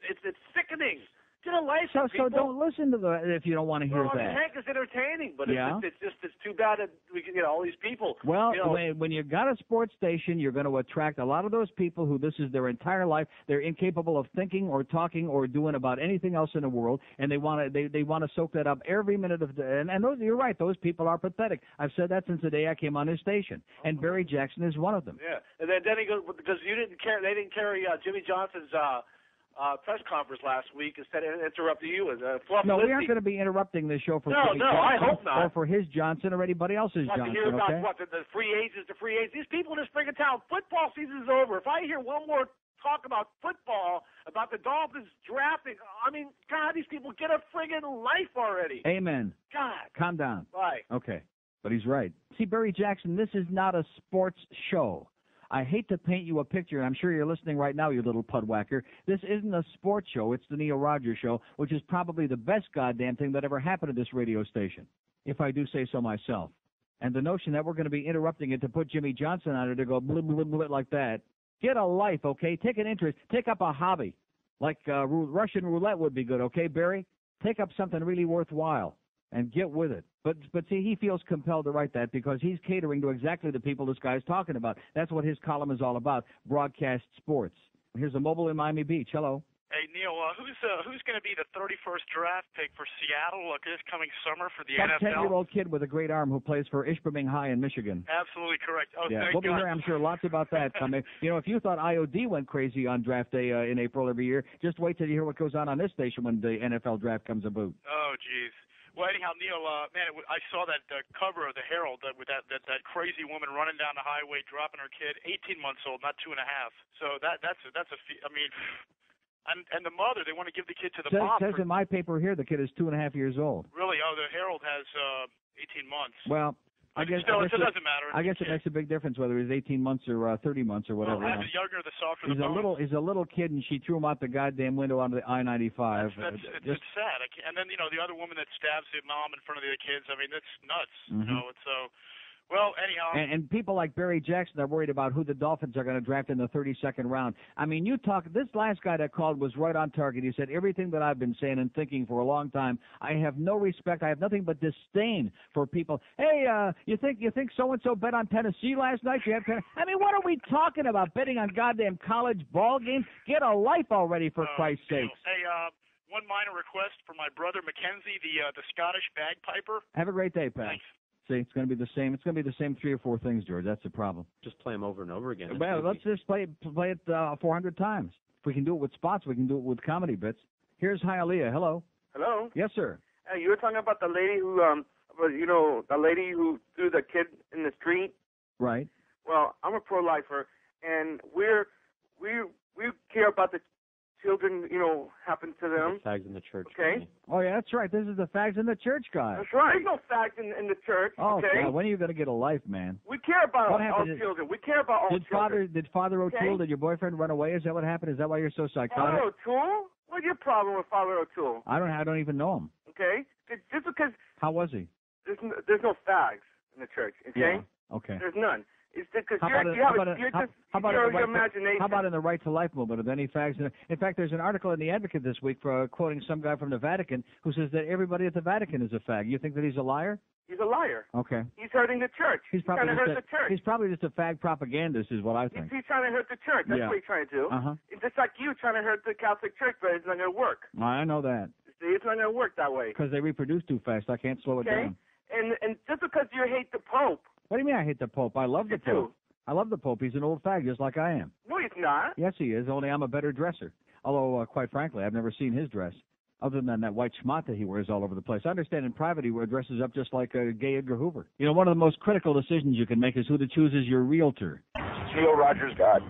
sickening. Get a license, So don't listen to if you don't want to hear well, I mean, that. Hank is entertaining, but Yeah. it's too bad that we can get all these people. Well, you know, when you got a sports station, you're going to attract a lot of those people who this is their entire life. They're incapable of thinking or talking or doing about anything else in the world, and they want to soak that up every minute of the day. And those, you're right, those people are pathetic. I've said that since the day I came on this station, and Barry Jackson is one of them. yeah, and then he goes because they didn't carry Jimmy Johnson's press conference last week instead of interrupting you. No, we aren't going to be interrupting the show for No, Jimmy I Johnson hope not. or for his Johnson or anybody else's Not to Johnson. hear about Okay. what the free agents, These people in this friggin' town. Football season's over. If I hear one more talk about football, about the Dolphins drafting, I mean, God, these people get a friggin' life already. Amen. God. Calm down. Bye. Okay. But he's right. See, Barry Jackson, this is not a sports show. I hate to paint you a picture, and I'm sure you're listening right now, you little pudwhacker. This isn't a sports show. It's the Neil Rogers Show, which is probably the best goddamn thing that ever happened to this radio station, if I do say so myself. And the notion that we're going to be interrupting it to put Jimmy Johnson on it to go blah, blah, blah, like that. Get a life, okay? Take an interest. Take up a hobby. Like Russian roulette would be good, okay, Barry? Take up something really worthwhile and get with it. But see, he feels compelled to write that because he's catering to exactly the people this guy's talking about. That's what his column is all about, broadcast sports. Here's a mobile in Miami Beach. Hello. Hey, Neil, who's going to be the 31st draft pick for Seattle this coming summer for the That NFL? 10-year-old kid with a great arm who plays for Ishpeming High in Michigan. Absolutely correct. Oh, Yeah, thank we'll be God. hearing, I'm sure, lots about that coming. You know, if you thought IOD went crazy on draft day in April every year, just wait till you hear what goes on this station when the NFL draft comes about. Oh, jeez. Well, anyhow, Neil, I saw that cover of the Herald with that crazy woman running down the highway, dropping her kid, 18 months old, not 2.5. So that's I mean, and the mother, they want to give the kid to the mom. Says in my paper here the kid is 2.5 years old. Really? Oh, the Herald has 18 months. Well, I guess Still, it doesn't matter. I guess it makes a big difference whether he's 18 months or 30 months or whatever. Well, the younger, the softer He's the a bone. he's a little kid, and she threw him out the goddamn window onto the I-95. It's sad. And then the other woman that stabs the mom in front of the other kids. I mean, that's nuts. Mhm. You know, it's so. Well, anyhow. And people like Barry Jackson are worried about who the Dolphins are going to draft in the 32nd round. I mean, this last guy that called was right on target. He said everything that I've been saying and thinking for a long time. I have no respect. I have nothing but disdain for people. Hey, you think so-and-so bet on Tennessee last night? I mean, what are we talking about? Betting on goddamn college ball games? Get a life already, for Christ's sakes. Hey, one minor request for my brother Mackenzie, the Scottish bagpiper. Have a great day, pal. Thanks. See, it's going to be the same. It's going to be the same 3 or 4 things, George. That's the problem. Just play them over and over again. Well, let's just play it 400 times. If we can do it with spots, we can do it with comedy bits. Here's Hialeah. Hello. Hello. Yes, sir. You were talking about the lady who, the lady who threw the kid in the street. Right. Well, I'm a pro-lifer, and we care about the children, happen to them. The fags in the church. Okay. Oh, yeah, that's right. This is the fags in the church guy. That's right. There's no fags in the church. Oh, okay. God, when are you going to get a life, man? We care about What all happened? children. We care about all children. Did Father O'Toole, Okay. did your boyfriend run away? Is that what happened? Is that why you're so psychotic? Father O'Toole? What's your problem with Father O'Toole? I don't even know him. Okay. Just because How was he? there's no fags in the church. Okay. Yeah. Okay. There's none. It's because How your imagination. How about in the Right to Life movement? Are there any fags? In fact, there's an article in the Advocate this week for quoting some guy from the Vatican who says that everybody at the Vatican is a fag. You think that he's a liar? He's a liar. Okay. He's hurting the church. He's trying to hurt the church. He's probably just a fag propagandist, is what I think. He's trying to hurt the church. That's Yeah. what he's trying to do. Uh-huh. It's just like you trying to hurt the Catholic Church, but it's not going to work. I know that. See, it's not going to work that way. Because they reproduce too fast. I can't slow it Okay? down. And just because you hate the Pope. What do you mean I hate the Pope? I love the Pope. I love the Pope. He's an old fag just like I am. No, he's not. Yes, he is, only I'm a better dresser. Although, quite frankly, I've never seen his dress, other than that white schmott that he wears all over the place. I understand in private he dresses up just like a gay Edgar Hoover. You know, one of the most critical decisions you can make is who to choose as your realtor. Neil Rogers God.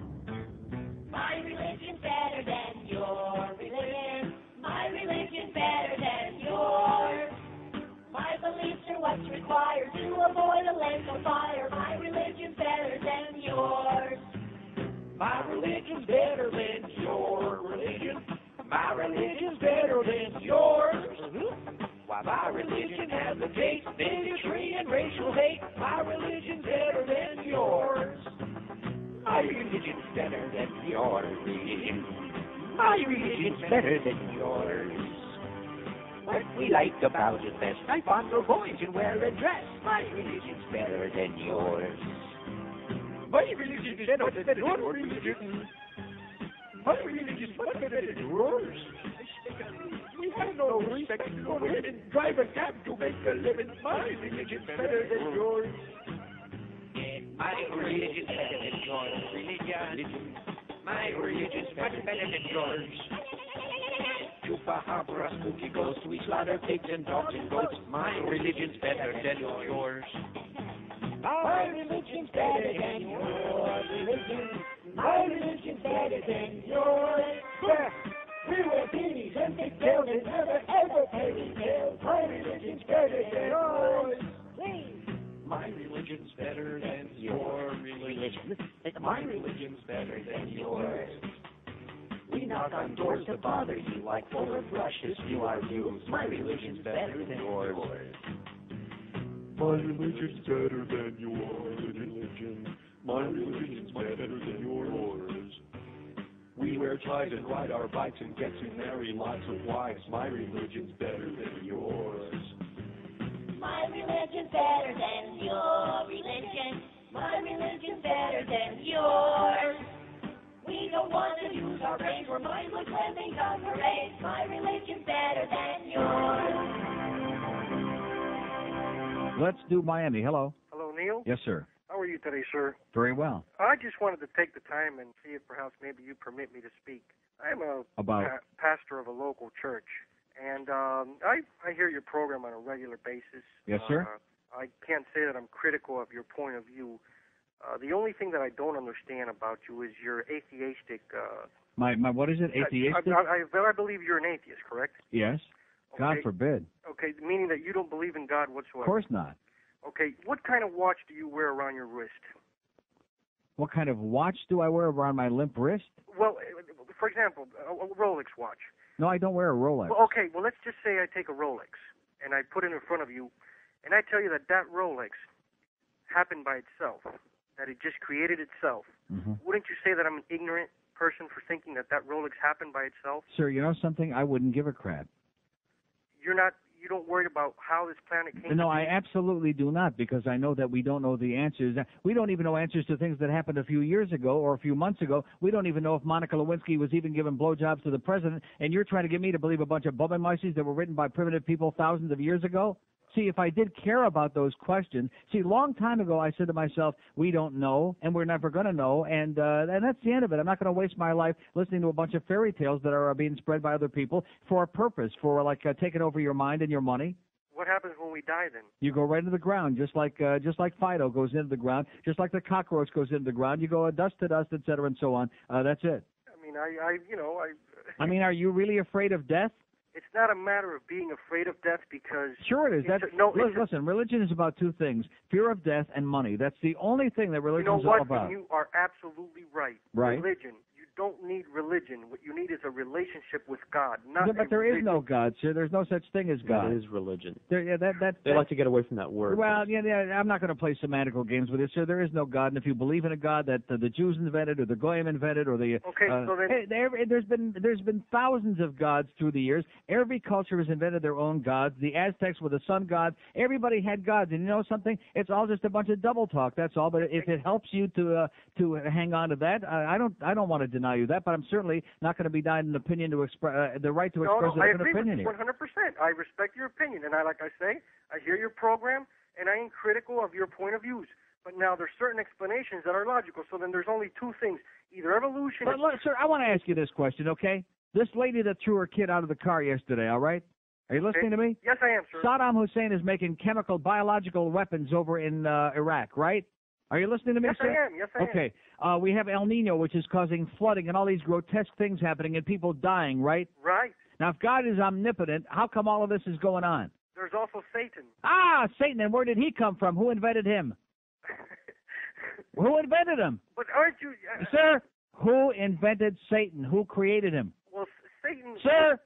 My religion's better than your religion. My religion's better than yours. My beliefs are what's required to avoid a lake of fire. My religion's better than yours. My religion's better than your religion. My religion's better than yours. Why, my religion has a taste, bigotry, and racial hate. My religion's better than yours. My religion's better than your religion. My religion's better than yours. What we like about it best, I fondle boys and wear a dress. My religion's better than yours. My religion is better than your religion. My religion's better than yours. We have no respect for women. Drive a cab to make a living. My religion's better than yours. My religion's better than your religion. My religion's better than yours. Chupacabra, spooky ghosts, we slaughter pigs and dogs and goats. My religion's better than yours. My religion's better than your religion. My religion's better than yours. We wear beanies and pigtails and never ever pay details. My religion's better than yours. My religion's better than your religion. My religion's better than yours. We knock on doors to bother you like forward brushes to our views. My religion's better than yours. My religion's better than your religion. My religion's better than yours. We wear ties and ride our bikes and get to marry lots of wives. My religion's better than yours. My religion's better than your religion. My religion's better than yours. We don't want to use our brains. We're mindless lemmings on parade. My religion's better than yours. Let's do Miami. Hello. Hello, Neil. Yes, sir. How are you today, sir? Very well. I just wanted to take the time and see if perhaps maybe you permit me to speak. I'm a pastor of a local church, and I hear your program on a regular basis. Yes, sir. I can't say that I'm critical of your point of view. The only thing that I don't understand about you is your atheistic. My what is it? Atheistic? I believe you're an atheist, correct? Yes. God Okay. forbid. Okay, meaning that you don't believe in God whatsoever. Of course not. Okay, what kind of watch do you wear around your wrist? What kind of watch do I wear around my limp wrist? Well, for example, a Rolex watch. No, I don't wear a Rolex. Well, okay, well, let's just say I take a Rolex and I put it in front of you, and I tell you that Rolex happened by itself, that it just created itself, wouldn't you say that I'm an ignorant person for thinking that Rolex happened by itself? Sir, you know something? I wouldn't give a crap. You don't worry about how this planet came No, to I be? absolutely do not, because I know that we don't know the answers. We don't even know answers to things that happened a few years ago or a few months ago. We don't even know if Monica Lewinsky was even giving blowjobs to the president, and you're trying to get me to believe a bunch of bubba-mices that were written by primitive people thousands of years ago? See, if I did care about those questions, a long time ago I said to myself, we don't know, and we're never going to know, and that's the end of it. I'm not going to waste my life listening to a bunch of fairy tales that are being spread by other people for a purpose, for taking over your mind and your money. What happens when we die then? You go right into the ground, just like Fido goes into the ground, just like the cockroach goes into the ground. You go dust to dust, et cetera, and so on. That's it. I mean, I I mean, are you really afraid of death? It's not a matter of being afraid of death because... Sure it is. Listen, religion is about two things, fear of death and money. That's the only thing that religion is all about. You are absolutely right. Right. Religion. You don't need religion. What you need is a relationship with God. But there is no God, sir. There's no such thing as God. That is religion. They like to get away from that word. Well, yeah, I'm not going to play semantical games with it, sir. There is no God, and if you believe in a God that the Jews invented or the Goyim invented or the... Okay, so then... There's been thousands of gods through the years. Every culture has invented their own gods. The Aztecs were the sun god. Everybody had gods, and you know something? It's all just a bunch of double talk. That's all. But if it helps you to hang on to that, I don't want to deny you that. But I'm certainly not going to be denied an opinion to express the right to express a different opinion here. I agree with you 100%. I respect your opinion, and like I say, I hear your program, and I am critical of your point of views. But now there's certain explanations that are logical. So then there's only two things: either evolution. But look, sir, I want to ask you this question, okay? This lady that threw her kid out of the car yesterday, all right? Are you listening to me? Yes, I am, sir. Saddam Hussein is making biological weapons over in Iraq, right? Are you listening to me, yes, sir? I am. Yes, I am. Okay. We have El Nino, which is causing flooding and all these grotesque things happening and people dying, right? Right. Now, if God is omnipotent, how come all of this is going on? There's also Satan. Ah, Satan. And where did he come from? Who invented him? Who invented him? But aren't you... Sir, who invented Satan? Who created him? Well, Satan... Sir,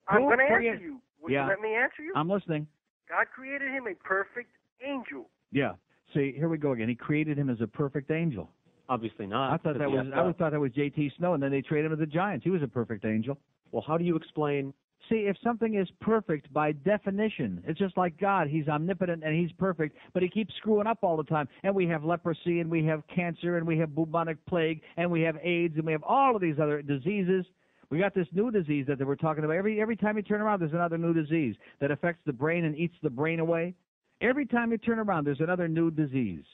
I'm going to answer you. Would yeah. you let me answer you? I'm listening. God created him a perfect angel. Yeah. See, here we go again. He created him as a perfect angel. Obviously not. I thought that was J.T. Snow, and then they traded him to the Giants. He was a perfect angel. Well, how do you explain... See, if something is perfect by definition, it's just like God. He's omnipotent and he's perfect, but he keeps screwing up all the time. And we have leprosy, and we have cancer, and we have bubonic plague, and we have AIDS, and we have all of these other diseases. We got this new disease that they were talking about. Every time you turn around, there's another new disease that affects the brain and eats the brain away. Every time you turn around, there's another new disease.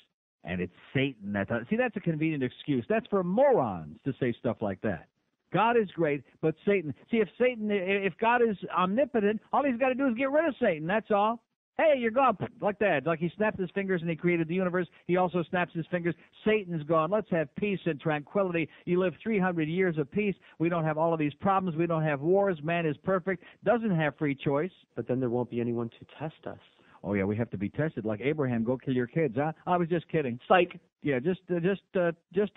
And it's Satan. See, that's a convenient excuse. That's for morons to say stuff like that. God is great, but Satan. See, if God is omnipotent, all he's got to do is get rid of Satan. That's all. Hey, you're gone, like that. Like he snapped his fingers and he created the universe. He also snaps his fingers. Satan's gone. Let's have peace and tranquility. You live 300 years of peace. We don't have all of these problems. We don't have wars. Man is perfect. Doesn't have free choice. But then there won't be anyone to test us. Oh, yeah, we have to be tested. Like Abraham, go kill your kids, huh? I was just kidding. Psych. Yeah, just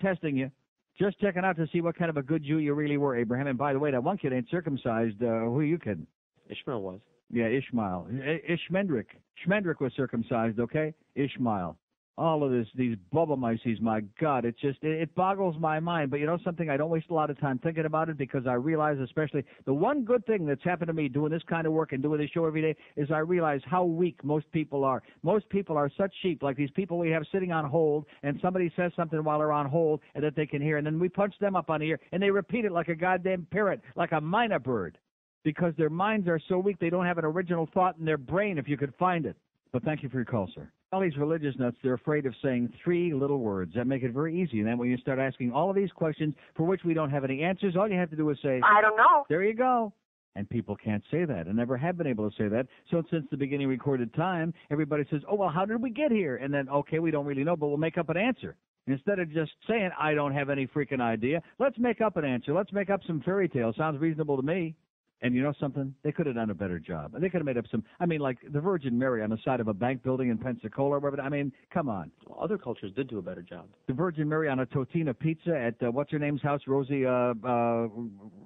testing you. Just checking out to see what kind of a good Jew you really were, Abraham. And by the way, that one kid ain't circumcised. Who are you kidding? Ishmael was. Yeah, Ishmael. Ishmendrick. Shmendrick was circumcised, okay? Ishmael. All of these bubba-mices, my God, it boggles my mind. But you know something? I don't waste a lot of time thinking about it because I realize, especially, the one good thing that's happened to me doing this kind of work and doing this show every day is I realize how weak most people are. Most people are such sheep, like these people we have sitting on hold, and somebody says something while they're on hold and that they can hear, and then we punch them up on the ear, and they repeat it like a goddamn parrot, like a minor bird, because their minds are so weak they don't have an original thought in their brain if you could find it. But thank you for your call, sir. All these religious nuts, they're afraid of saying three little words. That make it very easy. And then when you start asking all of these questions for which we don't have any answers, all you have to do is say, I don't know. There you go. And people can't say that and never have been able to say that. So since the beginning of recorded time, everybody says, oh, well, how did we get here? And then, okay, we don't really know, but we'll make up an answer. Instead of just saying, I don't have any freaking idea, let's make up an answer. Let's make up some fairy tale. Sounds reasonable to me. And you know something? They could have done a better job. They could have made up some, like the Virgin Mary on the side of a bank building in Pensacola or whatever. Come on. Well, other cultures did do a better job. The Virgin Mary on a Totina pizza at, what's her name's house? Rosie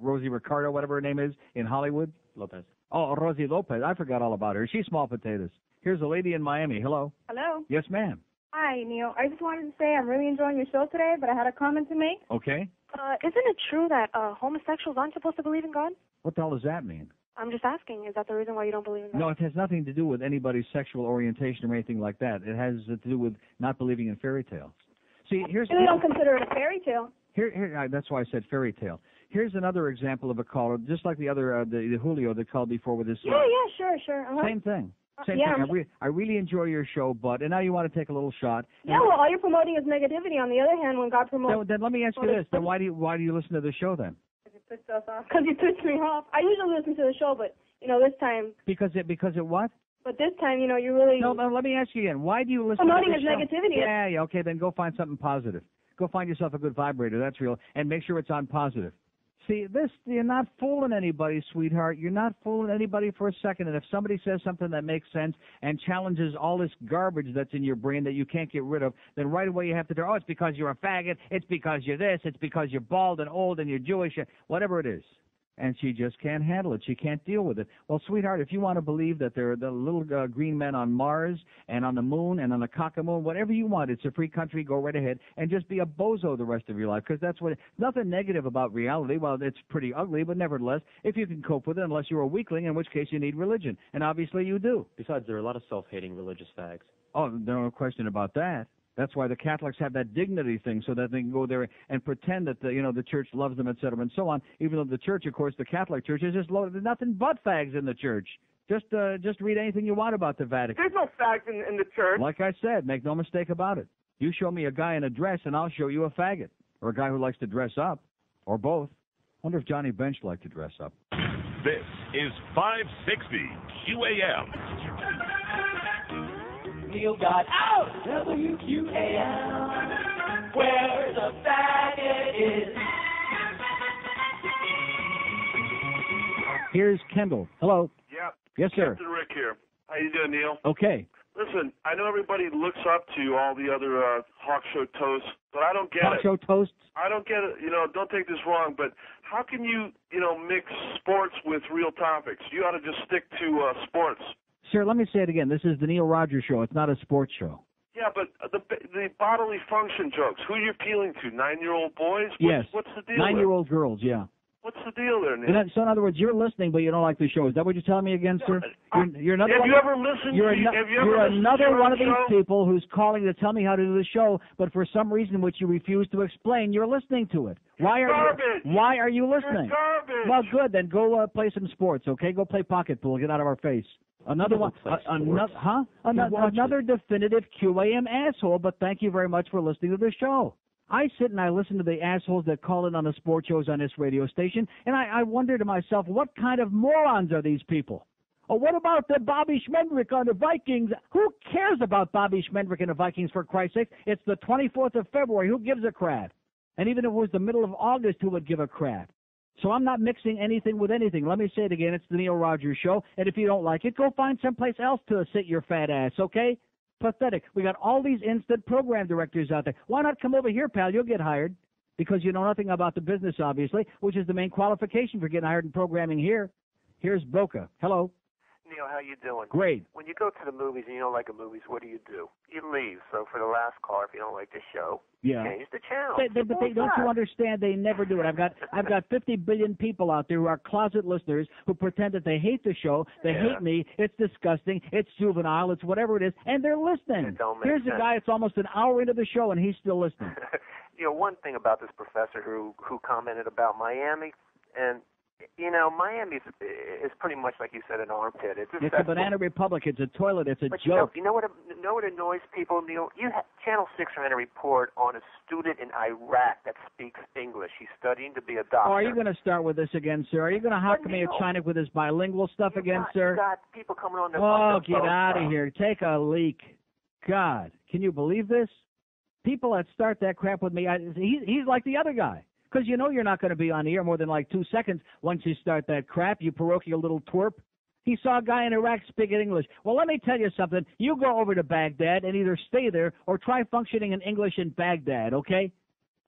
Ricardo, whatever her name is, in Hollywood? Lopez. Oh, Rosie Lopez. I forgot all about her. She's small potatoes. Here's a lady in Miami. Hello. Hello. Yes, ma'am. Hi, Neil. I just wanted to say I'm really enjoying your show today, but I had a comment to make. Okay. Isn't it true that homosexuals aren't supposed to believe in God? What the hell does that mean? I'm just asking. Is that the reason why you don't believe in God? No, it has nothing to do with anybody's sexual orientation or anything like that. It has to do with not believing in fairy tales. See, here's... They don't consider it a fairy tale. Here, that's why I said fairy tale. Here's another example of a caller, just like the other, the Julio that called before with this. Yeah, sure. Uh-huh. Same thing. Same yeah, thing. I really enjoy your show, Bud, and now you want to take a little shot. Yeah, well, all you're promoting is negativity. On the other hand, when God promotes... Then let me ask you this. Then why do you listen to the show then? Because you pissed me off. I usually listen to the show, but, this time... Because it what? But this time, you really... No, let me ask you again. Why do you listen promoting to the show? Promoting is negativity. Yeah, okay, then go find something positive. Go find yourself a good vibrator, that's real, and make sure it's on positive. See, you're not fooling anybody, sweetheart. You're not fooling anybody for a second. And if somebody says something that makes sense and challenges all this garbage that's in your brain that you can't get rid of, then right away you have to it's because you're a faggot, it's because you're this, it's because you're bald and old and you're Jewish, whatever it is. And she just can't handle it. She can't deal with it. Well, sweetheart, if you want to believe that there are the little green men on Mars and on the moon and on the cockamoon, whatever you want, it's a free country, go right ahead and just be a bozo the rest of your life, because that's what nothing negative about reality. Well, it's pretty ugly, but nevertheless, if you can cope with it, unless you're a weakling, in which case you need religion. And obviously you do. Besides, there are a lot of self-hating religious fags. Oh, no question about that. That's why the Catholics have that dignity thing, so that they can go there and pretend that the church loves them, et cetera, and so on. Even though the church, of course, the Catholic Church is just loaded. There's nothing but fags in the church. Just read anything you want about the Vatican. There's no fags in the church. Like I said, make no mistake about it. You show me a guy in a dress, and I'll show you a faggot, or a guy who likes to dress up, or both. Wonder if Johnny Bench liked to dress up. This is 560 QAM. Neil got out, WQAM, where the faggot is. Here's Kendall. Hello. Yep. Yes, sir. Captain Rick here. How you doing, Neil? Okay. Listen, I know everybody looks up to all the other Hawk Show toasts, but I don't get Hawk it. Show toasts? I don't get it. Don't take this wrong, but how can you, mix sports with real topics? You ought to just stick to sports. Sir, let me say it again. This is the Neil Rogers Show. It's not a sports show. Yeah, but the bodily function jokes, who are you appealing to? 9-year-old boys? Yes. What's the deal 9-year-old girls, yeah. What's the deal there, Neil? So in other words, you're listening, but you don't like the show. Is that what you're telling me again, sir? You're another have one you ever listened you're to have you ever You're listened another to your one own of these show? people who's calling to tell me how to do the show, but for some reason which you refuse to explain, you're listening to it. Why are you listening? Garbage. Well, good. Then go play some sports, okay? Go play pocket pool. Get out of our face. Another one. Another definitive QAM asshole, but thank you very much for listening to the show. I sit and I listen to the assholes that call in on the sports shows on this radio station, and I wonder to myself, what kind of morons are these people? Oh, what about the Bobby Schmendrick on the Vikings? Who cares about Bobby Schmendrick and the Vikings, for Christ's sake? It's the 24th of February. Who gives a crap? And even if it was the middle of August, who would give a crap? So I'm not mixing anything with anything. Let me say it again. It's the Neil Rogers Show. And if you don't like it, go find someplace else to sit your fat ass, okay? Pathetic. We got all these instant program directors out there. Why not come over here, pal? You'll get hired. Because you know nothing about the business, obviously, which is the main qualification for getting hired in programming here. Here's Boca. Hello. Neil, how you doing? Great. When you go to the movies and you don't like the movies, what do? You leave. So for the last call, if you don't like the show, change the channel. But don't you understand? They never do it. I've got 50 billion people out there who are closet listeners who pretend that they hate the show. They hate me. It's disgusting. It's juvenile. It's whatever it is, and they're listening. Here's a guy. It's almost an hour into the show, and he's still listening. One thing about this professor who commented about Miami, and Miami is pretty much like you said, an armpit. It's a banana republic. It's a toilet. It's a joke. joke. You know what annoys people, Neil? Channel 6 ran a report on a student in Iraq that speaks English. He's studying to be a doctor. Oh, are you going to start with this again, sir? Are you going to hock me at China with this bilingual stuff again, sir? You got people coming on the get out of here. Take a leak. God, can you believe this? People that start that crap with me, he's like the other guy. Because you know you're not going to be on the air more than like 2 seconds once you start that crap, you parochial little twerp. He saw a guy in Iraq speaking English. Well, let me tell you something. You go over to Baghdad and either stay there or try functioning in English in Baghdad, okay?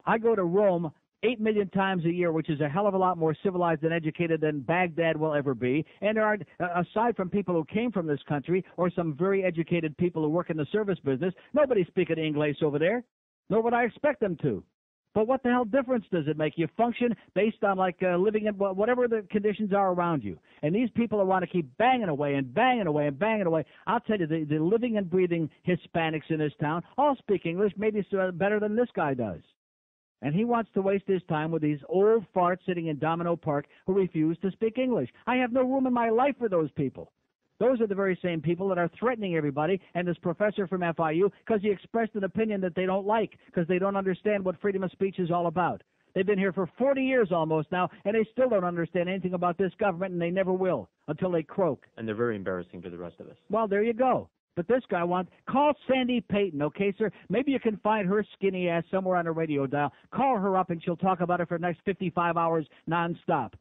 I go to Rome 8 million times a year, which is a hell of a lot more civilized and educated than Baghdad will ever be. And there are, aside from people who came from this country or some very educated people who work in the service business, nobody's speaking English over there, nor would I expect them to. But what the hell difference does it make? You function based on living in whatever the conditions are around you. And these people who want to keep banging away and banging away and banging away, I'll tell you, the living and breathing Hispanics in this town all speak English, maybe better than this guy does. And he wants to waste his time with these old farts sitting in Domino Park who refuse to speak English. I have no room in my life for those people. Those are the very same people that are threatening everybody and this professor from FIU because he expressed an opinion that they don't like because they don't understand what freedom of speech is all about. They've been here for 40 years almost now, and they still don't understand anything about this government, and they never will until they croak. And they're very embarrassing to the rest of us. Well, there you go. But this guy call Sandy Payton, okay, sir? Maybe you can find her skinny ass somewhere on a radio dial. Call her up, and she'll talk about it for the next 55 hours nonstop.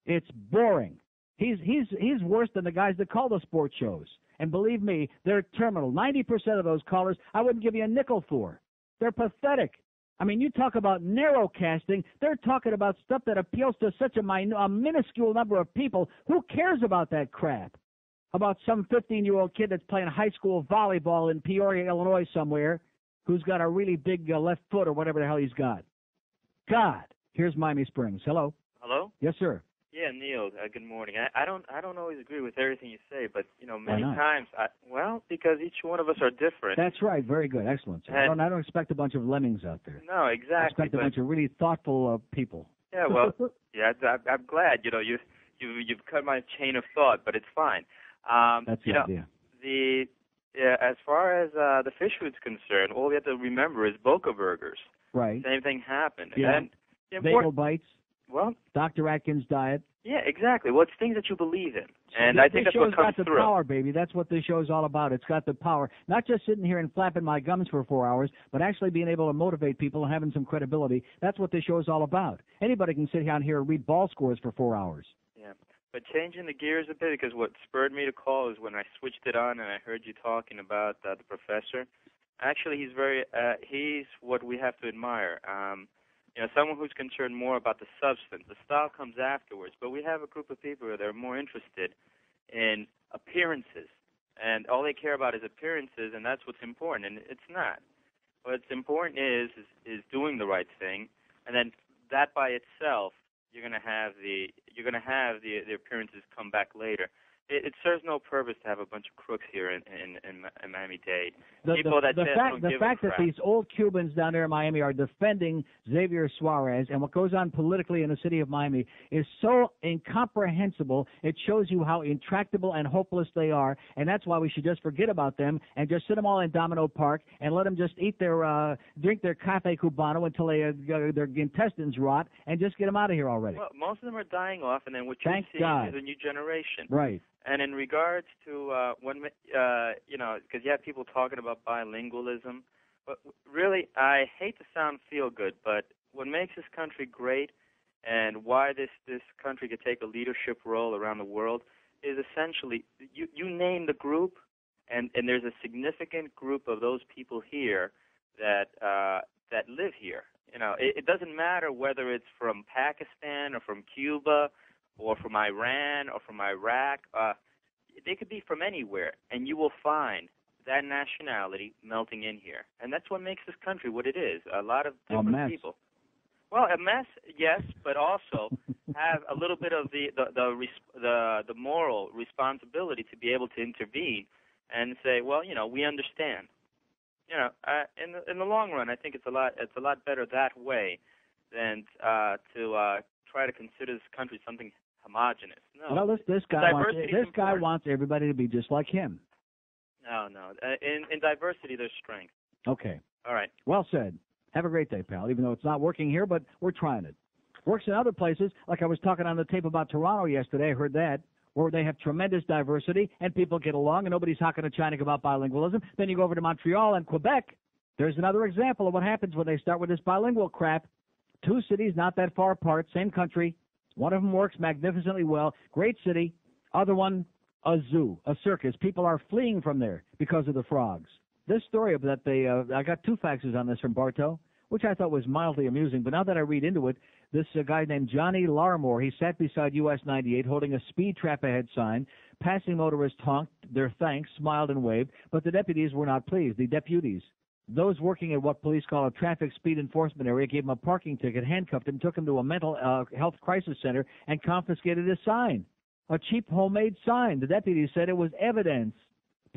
It's boring. He's worse than the guys that call the sports shows. And believe me, they're terminal. 90% of those callers I wouldn't give you a nickel for. They're pathetic. I mean, you talk about narrowcasting. They're talking about stuff that appeals to such a minuscule number of people. Who cares about that crap? About some 15-year-old kid that's playing high school volleyball in Peoria, Illinois somewhere, who's got a really big left foot or whatever the hell he's got. God, here's Miami Springs. Hello. Hello? Yes, sir. Yeah, Neil. Good morning. I don't always agree with everything you say, but many Why not? times, because each one of us are different. That's right. Very good. Excellent. Sir. I don't expect a bunch of lemmings out there. No, exactly. I expect a bunch of really thoughtful people. Yeah, well, yeah, I'm glad. You've cut my chain of thought, but it's fine. That's the idea. As far as the fish food's concerned, all we have to remember is Boca Burgers. Right. Same thing happened. Yeah. And Bagel bites. Well, Dr. Atkins' diet. Yeah, exactly. Well, it's things that you believe in, and I think that's what comes got the through. Power, baby. That's what this show's all about. It's got the power. Not just sitting here and flapping my gums for 4 hours, but actually being able to motivate people and having some credibility. That's what this show's all about. Anybody can sit down here and read ball scores for 4 hours. Yeah, but changing the gears a bit, because what spurred me to call is when I switched it on and I heard you talking about the professor. Actually, he's what we have to admire. Someone who's concerned more about the substance. The style comes afterwards, but we have a group of people that are more interested in appearances, and all they care about is appearances, and that's what's important, and it's not. What's important is doing the right thing, and then that by itself, you're going to have the appearances come back later. It serves no purpose to have a bunch of crooks here in Miami-Dade. The fact that these old Cubans down there in Miami are defending Xavier Suarez and what goes on politically in the city of Miami is so incomprehensible. It shows you how intractable and hopeless they are, and that's why we should just forget about them and just sit them all in Domino Park and let them just eat drink their cafe cubano until their intestines rot and just get them out of here already. Well, most of them are dying off, and then what you're Thank seeing God. is a new generation. Right. And in regards to because you have people talking about bilingualism, but really, I hate to sound feel good, but what makes this country great and why this country could take a leadership role around the world is essentially you name the group, and there's a significant group of those people here that live here. It doesn't matter whether it's from Pakistan or from Cuba or from Iran or from Iraq. They could be from anywhere, and you will find that nationality melting in here. And that's what makes this country what it is, a lot of different people. Well, a mess, yes, but also have a little bit of the moral responsibility to be able to intervene and say, well, we understand. In the long run, I think it's a lot better that way than to try to consider this country something homogenous. No. Well, this guy wants everybody to be just like him. No. In diversity, there's strength. Okay. All right. Well said. Have a great day, pal. Even though it's not working here, but we're trying it. Works in other places. Like I was talking on the tape about Toronto yesterday. I heard that, where they have tremendous diversity and people get along and nobody's talking to China about bilingualism. Then you go over to Montreal and Quebec. There's another example of what happens when they start with this bilingual crap. Two cities not that far apart, same country. One of them works magnificently well. Great city. Other one, a zoo, a circus. People are fleeing from there because of the frogs. This story that I got two faxes on this from Bartow. which I thought was mildly amusing. But now that I read into it, this guy named Johnny Larmore, he sat beside US 98 holding a speed trap ahead sign. Passing motorists honked their thanks, smiled, and waved, but the deputies were not pleased. The deputies, those working at what police call a traffic speed enforcement area, gave him a parking ticket, handcuffed him, took him to a mental health crisis center, and confiscated his sign. A cheap homemade sign. The deputies said it was evidence.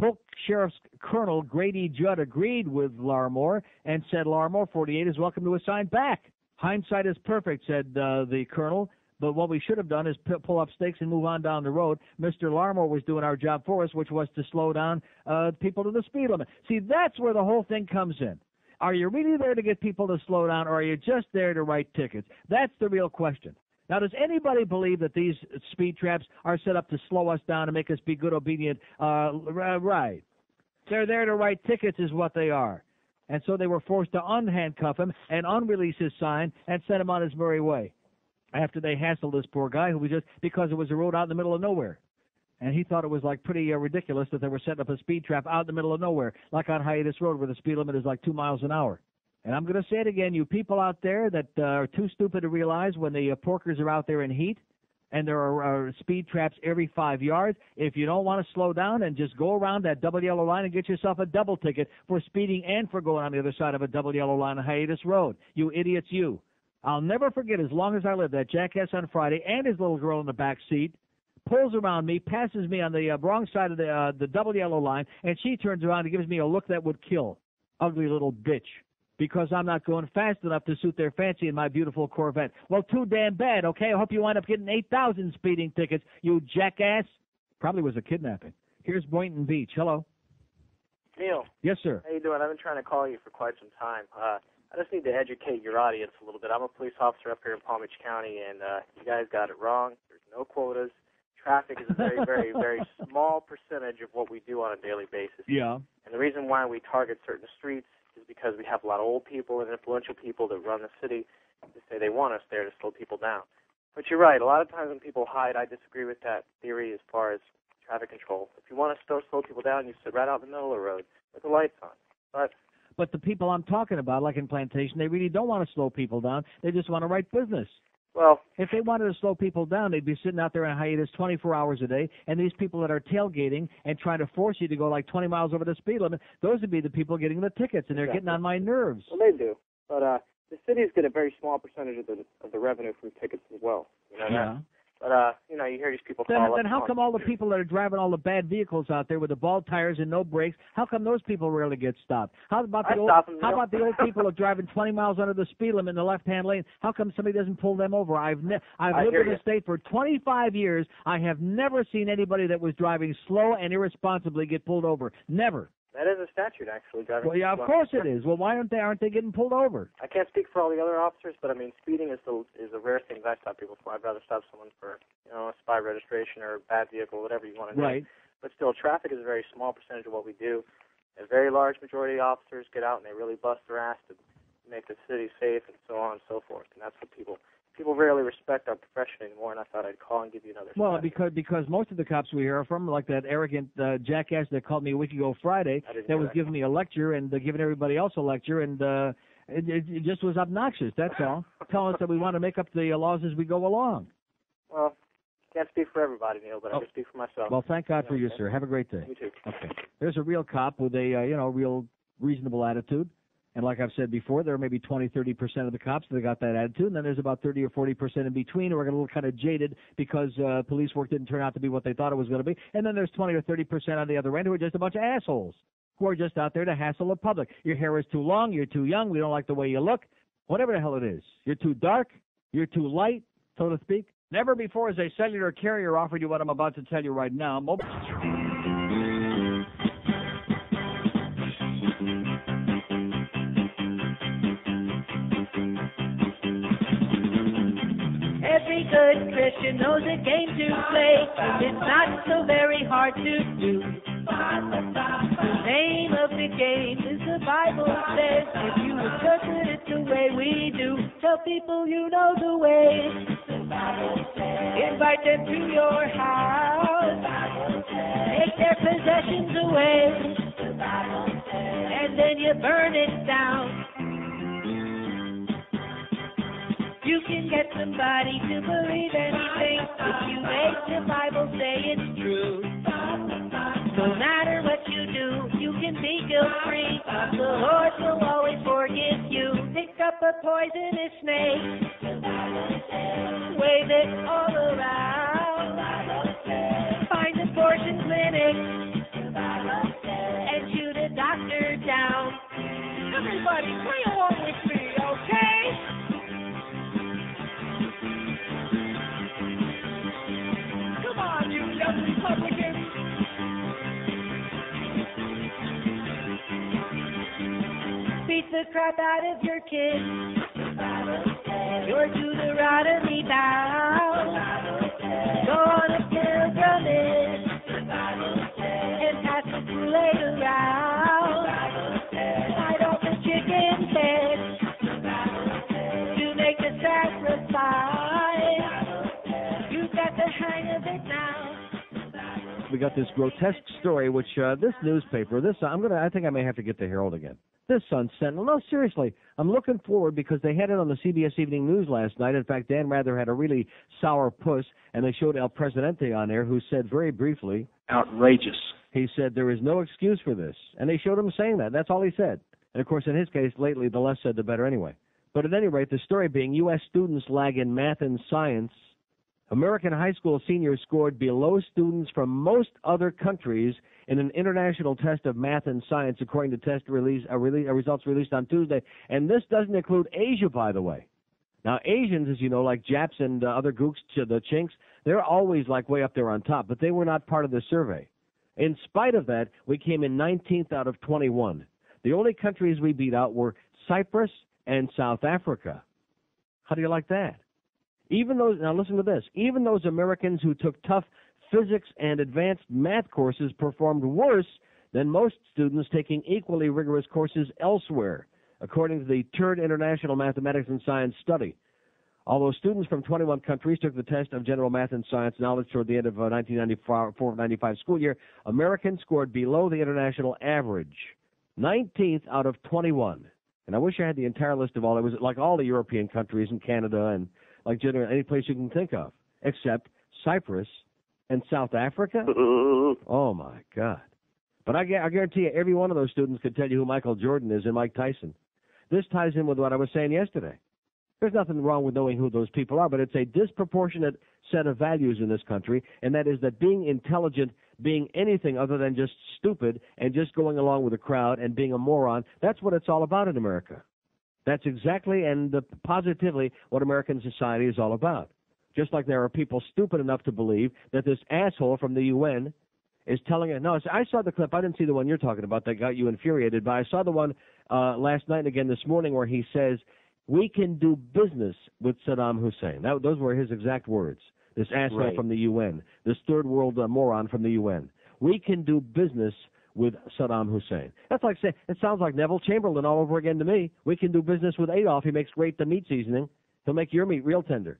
Polk Sheriff's Colonel Grady Judd agreed with Larmore and said Larmore, 48, is welcome to his sign back. Hindsight is perfect, said the colonel, but what we should have done is pull up stakes and move on down the road. Mr. Larmore was doing our job for us, which was to slow down people to the speed limit. See, that's where the whole thing comes in. Are you really there to get people to slow down, or are you just there to write tickets? That's the real question. Now, does anybody believe that these speed traps are set up to slow us down and make us be good, obedient? Right. They're there to write tickets is what they are. And so they were forced to unhandcuff him and unrelease his sign and send him on his merry way after they hassled this poor guy who was just, because it was a road out in the middle of nowhere. And he thought it was like pretty ridiculous that they were setting up a speed trap out in the middle of nowhere, like on Hiatus Road where the speed limit is like 2 miles an hour. And I'm going to say it again, you people out there that are too stupid to realize when the porkers are out there in heat and there are speed traps every 5 yards, if you don't want to slow down and just go around that double yellow line and get yourself a double ticket for speeding and for going on the other side of a double yellow line on Hiatus Road. You idiots, you. I'll never forget as long as I live that jackass on Friday and his little girl in the back seat pulls around me, passes me on the wrong side of the double yellow line, and she turns around and gives me a look that would kill. Ugly little bitch. Because I'm not going fast enough to suit their fancy in my beautiful Corvette. Well, too damn bad, okay? I hope you wind up getting 8,000 speeding tickets, you jackass. Probably was a kidnapping. Here's Boynton Beach. Hello. Neil. Yes, sir. How you doing? I've been trying to call you for quite some time. I just need to educate your audience a little bit. I'm a police officer up here in Palm Beach County, and you guys got it wrong. There's no quotas. Traffic is a very, very, very small percentage of what we do on a daily basis. Yeah. And the reason why we target certain streets is because we have a lot of old people and influential people that run the city to say they want us there to slow people down. But you're right. A lot of times when people hide, I disagree with that theory as far as traffic control. If you want to still slow people down, you sit right out in the middle of the road with the lights on. But the people I'm talking about, like in Plantation, they really don't want to slow people down. They just want to write business. Well, if they wanted to slow people down, they'd be sitting out there on hiatus 24 hours a day, and these people that are tailgating and trying to force you to go like 20 miles over the speed limit, those would be the people getting the tickets, and they're getting on my nerves. Well, they do. But the cities get a very small percentage of the revenue from tickets as well. You know Yeah. that? But, you hear these people call Then how come all the people that are driving all the bad vehicles out there with the bald tires and no brakes, how come those people rarely get stopped? How about the old people who are driving 20 miles under the speed limit in the left-hand lane? How come somebody doesn't pull them over? I've lived in the state for 25 years. I have never seen anybody that was driving slow and irresponsibly get pulled over. Never. That is a statute, actually. Driving Well, yeah, of course it is. Well, why aren't they getting pulled over? I can't speak for all the other officers, but I mean, speeding is the rare thing that I stop people for. I'd rather stop someone for, a spy registration or a bad vehicle, whatever you want to do. Right. But still, traffic is a very small percentage of what we do. A very large majority of officers get out and they really bust their ass to make the city safe and so on and so forth. And that's what people rarely respect our profession anymore, and I thought I'd call and give you another Well, stat. because most of the cops we hear from, like that arrogant jackass that called me a week ago Friday, that was giving me a lecture and giving everybody else a lecture, and it just was obnoxious, that's all, telling us that we want to make up the laws as we go along. Well, can't speak for everybody, Neil, but I can speak for myself. Well, thank God for you, sir. Have a great day. You too. Okay. There's a real cop with a, real reasonable attitude. And like I've said before, there are maybe 20, 30% of the cops that got that attitude, and then there's about 30 or 40% in between who are a little kind of jaded because police work didn't turn out to be what they thought it was going to be. And then there's 20 or 30% on the other end who are just a bunch of assholes who are just out there to hassle the public. Your hair is too long, you're too young, we don't like the way you look, whatever the hell it is. You're too dark, you're too light, so to speak. Never before has a cellular carrier offered you what I'm about to tell you right now. Every good Christian knows a game to play, and it's not so very hard to do. The name of the game is the Bible says, if you interpret it the way we do, tell people you know the way. Invite them to your house, take their possessions away, and then you burn it down. You can get somebody to believe anything if you make the Bible say it's true. No matter what you do, you can be guilt-free. The Lord will always forgive you. Pick up a poisonous snake, wave it all around. Find an abortion clinic and shoot a doctor down. Everybody, play along with me, okay? Come on, you young Republicans. Beat the crap out of your kids. You're Deuteronomy bound. Go on a pilgrimage and pass the Kool-Aid around. Fight off the chicken head to make the sacrifice. You got the hang of it now. We got this grotesque story, which this newspaper, I think I may have to get the Herald again. This Sun Sentinel. No, seriously, I'm looking forward because they had it on the CBS Evening News last night. In fact, Dan Rather had a really sour puss, and they showed El Presidente on there, who said very briefly, outrageous. He said there is no excuse for this, and they showed him saying that. That's all he said. And, of course, in his case, lately, the less said, the better anyway. But at any rate, the story being U.S. students lag in math and science. American high school seniors scored below students from most other countries in an international test of math and science, according to results released on Tuesday. And this doesn't include Asia, by the way. Now, Asians, as you know, like Japs and other gooks, the Chinks, they're always like way up there on top, but they were not part of the survey. In spite of that, we came in 19th out of 21. The only countries we beat out were Cyprus and South Africa. How do you like that? Now listen to this, even those Americans who took tough physics and advanced math courses performed worse than most students taking equally rigorous courses elsewhere, according to the Third International Mathematics and Science Study. Although students from 21 countries took the test of general math and science knowledge toward the end of 1994-95 school year, Americans scored below the international average, 19th out of 21. And I wish I had the entire list of all. It was like all the European countries and Canada and like generally any place you can think of, except Cyprus and South Africa. Oh, my God. But I guarantee you, every one of those students could tell you who Michael Jordan is and Mike Tyson. This ties in with what I was saying yesterday. There's nothing wrong with knowing who those people are, but it's a disproportionate set of values in this country, and that is that being intelligent, being anything other than just stupid and just going along with the crowd and being a moron, that's what it's all about in America. That's exactly and positively what American society is all about. Just like there are people stupid enough to believe that this asshole from the UN is telling it. No, I saw the clip. I didn't see the one you're talking about that got you infuriated, but I saw the one last night and again this morning where he says, we can do business with Saddam Hussein. Those were his exact words. This asshole from the UN, this third world moron from the UN. We can do business with Saddam Hussein. That's like saying, it sounds like Neville Chamberlain all over again to me. We can do business with Adolf. He makes great meat seasoning. He'll make your meat real tender.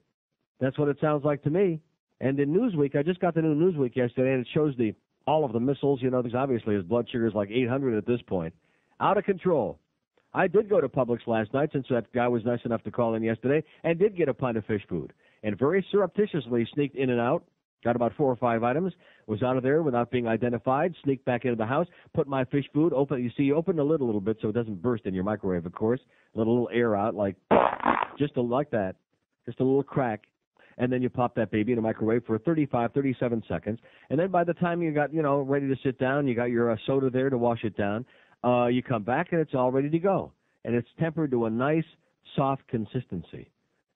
That's what it sounds like to me. And in Newsweek, I just got the new Newsweek yesterday, and it shows all of the missiles, because obviously his blood sugar is like 800 at this point. Out of control. I did go to Publix last night, since that guy was nice enough to call in yesterday, and did get a pint of fish food. And very surreptitiously sneaked in and out. Got about 4 or 5 items, was out of there without being identified, sneaked back into the house, put my fish food, you open the lid a little bit so it doesn't burst in your microwave, of course, let a little air out, like that, just a little crack, and then you pop that baby in the microwave for 37 seconds, and then by the time you got, ready to sit down, you got your soda there to wash it down, you come back and it's all ready to go, and it's tempered to a nice, soft consistency,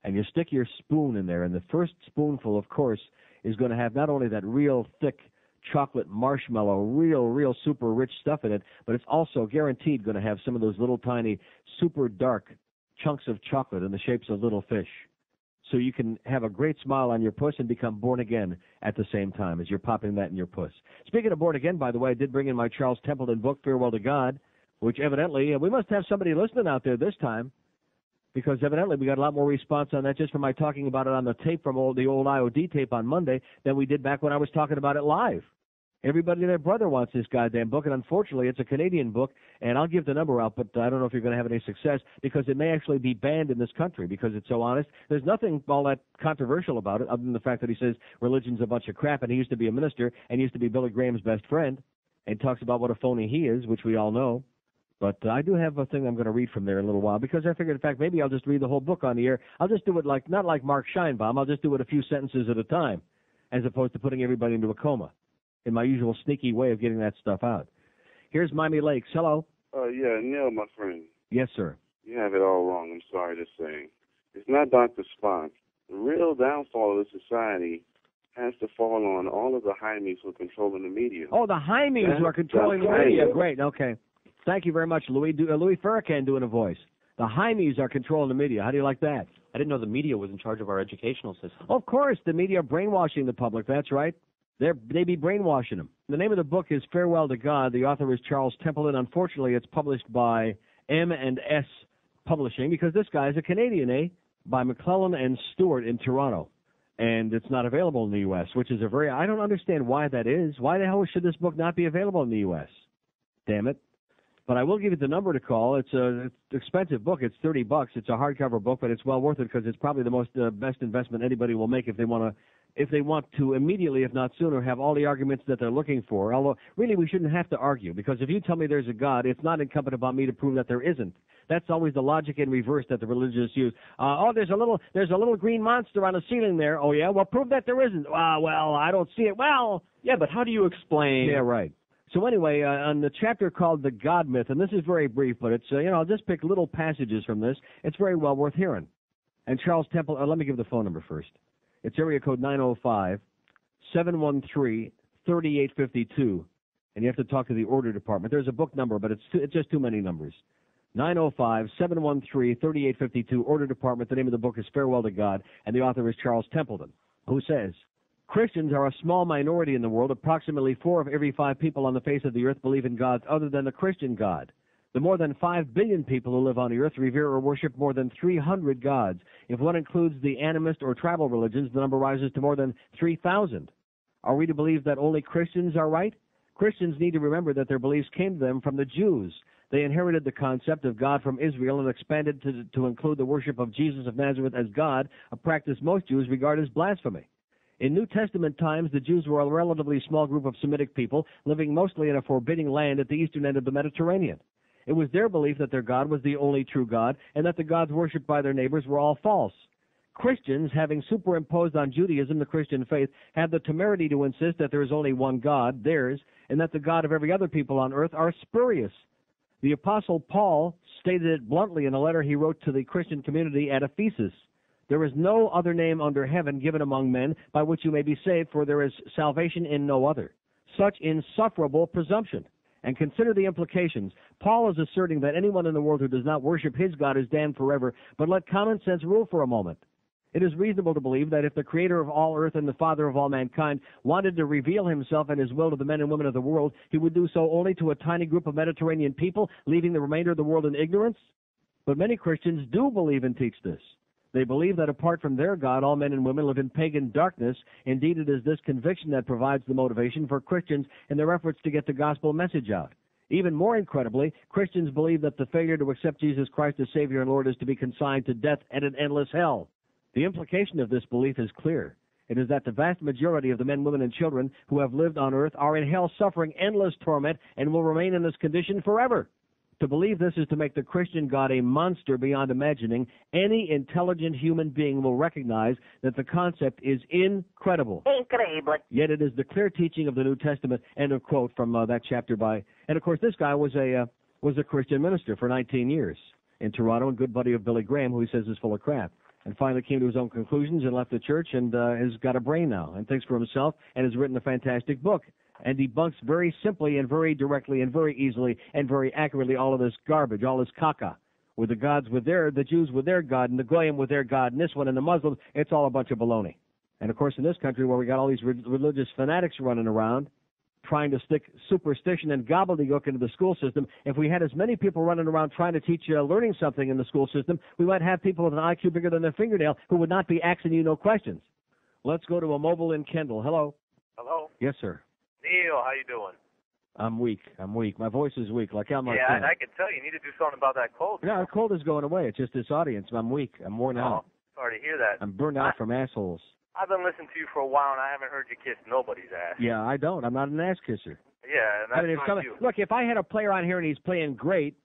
and you stick your spoon in there, and the first spoonful, of course, is going to have not only that real thick chocolate marshmallow, real super rich stuff in it, but it's also guaranteed going to have some of those little tiny super dark chunks of chocolate in the shapes of little fish. So you can have a great smile on your puss and become born again at the same time as you're popping that in your puss. Speaking of born again, by the way, I did bring in my Charles Templeton book, Farewell to God, which evidently, we must have somebody listening out there this time, because evidently we got a lot more response on that just from my talking about it on the tape from the old IOD tape on Monday than we did back when I was talking about it live. Everybody and their brother wants this goddamn book, and unfortunately, it's a Canadian book, and I'll give the number out, but I don't know if you're going to have any success because it may actually be banned in this country because it's so honest. There's nothing all that controversial about it other than the fact that he says religion's a bunch of crap, and he used to be a minister and used to be Billy Graham's best friend, and talks about what a phony he is, which we all know. But I do have a thing I'm going to read from there in a little while because I figured, in fact, maybe I'll just read the whole book on the air. I'll just do it like not like Mark Scheinbaum. I'll just do it a few sentences at a time as opposed to putting everybody into a coma in my usual sneaky way of getting that stuff out. Here's Miami Lakes. Hello. Yeah, Neil, my friend. Yes, sir. You have it all wrong. I'm sorry to say. It's not Dr. Spock. The real downfall of the society has to fall on all of the Jaimes who are controlling the media. Oh, the Jaimes who are controlling the media. Great. Okay. Thank you very much, Louis. Louis Farrakhan doing a voice. The Jaimes are controlling the media. How do you like that? I didn't know the media was in charge of our educational system. Of course, the media are brainwashing the public. That's right. They be brainwashing them. The name of the book is Farewell to God. The author is Charles Templeton. Unfortunately, it's published by M&S Publishing because this guy is a Canadian, by McClellan and Stewart in Toronto. And it's not available in the U.S., which is I don't understand why that is. Why the hell should this book not be available in the U.S.? Damn it. But I will give you the number to call. It's an expensive book. It's $30. It's a hardcover book, but it's well worth it because it's probably the best investment anybody will make if they want to immediately, if not sooner, have all the arguments that they're looking for. Although, really, we shouldn't have to argue because if you tell me there's a God, it's not incumbent upon me to prove that there isn't. That's always the logic in reverse that the religious use. There's a little green monster on the ceiling there. Oh, yeah? Well, prove that there isn't. Well, I don't see it. Well, yeah, but how do you explain? Yeah, right. So anyway, on the chapter called The God Myth, and this is very brief, but it's, I'll just pick little passages from this. It's very well worth hearing. And Charles Temple, let me give the phone number first. It's area code 905-713-3852. And you have to talk to the order department. There's a book number, but it's just too many numbers. 905-713-3852, order department. The name of the book is Farewell to God, and the author is Charles Templeton, who says, Christians are a small minority in the world. Approximately 4 of every 5 people on the face of the earth believe in gods other than the Christian God. The more than 5 billion people who live on the earth revere or worship more than 300 gods. If one includes the animist or tribal religions, the number rises to more than 3,000. Are we to believe that only Christians are right? Christians need to remember that their beliefs came to them from the Jews. They inherited the concept of God from Israel and expanded to include the worship of Jesus of Nazareth as God, a practice most Jews regard as blasphemy. In New Testament times, the Jews were a relatively small group of Semitic people living mostly in a forbidding land at the eastern end of the Mediterranean. It was their belief that their God was the only true God and that the gods worshipped by their neighbors were all false. Christians, having superimposed on Judaism the Christian faith, have the temerity to insist that there is only one God, theirs, and that the God of every other people on earth are spurious. The Apostle Paul stated it bluntly in a letter he wrote to the Christian community at Ephesus. There is no other name under heaven given among men by which you may be saved, for there is salvation in no other. Such insufferable presumption. And consider the implications. Paul is asserting that anyone in the world who does not worship his God is damned forever, but let common sense rule for a moment. It is reasonable to believe that if the creator of all earth and the father of all mankind wanted to reveal himself and his will to the men and women of the world, he would do so only to a tiny group of Mediterranean people, leaving the remainder of the world in ignorance. But many Christians do believe and teach this. They believe that apart from their God, all men and women live in pagan darkness. Indeed, it is this conviction that provides the motivation for Christians in their efforts to get the gospel message out. Even more incredibly, Christians believe that the failure to accept Jesus Christ as Savior and Lord is to be consigned to death and an endless hell. The implication of this belief is clear. It is that the vast majority of the men, women, and children who have lived on earth are in hell suffering endless torment and will remain in this condition forever. To believe this is to make the Christian God a monster beyond imagining. Any intelligent human being will recognize that the concept is incredible. Incredible. Yet it is the clear teaching of the New Testament. End of quote from that chapter by. And of course, this guy was a Christian minister for 19 years in Toronto, and good buddy of Billy Graham, who he says is full of crap. And finally came to his own conclusions and left the church and has got a brain now and thinks for himself and has written a fantastic book. And debunks very simply and very directly and very easily and very accurately all of this garbage, all this caca, with the Jews with their God and the Goyim with their God and this one and the Muslims. It's all a bunch of baloney. And of course, in this country where we got all these religious fanatics running around trying to stick superstition and gobbledygook into the school system, if we had as many people running around trying to teach learning something in the school system, we might have people with an IQ bigger than their fingernail who would not be asking you no questions. Let's go to a mobile in Kendall. Hello. Hello. Yes, sir. Neil, how you doing? I'm weak. My voice is weak. Like I'm like Yeah, I can tell you need to do something about that cold. No, the cold is going away. It's just this audience. I'm weak. I'm worn out. Sorry to hear that. I'm burned out from assholes. I've been listening to you for a while, and I haven't heard you kiss nobody's ass. Yeah, I don't. I'm not an ass kisser. Yeah, and that's I mean, not you. look, if I had a player on here and he's playing great,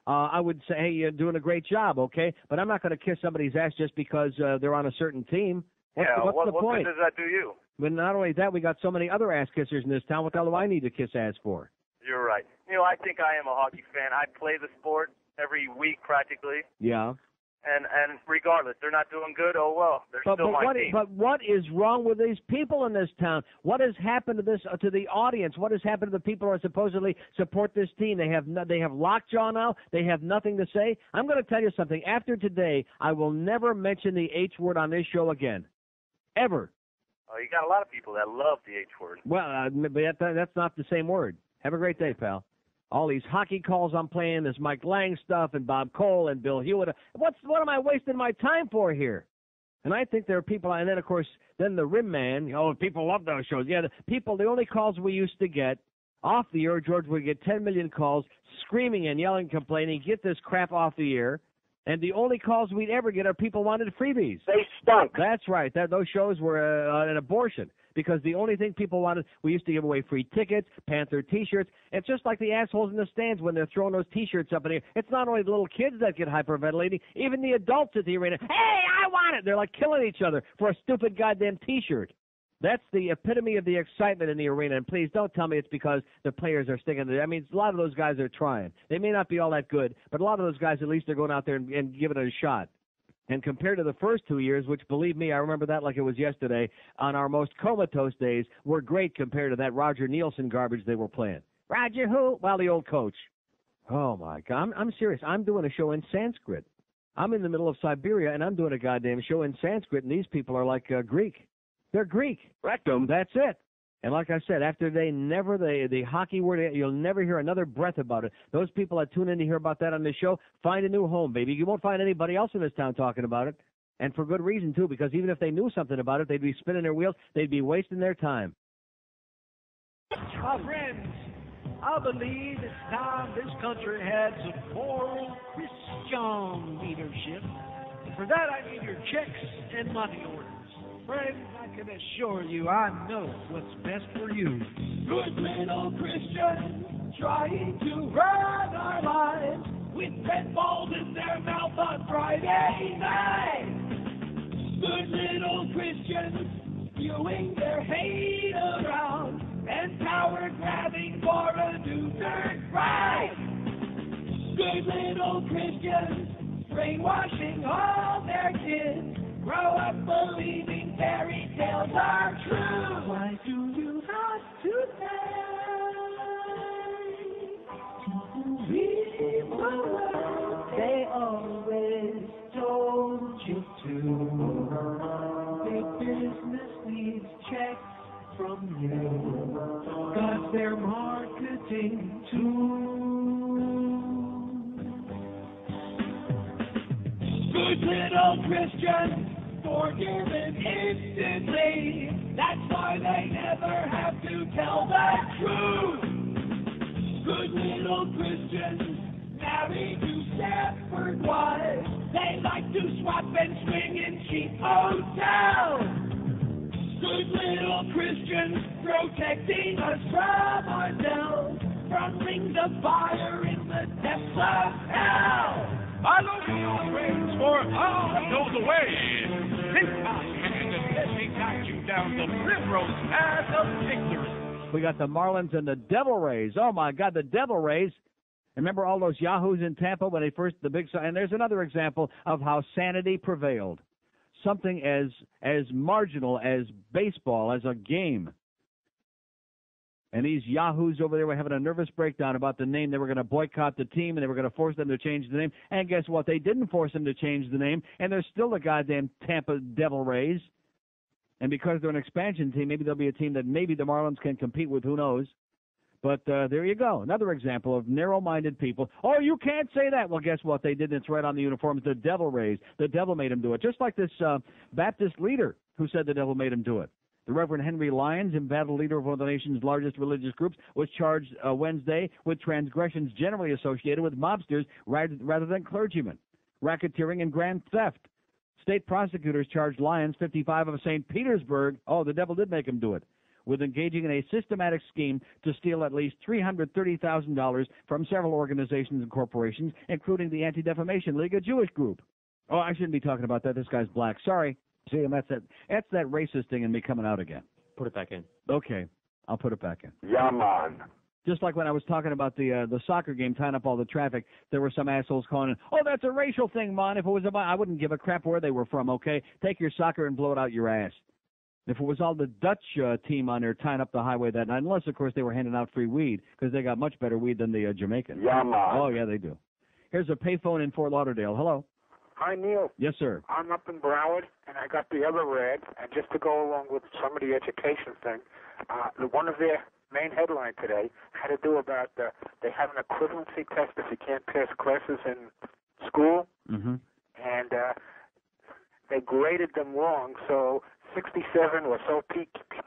I would say, hey, you're doing a great job, okay? But I'm not going to kiss somebody's ass just because they're on a certain team. What's the what point? good does that do you? But not only that, we got so many other ass kissers in this town. What the hell do I need to kiss ass for? You're right. I think I am a hockey fan. I play the sport every week practically. Yeah. And regardless, they're not doing good. Oh well, they're still my team. But what is wrong with these people in this town? What has happened to the audience? What has happened to the people who are supposedly support this team? They have lockjaw now. They have nothing to say. I'm going to tell you something. After today, I will never mention the H word on this show again, ever. Oh, you got a lot of people that love the H word. Well, but that's not the same word. Have a great day, pal. All these hockey calls I'm playing, this Mike Lang stuff and Bob Cole and Bill Hewitt. What am I wasting my time for here? And I think there are people, and then, of course, then the Rim Man, people love those shows. Yeah, the only calls we used to get off the air, George, we get 10 million calls screaming and yelling, complaining, get this crap off the air. And the only calls we'd ever get are people wanted freebies. They stunk. That's right. Those shows were an abortion. Because the only thing people wanted, we used to give away free tickets, Panther T-shirts. It's just like the assholes in the stands when they're throwing those T-shirts up in the air. It's not only the little kids that get hyperventilating, even the adults at the arena. Hey, I want it! They're like killing each other for a stupid goddamn T-shirt. That's the epitome of the excitement in the arena. And please don't tell me it's because the players are sticking to it. I mean, a lot of those guys are trying. They may not be all that good, but a lot of those guys at least are going out there and giving it a shot. And compared to the first 2 years, which, believe me, I remember that like it was yesterday, on our most comatose days, were great compared to that Roger Nielsen garbage they were playing. Roger who? Well, the old coach. Oh, my God. I'm serious. I'm doing a show in Sanskrit. I'm in the middle of Siberia, and I'm doing a goddamn show in Sanskrit, and these people are like Greek. They're Greek. Rectum. That's it. And like I said, after the hockey word, you'll never hear another breath about it. Those people that tune in to hear about that on this show, find a new home, baby. You won't find anybody else in this town talking about it. And for good reason, too, because even if they knew something about it, they'd be spinning their wheels. They'd be wasting their time. My friends, I believe it's time this country had some moral Christian leadership. And for that, I need your checks and money orders. Friends, I can assure you I know what's best for you. Good little Christians trying to run our lives with red balls in their mouth on Friday night. Good little Christians spewing their hate around and power grabbing for a new third right. Good little Christians brainwashing all their kids. Grow up believing fairy tales are true. Why do you have to say leave the world they always told you to? Big business needs checks from you, 'cause they're marketing too. Good little Christians, forgiven instantly. That's why they never have to tell the truth. Good little Christians, married to shepherd wives. They like to swap and swing in cheap hotels. Good little Christians, protecting us from ourselves, from rings of fire in the depths of hell. I love you, friends, for I know the way. This time, let me guide you down the liberal path of victory. We got the Marlins and the Devil Rays. Oh, my God, the Devil Rays. Remember all those yahoos in Tampa when they first, and there's another example of how sanity prevailed. Something as marginal as baseball, as a game. And these yahoos over there were having a nervous breakdown about the name. They were going to boycott the team, and they were going to force them to change the name. And guess what? They didn't force them to change the name, and they're still the goddamn Tampa Devil Rays. And because they're an expansion team, maybe they'll be a team that maybe the Marlins can compete with. Who knows? But there you go. Another example of narrow-minded people. Oh, you can't say that. Well, guess what? They did. It's right on the uniforms. The Devil Rays. The devil made them do it. Just like this Baptist leader who said the devil made him do it. The Reverend Henry Lyons, embattled leader of one of the nation's largest religious groups, was charged Wednesday with transgressions generally associated with mobsters rather than clergymen, racketeering and grand theft. State prosecutors charged Lyons, 55, of St. Petersburg, oh, the devil did make him do it, with engaging in a systematic scheme to steal at least $330,000 from several organizations and corporations, including the Anti-Defamation League, a Jewish group. Oh, I shouldn't be talking about that. This guy's black. Sorry. See, and that's that racist thing in me coming out again. Put it back in. Okay, I'll put it back in. Yeah, man. Just like when I was talking about the soccer game tying up all the traffic, there were some assholes calling in, oh, that's a racial thing, man. If it was I wouldn't give a crap where they were from, okay? Take your soccer and blow it out your ass. If it was all the Dutch team on there tying up the highway that night, unless, of course, they were handing out free weed, because they got much better weed than the Jamaicans. Yeah, man. Oh, yeah, they do. Here's a payphone in Fort Lauderdale. Hello. Hi, Neil. Yes, sir. I'm up in Broward, and I got the other ad, and just to go along with some of the education thing, one of their main headline today had to do about they have an equivalency test if you can't pass classes in school, mm-hmm. and they graded them wrong, so 67 or so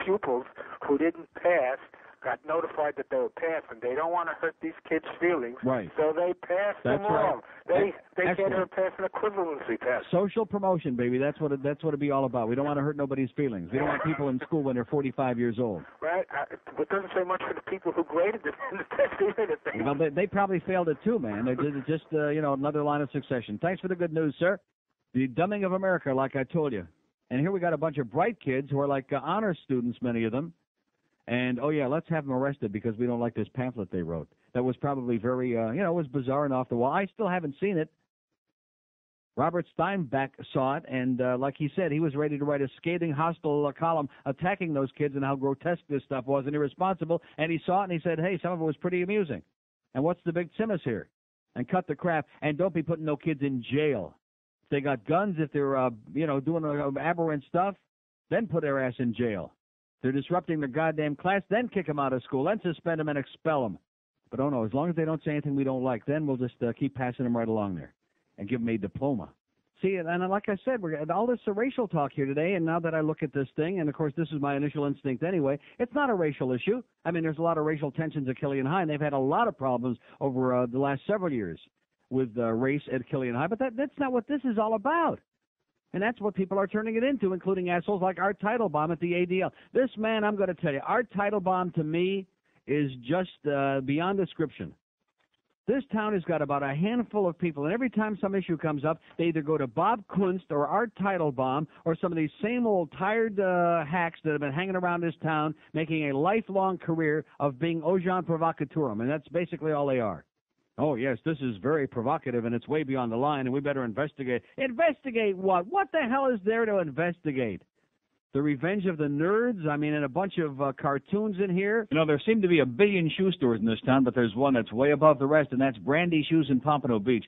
pupils who didn't pass got notified that they were passed, and they don't want to hurt these kids' feelings, right? So they passed them wrong. They can't even pass an equivalency test. Social promotion, baby. That's what it'd be all about. We don't want to hurt nobody's feelings. We don't want people in school when they're 45 years old. Right. It doesn't say much for the people who graded it in the test either. Well, they probably failed it too, man. They're just another line of succession. Thanks for the good news, sir. The dumbing of America, like I told you. And here we got a bunch of bright kids who are like honor students, many of them. And, oh, yeah, let's have them arrested because we don't like this pamphlet they wrote. That was probably very, it was bizarre and off the wall. I still haven't seen it. Robert Steinbeck saw it, and like he said, he was ready to write a scathing, hostile column attacking those kids and how grotesque this stuff was and irresponsible. And he saw it, and he said, hey, some of it was pretty amusing. And what's the big simus here? And cut the crap, and don't be putting no kids in jail. If they got guns, if they're, doing aberrant stuff, then put their ass in jail. They're disrupting their goddamn class, then kick them out of school, then suspend them and expel them. But oh no, as long as they don't say anything we don't like, then we'll just keep passing them right along there and give them a diploma. See, and like I said, we're all this racial talk here today, and now that I look at this thing, and of course this is my initial instinct anyway, it's not a racial issue. I mean, there's a lot of racial tensions at Killian High, and they've had a lot of problems over the last several years with race at Killian High, but that's not what this is all about. And that's what people are turning it into, including assholes like Art Teitelbaum at the ADL. This man, I'm going to tell you, Art Teitelbaum to me is just beyond description. This town has got about a handful of people, and every time some issue comes up, they either go to Bob Kunst or Art Teitelbaum or some of these same old tired hacks that have been hanging around this town, making a lifelong career of being agent provocatorum, and that's basically all they are. Oh, yes, this is very provocative, and it's way beyond the line, and we better investigate. Investigate what? What the hell is there to investigate? The Revenge of the Nerds? I mean, and a bunch of cartoons in here? You know, there seem to be a billion shoe stores in this town, but there's one that's way above the rest, and that's Brandy Shoes in Pompano Beach.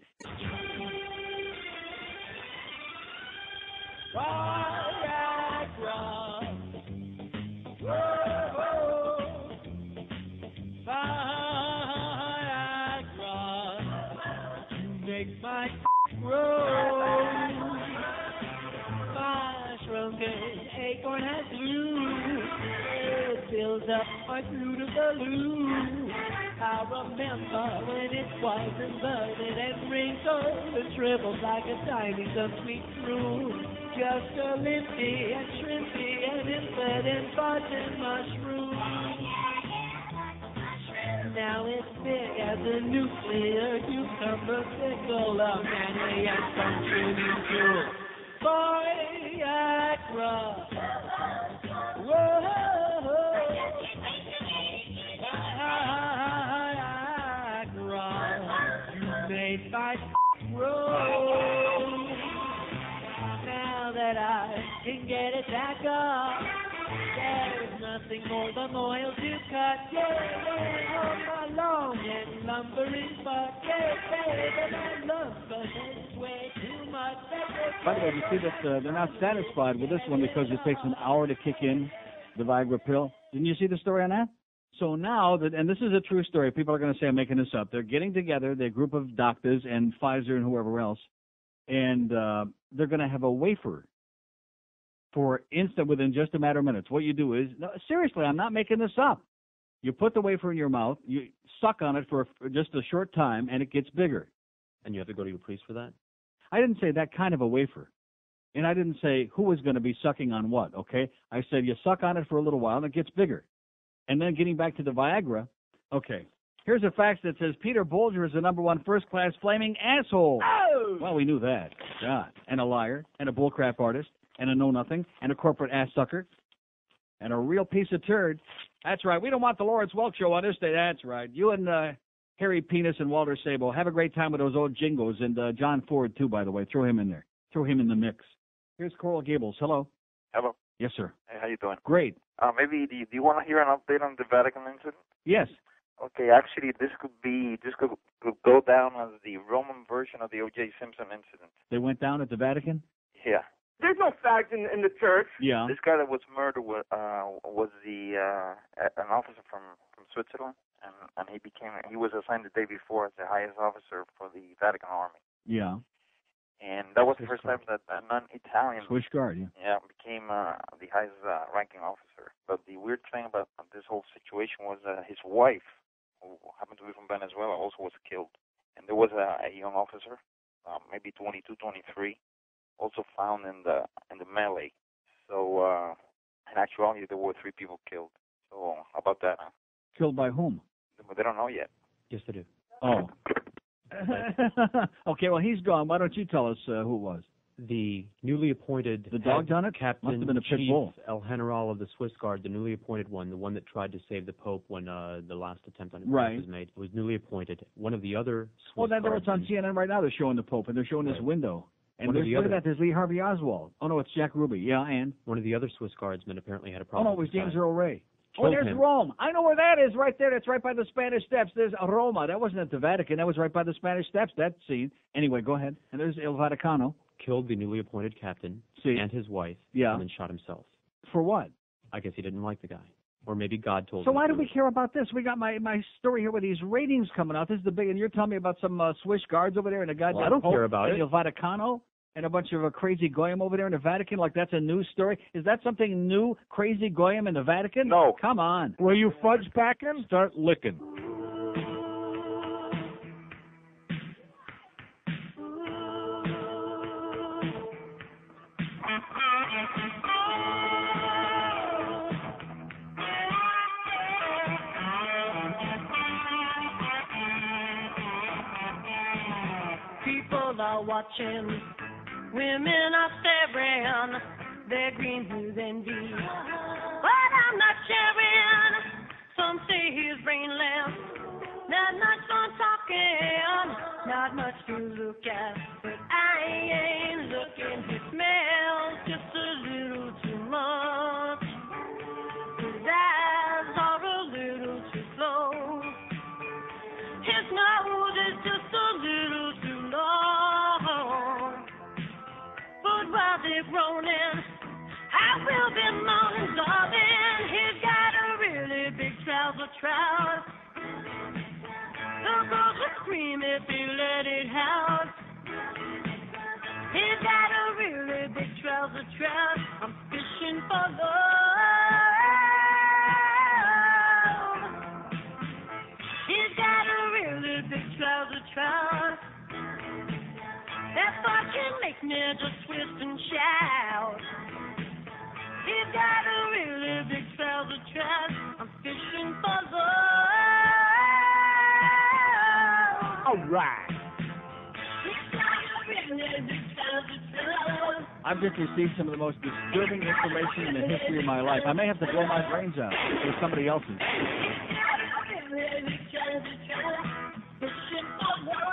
My grow, my shrunken acorn has blue. It fills up my Fruit-a-Baloo. I remember when it was inverted and wrinkled and shriveled like a tiny some sweet fruit. Just a limpy and shrimpy and infant button mushroom. Now it's big as a nuclear cucumber pickle of manly and functioning too. Viagra. Whoa. Viagra. You made my grow. Now that I can get it back up, there's nothing more than oil to cut. Yeah, on my long and lumbering butt. Yeah, my lumber is way too much. By the way, you see that they're not satisfied with this one because it takes an hour to kick in the Viagra pill. Didn't you see the story on that? So now, and this is a true story, people are going to say I'm making this up. They're getting together, the group of doctors and Pfizer and whoever else, and they're going to have a wafer for instant, within just a matter of minutes. What you do is, no, seriously, I'm not making this up. You put the wafer in your mouth, you suck on it for just a short time, and it gets bigger. And you have to go to your priest for that? I didn't say that kind of a wafer. And I didn't say who was going to be sucking on what, okay? I said you suck on it for a little while, and it gets bigger. And then getting back to the Viagra, okay, here's a fax that says Peter Bolger is the #1 first-class flaming asshole. Oh! Well, we knew that. God. And a liar, and a bullcrap artist, and a know-nothing, and a corporate ass-sucker, and a real piece of turd. That's right. We don't want the Lawrence Welk show on this day. That's right. You and Harry Penis and Walter Sable, have a great time with those old jingles. And John Ford, too, by the way. Throw him in there. Throw him in the mix. Here's Coral Gables. Hello. Hello. Yes, sir. Hey, how you doing? Great. Maybe do you want to hear an update on the Vatican incident? Yes. Okay, actually, this could go down as the Roman version of the O.J. Simpson incident. They went down at the Vatican? Yeah. There's no fact in the church. Yeah. This guy that was murdered was an officer from Switzerland, and he was assigned the day before as the highest officer for the Vatican Army. Yeah. And that was the first time that a non-Italian Swiss Guard, yeah. became the highest ranking officer. But the weird thing about this whole situation was his wife, who happened to be from Venezuela, also was killed. And there was a young officer, maybe 22, 23, also found in the melee. So in actuality, there were 3 people killed. So how about that? Huh? Killed by whom? They don't know yet. Yes, they do. Oh. Okay, well, he's gone. Why don't you tell us who it was? The newly appointed The dog done it? Captain Must have been a pit Chief bull. El General of the Swiss Guard, the newly appointed one, the one that tried to save the Pope when the last attempt on his Right. life was made, was newly appointed. One of the other Well, Swiss it's on CNN right now. They're showing the Pope, and they're showing this window. And One of there's, the look at other- that. There's Lee Harvey Oswald. Oh, no, it's Jack Ruby. Yeah, and? One of the other Swiss Guardsmen apparently had a Oh, problem. no, it was with the James guy. Earl Ray. Oh, Killed there's him. Rome. I know where that is right there. That's right by the Spanish Steps. There's Roma. That wasn't at the Vatican. That was right by the Spanish Steps. That scene. Anyway, go ahead. And there's Il Vaticano. Killed the newly appointed captain See. and his wife, Yeah. and then shot himself. For what? I guess he didn't like the guy. Or maybe God told So him. why to do we care about this? We got my story here with these ratings coming out. This is the big, and you're telling me about some Swiss guards over there and a goddamn Well, I don't Pope care about and it. Il Vaticano and a bunch of crazy goyim over there in the Vatican. Like that's a news story. Is that something new? Crazy goyim in the Vatican? No. Come on. Were you fudge packing? Start licking. People are watching, women are staring, their green blues envy. But I'm not sharing, some say he's brainless, not much fun talking, not much to look at, but I ain't looking, he smells just a little too much, his eyes are a little too slow, his nose is just a little too long, but while they're groaning, I will be moaning, darling, he's got a really big trouser trout. The girls will scream if you let it out. He's got a really big trouser trout. I'm fishing for love. He's got a really big trouser trout. That thought can make me just twist and shout. He's got a really big trouser trout. I'm fishing for love. All right. He's got a really big trouser trout. I've just received some of the most disturbing information in the history of my life. I may have to blow my brains out with somebody else's. He's got a really big trouser trout. Fishing for love.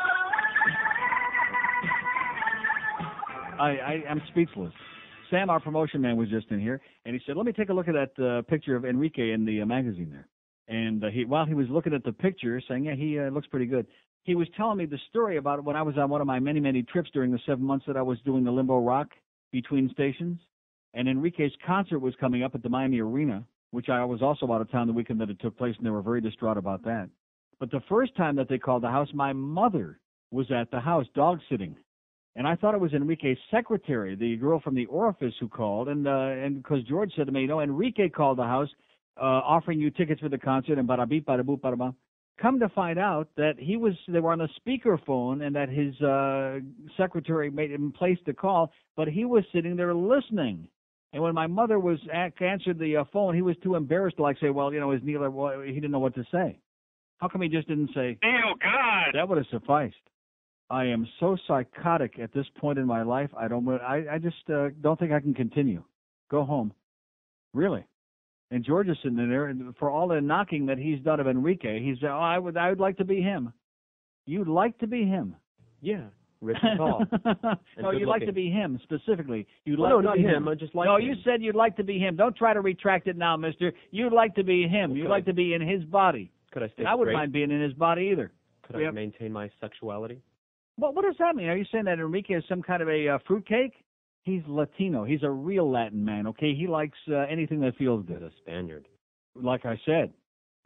I'm speechless. Sam, our promotion man, was just in here, and he said, let me take a look at that picture of Enrique in the magazine there. And while he was looking at the picture, saying, yeah, he looks pretty good, he was telling me the story about when I was on one of my many, many trips during the 7 months that I was doing the Limbo Rock between stations. And Enrique's concert was coming up at the Miami Arena, which I was also out of town the weekend that it took place, and they were very distraught about that. But the first time that they called the house, my mother was at the house dog sitting. And I thought it was Enrique's secretary, the girl from the orifice, who called. And because George said to me, Enrique called the house offering you tickets for the concert and bada-beep, bada-boop, bada-ba. Come to find out that they were on a speakerphone and that his secretary made him place the call, but he was sitting there listening. And when my mother answered the phone, he was too embarrassed to say, well, is Neil, he didn't know what to say. How come he just didn't say, Neil, God? That would have sufficed. I am so psychotic at this point in my life. I just don't think I can continue. Go home. Really. And George is sitting there, and for all the knocking that he's done of Enrique, he said, I would like to be him. You'd like to be him? Yeah. Rich and tall. No, you'd like to be him specifically. Not him. I just like No, him. you said you'd like to be him. Don't try to retract it now, mister. You'd like to be him. You'd like to be in his body. Could I stay I wouldn't straight? mind being in his body either. Could I maintain my sexuality? Well, what does that mean? Are you saying that Enrique is some kind of a fruitcake? He's Latino. He's a real Latin man, okay? He likes anything that feels good. He's a Spaniard. Like I said,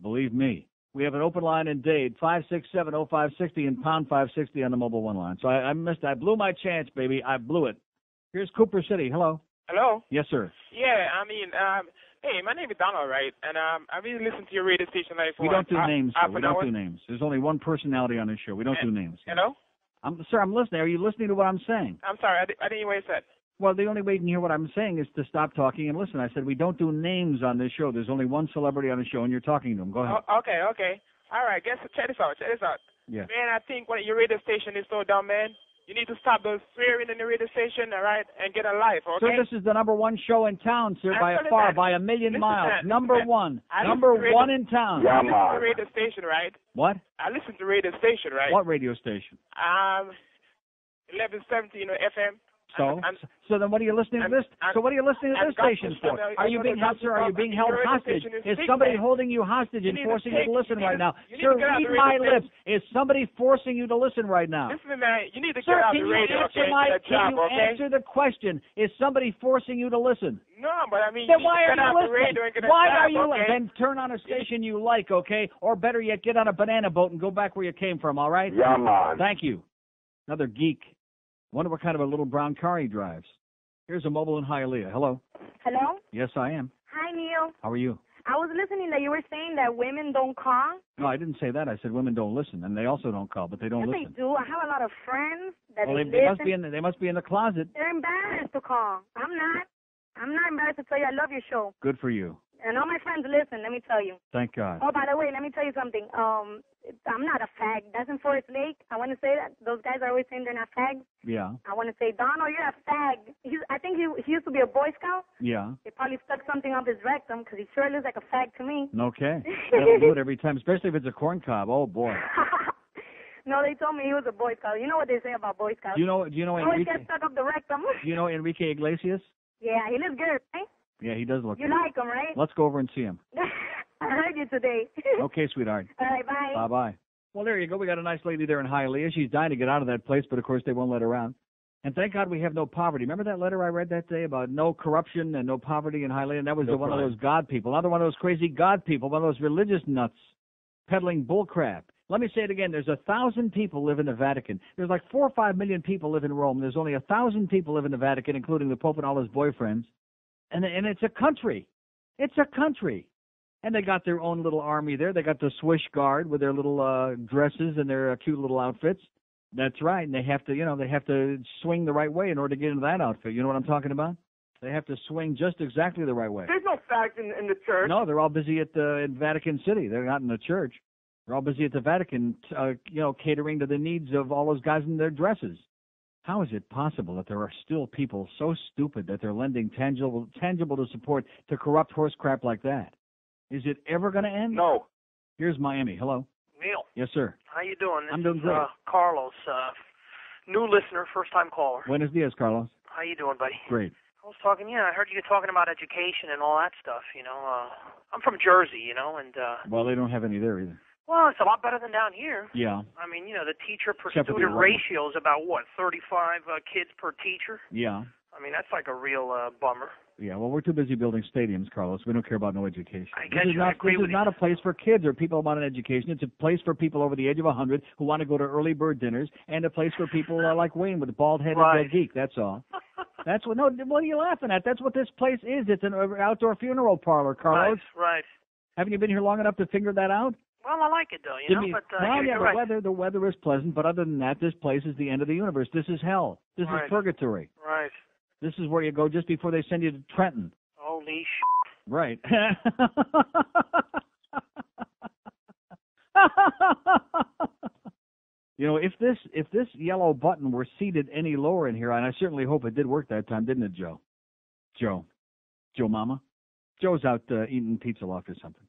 believe me. We have an open line in Dade, 567-0560 and pound 560 on the mobile one line. So I blew my chance, baby. I blew it. Here's Cooper City. Hello. Hello? Yes, sir. Yeah, hey, my name is Donald, right? And I really listen to your radio station for We don't do names, sir. half We an don't hour. do names. There's only one personality on this show. We don't do names. Hello? Sir, I'm listening. Are you listening to what I'm saying? I'm sorry, I didn't hear what you said. Well, the only way you can hear what I'm saying is to stop talking and listen. I said we don't do names on this show. There's only one celebrity on the show, and you're talking to him. Go ahead. Oh, okay. All right, check this out. Yeah. Man, I think your radio station is so dumb, man. You need to stop those swearing in the radio station, all right, and get a life, okay? Sir, this is the number one show in town, sir, by a million miles. Number one. I Number listen to one in town. I listen to the radio station, right? What? I listen to the radio station, right? What radio station? 1170, FM. So then what are you listening to this? So what are you listening to this station for? Are you being held, sir? Are you being held hostage? Is somebody holding you hostage and forcing you to listen right now? Sir, read my lips. Is somebody forcing you to listen right now? Listen, man, you need to Sir, get out can the you radio, answer okay? can you answer the question? Is somebody forcing you to listen? No, but I mean, Then you why need to are get out you the radio and get listening? a Why job, are you okay? Then turn on a station you like, okay? Or better yet, get on a banana boat and go back where you came from, all right? Yeah, man. Thank you. Another geek. Wonder what kind of a little brown car he drives. Here's a mobile in Hialeah. Hello. Hello? Yes, I am. Hi, Neil. How are you? I was listening that you were saying that women don't call. No, I didn't say that. I said women don't listen, and they also don't call, but they don't Yes, listen. they do. I have a lot of friends that Well, they they listen. must be in the closet. They're embarrassed to call. I'm not. I'm not embarrassed to tell you I love your show. Good for you. And all my friends listen, let me tell you. Thank God. Oh, by the way, let me tell you something. I'm not a fag. That's in Forest Lake. I want to say that. Those guys are always saying they're not fags. Yeah. I want to say, Donald, you're a fag. I think he used to be a Boy Scout. Yeah. They probably stuck something up his rectum because he sure looks like a fag to me. Okay. That'll do it every time, especially if it's a corn cob. Oh, boy. No, they told me he was a Boy Scout. You know what they say about Boy Scouts. Do you know Always Enrique? get stuck up the rectum. Do you know Enrique Iglesias? Yeah, he looks good, right? Yeah, he does look You good. like him, right? Let's go over and see him. I heard you today. Okay, sweetheart. All right, bye. Bye-bye. Well, there you go. We got a nice lady there in Hialeah. She's dying to get out of that place, but of course they won't let her out. And thank God we have no poverty. Remember that letter I read that day about no corruption and no poverty in Hialeah? And that was one of those God people. Another one of those crazy God people, one of those religious nuts peddling bullcrap. Let me say it again. There's 1,000 people live in the Vatican. There's like 4 or 5 million people live in Rome. There's only 1,000 people live in the Vatican, including the Pope and all his boyfriends. And it's a country. It's a country. And they got their own little army there. They got the Swiss Guard with their little dresses and their cute little outfits. That's right. And they have to swing the right way in order to get into that outfit. You know what I'm talking about? They have to swing just exactly the right way. There's no fact in the church. No, they're all busy in Vatican City. They're not in the church. They're all busy at the Vatican, catering to the needs of all those guys in their dresses. How is it possible that there are still people so stupid that they're lending tangible to support to corrupt horse crap like that? Is it ever going to end? No. Here's Miami. Hello. Neil. Yes, sir. How you doing? I'm doing great. Carlos, new listener, first time caller. Buenos dias, Carlos. How you doing, buddy? Great. I was talking, I heard you talking about education and all that stuff, I'm from Jersey, and Well, they don't have any there either. well, it's a lot better than down here. Yeah. I mean, the teacher per Except for the student Iranian. ratio is about 35 kids per teacher. Yeah. I mean, that's like a real bummer. Yeah, well, we're too busy building stadiums, Carlos. We don't care about no education. I get you. I agree This with is not a place for kids or people who want an education. It's a place for people over the age of 100 who want to go to early bird dinners, and a place for people like Wayne with a bald-headed geek. That's all. That's what. No, what are you laughing at? That's what this place is. It's an outdoor funeral parlor, Carlos. Right. Haven't you been here long enough to figure that out? Well, I like it though, you know. But you're right. The weather is pleasant, but other than that, this place is the end of the universe. This is hell. This is purgatory. Right. This is where you go just before they send you to Trenton. Holy Right. You know, if this yellow button were seated any lower in here, and I certainly hope it did work that time, didn't it, Joe? Joe Mama? Joe's out eating pizza loft or something.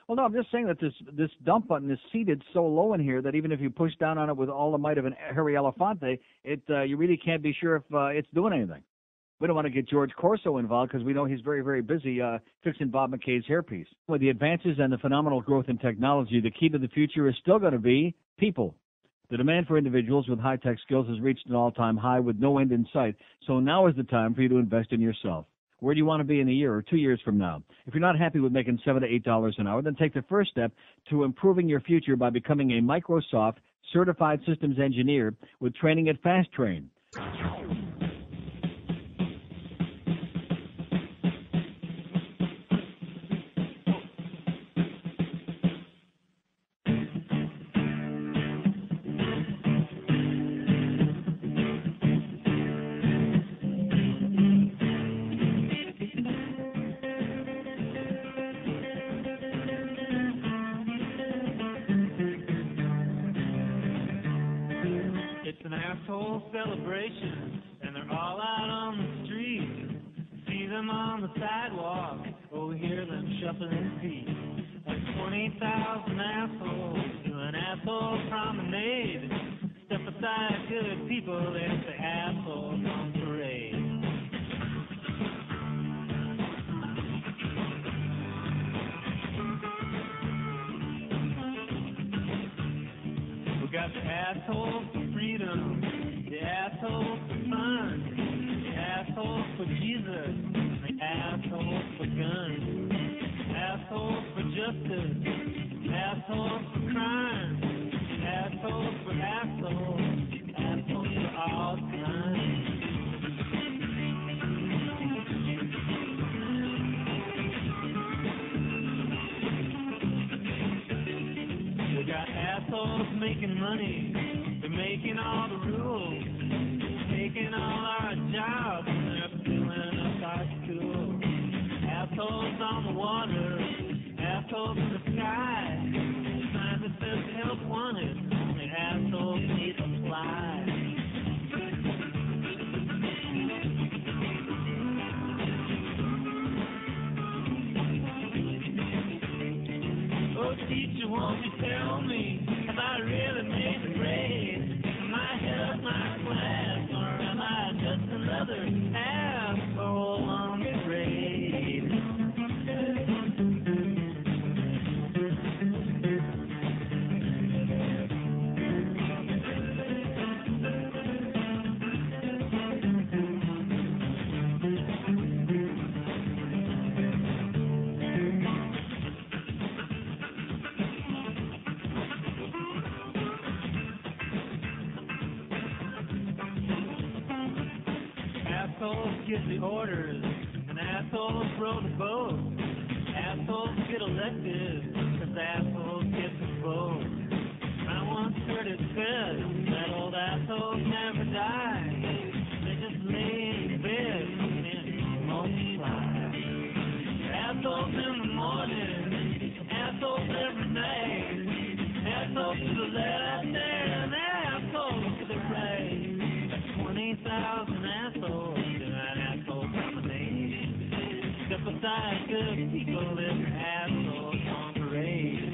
Well, no, I'm just saying that this dump button is seated so low in here that even if you push down on it with all the might of an Harry Elefante, you really can't be sure if it's doing anything. We don't want to get George Corso involved because we know he's very, very busy fixing Bob McKay's hairpiece. With the advances and the phenomenal growth in technology, the key to the future is still going to be people. The demand for individuals with high-tech skills has reached an all-time high with no end in sight, so now is the time for you to invest in yourself. Where do you want to be in a year or 2 years from now? If you're not happy with making $7 to $8 an hour, then take the first step to improving your future by becoming a Microsoft certified systems engineer with training at Fast Train. Celebration, and they're all out on the street. See them on the sidewalk, oh, hear them shuffling feet. Like 20,000 assholes do an asshole promenade. Step aside, good people, there's the assholes on parade. We got the assholes for freedom, the assholes for fun, the assholes for Jesus, the assholes for guns, assholes for justice, assholes for crime, assholes for assholes, assholes for all time. We got assholes making money, they're making all the rules, taking all our jobs, and they're filling up our schools. Assholes on the water, assholes in the sky, sign that says help wanted, only assholes need to fly. Oh, teacher, won't you tell me, have I really made the grade? Am I ahead of my class, or am I just another asshole on the grade? Assholes give the orders, and assholes row the boat. Assholes get elected, cause assholes get the vote. I once heard it said that old assholes never die. They just lay in bed and multiply. Assholes in the morning, assholes every night. Assholes to the left and assholes to the right. 20,000 assholes in an asshole promenade. Step aside, good people, there's assholes on parade.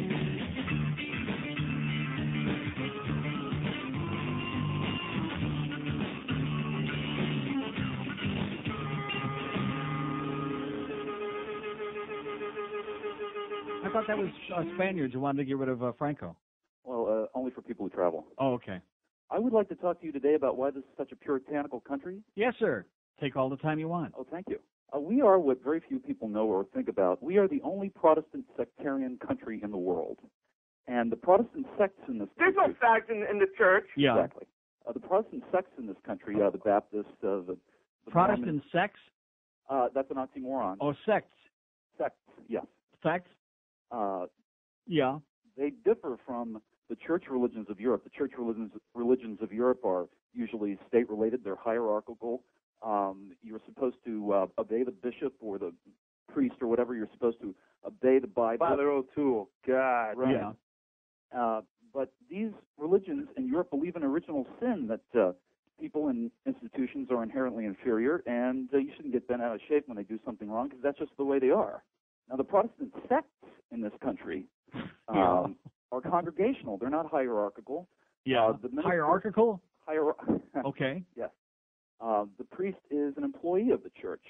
I thought that was Spaniards who wanted to get rid of Franco. Well, only for people who travel. Oh, okay. I would like to talk to you today about why this is such a puritanical country. Yes, sir. Take all the time you want. Oh, thank you. We are what very few people know or think about. We are the only Protestant sectarian country in the world. And the Protestant sects in this There's country... no fact in the church. Yeah. Exactly. The Protestant sects in this country, the Baptists, the Protestant Mormons, sects? that's an oxymoron. Oh, sects. Sects, yes. Sects? Yeah. They differ from the church religions of Europe. The church religions of Europe are usually state-related. They're hierarchical. You're supposed to obey the bishop or the priest or whatever. You're supposed to obey the Bible. Father O'Toole. God. Right. Yeah. But these religions in Europe believe in original sin, that people in institutions are inherently inferior, and you shouldn't get bent out of shape when they do something wrong, because that's just the way they are. Now, the Protestant sects in this country are congregational. They're not hierarchical. Yeah. Hierarchical? Okay. Yes. The priest is an employee of the church.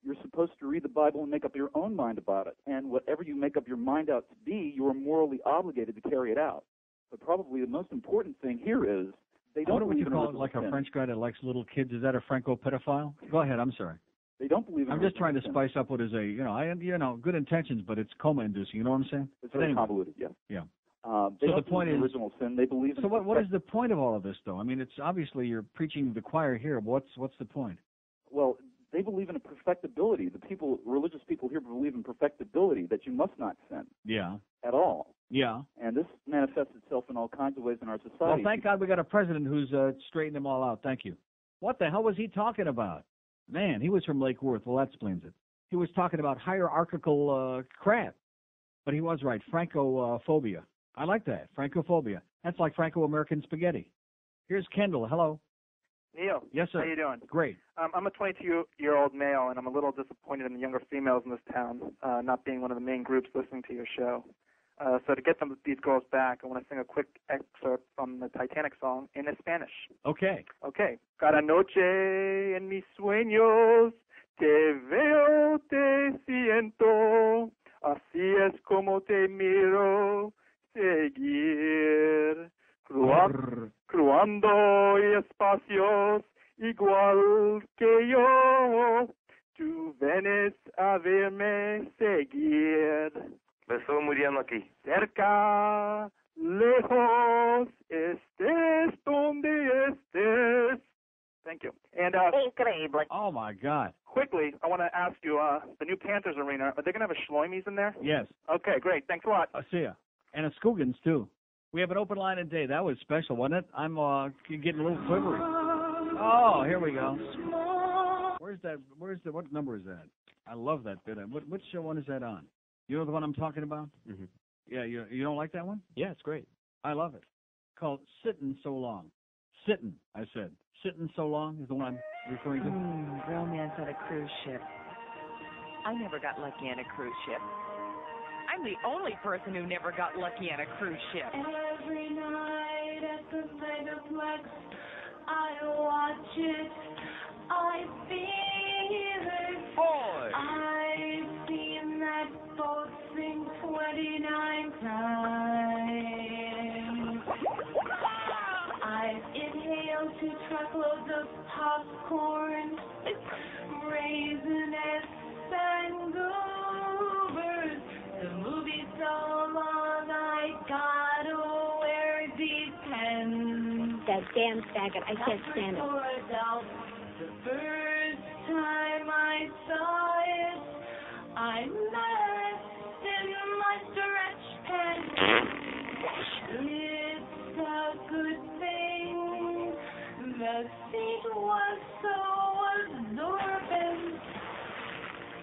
You're supposed to read the Bible and make up your own mind about it. And whatever you make up your mind out to be, you are morally obligated to carry it out. But probably the most important thing here is they don't believe in original sin. What do you call it, like a French guy that likes little kids? Is that a Franco-pedophile? Go ahead, I'm sorry. They don't believe in I'm just trying to spice up what is good intentions, but it's coma-inducing. You know what I'm saying? It's very convoluted, yes. Yeah. They So don't the point believe in is, original sin. They believe in... So what is the point of all of this, though? I mean, it's obviously you're preaching to the choir here. What's the point? Well, they believe in a perfectibility. Religious people here believe in perfectibility, that you must not sin. Yeah. At all. Yeah. And this manifests itself in all kinds of ways in our society. Well, thank God we got a president who's straightened them all out. Thank you. What the hell was he talking about? Man, he was from Lake Worth. Well, that explains it. He was talking about hierarchical crap. But he was right. Francophobia. I like that. Francophobia. That's like Franco-American spaghetti. Here's Kendall. Hello. Neil. Yes, sir. How you doing? Great. I'm a 22-year-old male, and I'm a little disappointed in the younger females in this town not being one of the main groups listening to your show. So to get these girls back, I want to sing a quick excerpt from the Titanic song in Spanish. Okay. Okay. Cada noche en mis sueños te veo, te siento, así es como te miro, seguir. Cruando espacios igual que yo, tú vienes a verme seguir. Me estoy muriendo aquí. Cerca, lejos, estés donde estés. Thank you. And increíble. Oh my God. Quickly, I want to ask you, the new Panthers arena, are they going to have a Schloimies in there? Yes. Okay, great. Thanks a lot. I'll see ya. And a Scoogans too. We have an open line today. That was special, wasn't it? I'm getting a little quivery. Oh, here we go. What number is that? I love that bit. Which one is that on? You know the one I'm talking about? Mm-hmm. Yeah, you don't like that one? Yeah, it's great. I love it. Called Sittin' So Long. Sittin', I said. Sittin' So Long is the one I'm referring to. Romance on a cruise ship. I never got lucky on a cruise ship. I'm the only person who never got lucky on a cruise ship. Every night at the Megaplex, I watch it, I feel it. Boy! I've seen that boat sink 29 times. I've inhaled 2 truckloads of popcorn, raisinets and goobers. The movie's so long, I gotta wear these pens. That damn faggot. I can't stand it. For adults, the first time I saw it, I messed in my stretch pants. It's a good thing the seat was so absorbent.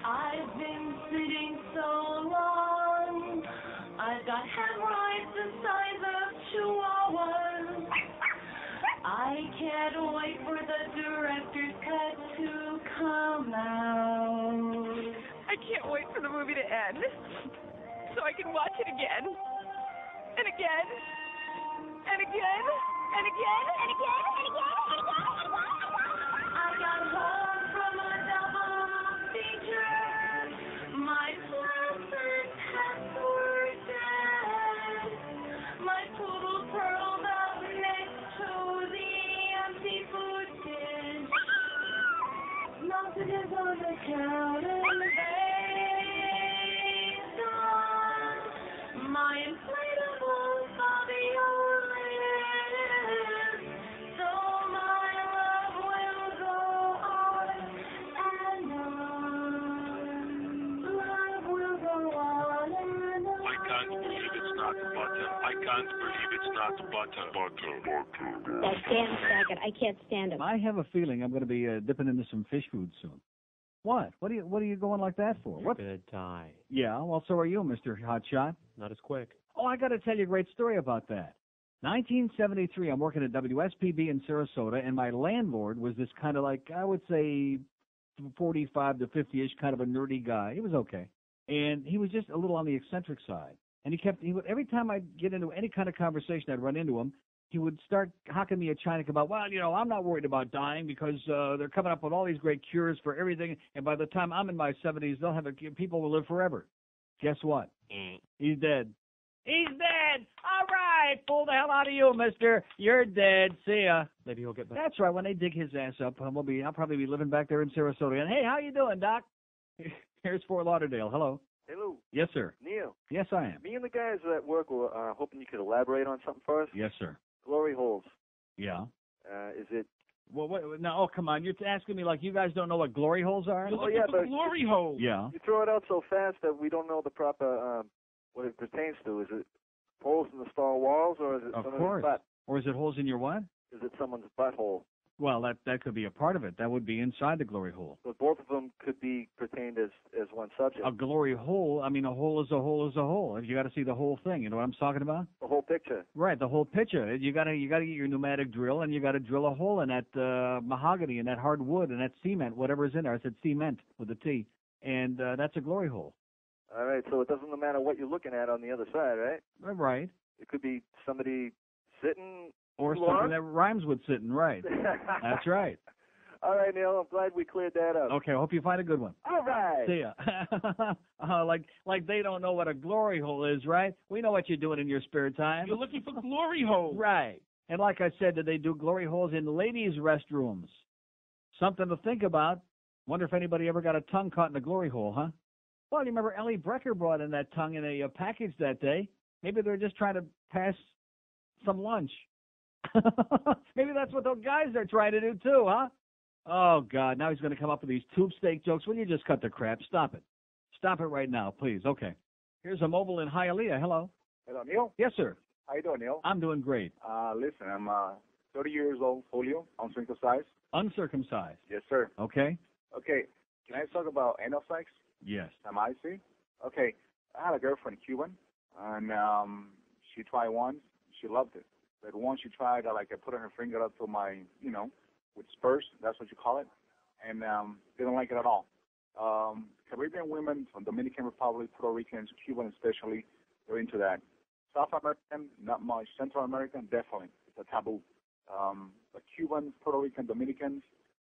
I've been sitting so long, I've got hemorrhoids the size of chihuahuas. I can't wait for the director's cut to come out. I can't wait for the movie to end so I can watch it again and again and again and again and again and again and again and again. I got home from a double feature. My pleasant pets were dead. My poodle curled up next to the empty food dish. can't believe it's not butter. That damn faggot. I can't stand him. I have a feeling I'm going to be dipping into some fish food soon. What? What are you going like that for? What? Good tie. Yeah, well, so are you, Mr. Hotshot. Not as quick. Oh, I got to tell you a great story about that. 1973, I'm working at WSPB in Sarasota, and my landlord was this kind of like, I would say, 45 to 50-ish kind of a nerdy guy. He was okay. And he was just a little on the eccentric side. And he would, every time I'd get into any kind of conversation, I'd run into him, he would start hocking me a Chinik about, well, I'm not worried about dying because they're coming up with all these great cures for everything, and by the time I'm in my 70s, people will live forever. Guess what? He's dead. He's dead! All right! Pull the hell out of you, mister. You're dead. See ya. Maybe he'll get back. That's right. When they dig his ass up, I'll probably be living back there in Sarasota. And, hey, how you doing, Doc? Here's Fort Lauderdale. Hello. Hello. Yes, sir. Neil. Yes, I am. Me and the guys at work were hoping you could elaborate on something for us. Yes, sir. Glory holes. Yeah. Is it? Well, no, oh, come on. You're asking me like you guys don't know what glory holes are? Oh, yeah, but glory hole. Yeah. You throw it out so fast that we don't know the proper what it pertains to. Is it holes in the stall walls, or is it someone's butt? Or is it holes in your what? Is it someone's butthole? Well, that could be a part of it. That would be inside the glory hole. But both of them could be pertained as one subject. A glory hole, I mean, a hole is a hole is a hole. You got to see the whole thing. You know what I'm talking about? The whole picture. Right, the whole picture. You got to get your pneumatic drill, and you got to drill a hole in that mahogany and that hard wood and that cement, whatever is in there. I said cement with a T, and that's a glory hole. All right, so it doesn't matter what you're looking at on the other side, right? Right. It could be somebody sitting. Or something that rhymes with sitting, right. That's right. All right, Neil, I'm glad we cleared that up. Okay, I hope you find a good one. All right. See ya. Like they don't know what a glory hole is, right? We know what you're doing in your spare time. You're looking for glory holes. Right. And like I said, did they do glory holes in ladies' restrooms? Something to think about. Wonder if anybody ever got a tongue caught in a glory hole, huh? Well, you remember Ellie Brecker brought in that tongue in a package that day. Maybe they're just trying to pass some lunch. Maybe that's what those guys are trying to do too, huh? Oh, God, now he's going to come up with these tube steak jokes. Will you just cut the crap? Stop it. Stop it right now, please. Okay. Here's a mobile in Hialeah. Hello. Hello, Neil. Yes, sir. How you doing, Neil? I'm doing great. Listen, I'm 30 years old, folio, uncircumcised. Uncircumcised? Yes, sir. Okay. Okay. Can I talk about anal sex? Yes. Am I see? Okay. I had a girlfriend, Cuban, and she tried once. She loved it. But once she tried, I put her finger up to my, with spurs, that's what you call it, and didn't like it at all. Caribbean women from Dominican Republic, Puerto Ricans, Cuban especially, they're into that. South American, not much. Central American, definitely. It's a taboo. But Cubans, Puerto Rican, Dominicans,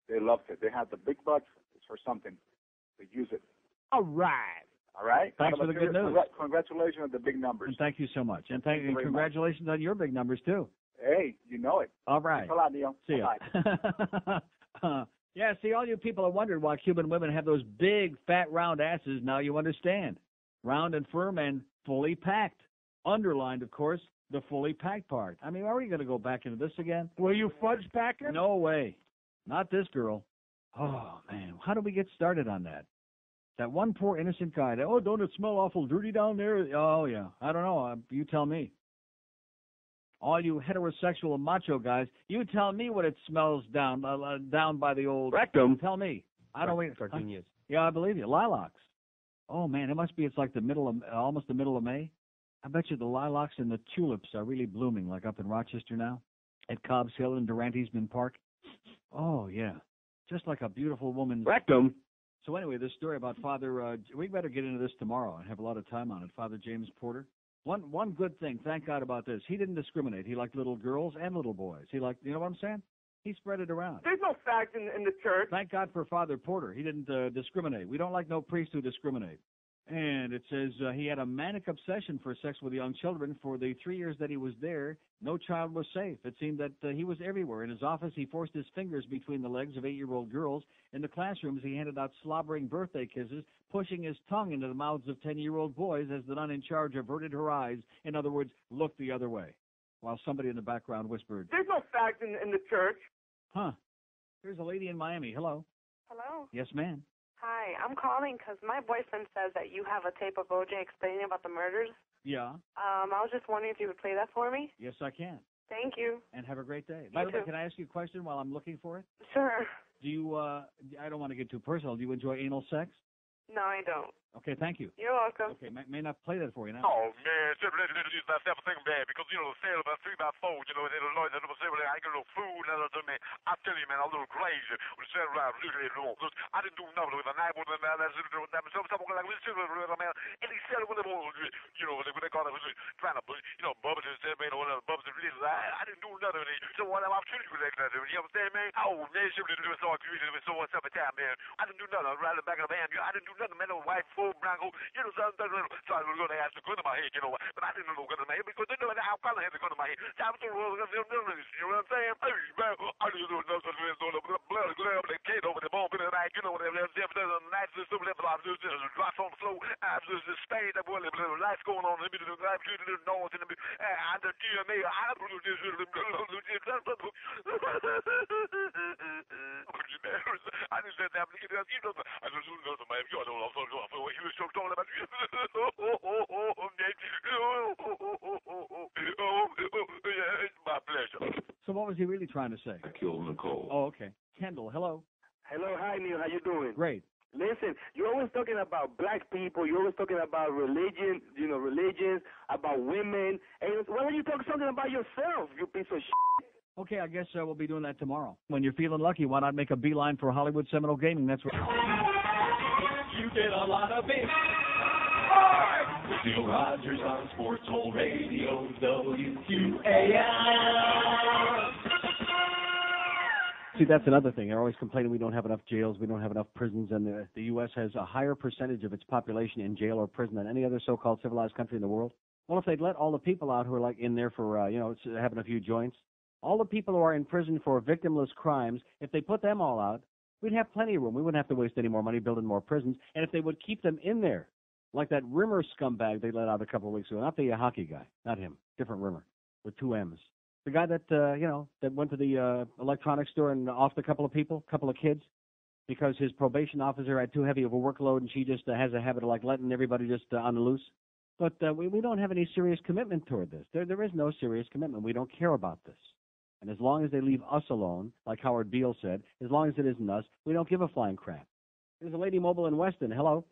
they loved it. They had the big butts. It's for something. They use it. All right. All right? Thanks for the good news. Congratulations on the big numbers. And thank you so much. And Thank you very congratulations on your big numbers, too. Hey, you know it. All right. Thanks a lot, Neil. See ya. Yeah, see, all you people have wondered why Cuban women have those big, fat, round asses. Now you understand. Round and firm and fully packed. Underlined, of course, the fully packed part. I mean, are we going to go back into this again? Were you fudge packing? No way. Not this girl. Oh, man. How did we get started on that? That one poor innocent guy. Oh, don't it smell awful dirty down there? Oh, yeah. I don't know. You tell me. All you heterosexual macho guys, you tell me what it smells down by the old rectum. Tell me. I don't wait. Gardenias. Yeah, I believe you. Lilacs. Oh man, it's like the middle of almost the middle of May. I bet you the lilacs and the tulips are really blooming, like up in Rochester now, at Cobb's Hill and Durant Eastman Park. Oh yeah, just like a beautiful woman's rectum. So anyway, this story about Father, we better get into this tomorrow and have a lot of time on it. Father James Porter. One good thing, thank God about this. He didn't discriminate. He liked little girls and little boys. He liked, you know what I'm saying? He spread it around. There's no fact in the church. Thank God for Father Porter. He didn't discriminate. We don't like no priests who discriminate. And it says he had a manic obsession for sex with young children. For the 3 years that he was there, no child was safe. It seemed that he was everywhere. In his office, he forced his fingers between the legs of 8-year-old girls. In the classrooms, he handed out slobbering birthday kisses, pushing his tongue into the mouths of 10-year-old boys as the nun in charge averted her eyes. In other words, looked the other way, while somebody in the background whispered, There's no fact in the church. Huh. Here's a lady in Miami. Hello. Hello. Yes, ma'am. Hi, I'm calling because my boyfriend says that you have a tape of OJ explaining about the murders. Yeah. I was just wondering if you would play that for me. Yes, I can. Thank you. And have a great day. You By the way, too. can I ask you a question while I'm looking for it? Sure. Do you, I don't want to get too personal. Do you enjoy anal sex? No, I don't. Okay, thank you. You're welcome. Okay, may not play that for you now. Oh man, just myself a thing bad because the sale about 3x4, they don't know that I ain't got no food, man. I tell you, man, I'm a little crazy. We sat around, I didn't do nothing with a knife with man. That's something like we said, man. And he said when they call it, trying to, bubbles and said, man, bubbles and really, I didn't do nothing. So what opportunity was that? You know what I'm saying, man? Oh, man, she was doing so what's up at time, man. I didn't do nothing. I was right in the back of the van. I didn't do nothing, man. No white full Bronco, so I was going to ask the gun in my head, but I didn't know the gun in my head because they know how I had the gun in my head. So I was you know what I'm saying? Hey, man, I didn't know nothing. Blood glove, they came over the bump in the night, whatever. The night, drops on the floor. I was just staying there, boy, the lights going on in the middle of the night, the noise in the middle. And the DNA, I blew this. I just said that, I just knew nothing, man. You don't know. He was so talking about my pleasure. So what was he really trying to say? I killed Nicole. Oh, okay. Kendall, hello. Hello, hi Neil, how you doing? Great. Listen, you're always talking about black people, you're always talking about religion, religions, about women. Hey, why don't you talk something about yourself, you piece of shit? Okay, I guess we'll be doing that tomorrow. When you're feeling lucky, why not make a beeline for Hollywood Seminole Gaming? That's what... You get a lot of it. Neil Rogers on Sports Hole Radio, WQAM. See, that's another thing. They're always complaining we don't have enough jails, we don't have enough prisons, and the U.S. has a higher percentage of its population in jail or prison than any other so-called civilized country in the world. Well, if they'd let all the people out who are like in there for, having a few joints, all the people who are in prison for victimless crimes, if they put them all out, we'd have plenty of room. We wouldn't have to waste any more money building more prisons. And if they would keep them in there, like that Rimmer scumbag they let out a couple of weeks ago, not the hockey guy, not him, different Rimmer, with 2 M's. The guy that, that went to the electronics store and offed a couple of kids, because his probation officer had too heavy of a workload and she just has a habit of like letting everybody just on the loose. But we don't have any serious commitment toward this. There is no serious commitment. We don't care about this. And as long as they leave us alone, like Howard Beale said, as long as it isn't us, we don't give a flying crap. There's a lady mobile in Weston. Hello.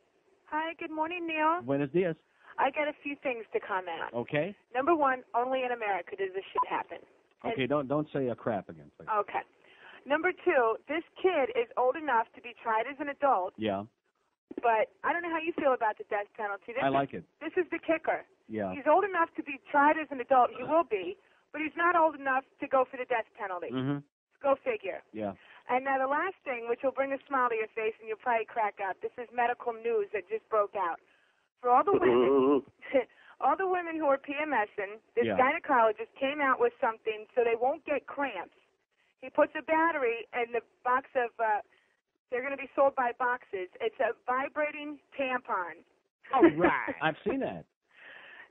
Hi, good morning, Neil. Buenos dias. I got a few things to comment on. Okay. Number one, only in America does this shit happen. Okay, don't say a crap again, please. Okay. Number two, this kid is old enough to be tried as an adult, Yeah, but I don't know how you feel about the death penalty. I like it. This is the kicker. Yeah. He's old enough to be tried as an adult. He will be, but he's not old enough to go for the death penalty. Mm-hmm. Go figure. Yeah. And now the last thing, which will bring a smile to your face and you'll probably crack up. This is medical news that just broke out. For all the women, all the women who are PMSing, this gynecologist came out with something so they won't get cramps. He puts a battery in the box of, they're going to be sold by boxes. It's a vibrating tampon. Oh, right. I've seen that.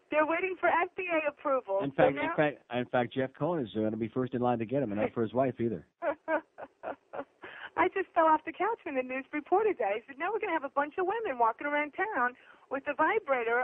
They're waiting for FDA approval. In fact, Jeff Cohen is going to be first in line to get him, and not for his wife either. I just fell off the couch when the news reported that. I said, now we're going to have a bunch of women walking around town with the vibrator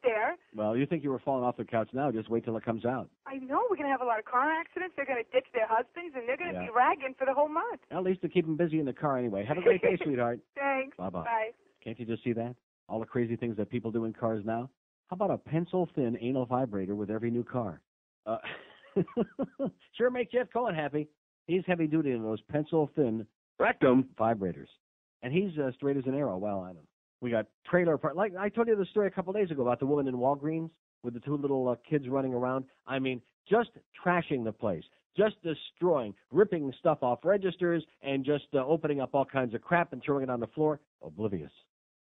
there. Well, you think you were falling off the couch now. Just wait till it comes out. I know. We're going to have a lot of car accidents. They're going to ditch their husbands, and they're going to be ragging for the whole month. At least to keep them busy in the car anyway. Have a great day, sweetheart. Thanks. Bye-bye. Bye. Can't you just see that? All the crazy things that people do in cars now? How about a pencil-thin anal vibrator with every new car? Sure make Jeff Cohen happy. He's heavy-duty in those pencil-thin rectum vibrators. And he's straight as an arrow. Well, I don't know. We got trailer park. Like I told you the story a couple of days ago about the woman in Walgreens with the 2 little kids running around. I mean, just trashing the place, just destroying, ripping stuff off registers, and just opening up all kinds of crap and throwing it on the floor. Oblivious.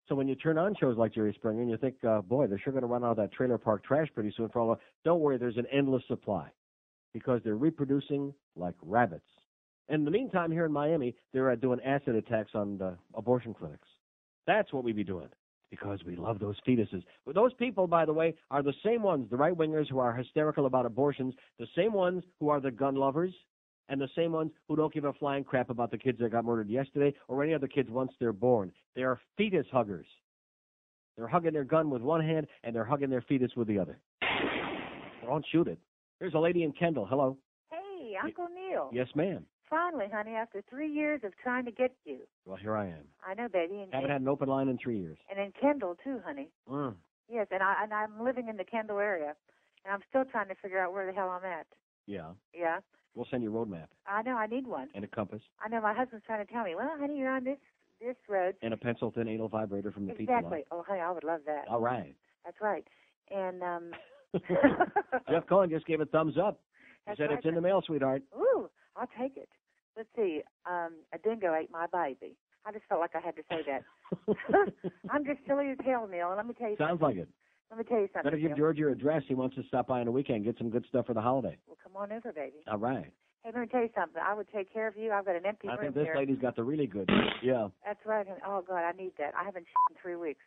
So when you turn on shows like Jerry Springer and you think, boy, they're sure going to run out of that trailer park trash pretty soon for all of don't worry, there's an endless supply because they're reproducing like rabbits. In the meantime, here in Miami, they're doing acid attacks on abortion clinics. That's what we be doing because we love those fetuses. But those people, by the way, are the same ones, the right-wingers who are hysterical about abortions, the same ones who are the gun lovers and the same ones who don't give a flying crap about the kids that got murdered yesterday or any other kids once they're born. They are fetus huggers. They're hugging their gun with one hand, and they're hugging their fetus with the other. Don't shoot it. There's a lady in Kendall. Hello. Hey, Uncle Neil. Yes, ma'am. Finally, honey, after 3 years of trying to get you. Well, here I am. I know, baby. And, Haven't had an open line in 3 years. And in Kendall, too, honey. Mm. Yes, and I'm living in the Kendall area, and I'm still trying to figure out where the hell I'm at. Yeah. Yeah. We'll send you a road map. I know, I need one. And a compass. I know, my husband's trying to tell me, well, honey, you're on this road. And a pencil-thin anal vibrator from the pizza Exactly. line. Oh, honey, I would love that. All right. That's right. And, Jeff Cohen just gave a thumbs up. He said it's in the mail, sweetheart. Ooh, I'll take it. Let's see. A dingo ate my baby. I just felt like I had to say that. I'm just silly as hell, Neil. And let me tell you Sounds something. like it. Let me tell you something. Better give Neil. George your address. He wants to stop by on the weekend, get some good stuff for the holiday. Well, come on over, baby. All right. Hey, let me tell you something. I would take care of you. I've got an empty I room think this here. lady's got the really good. Yeah. That's right. Honey. Oh, God, I need that. I haven't in 3 weeks.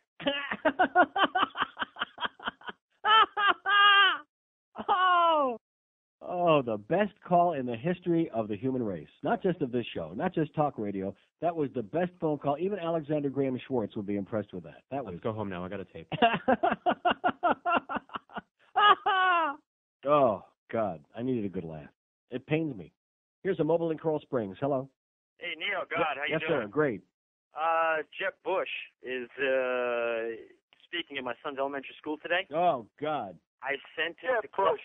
Oh, the best call in the history of the human race. Not just of this show, not just talk radio. That was the best phone call. Even Alexander Graham Schwartz would be impressed with that. That was. Let's go home now. I got a tape. Oh, God. I needed a good laugh. It pains me. Here's a mobile in Coral Springs. Hello. Hey, Neil, God, how you yes, doing? Yes, sir. Great. Jeb Bush is speaking at my son's elementary school today. Oh, God. I sent him to class.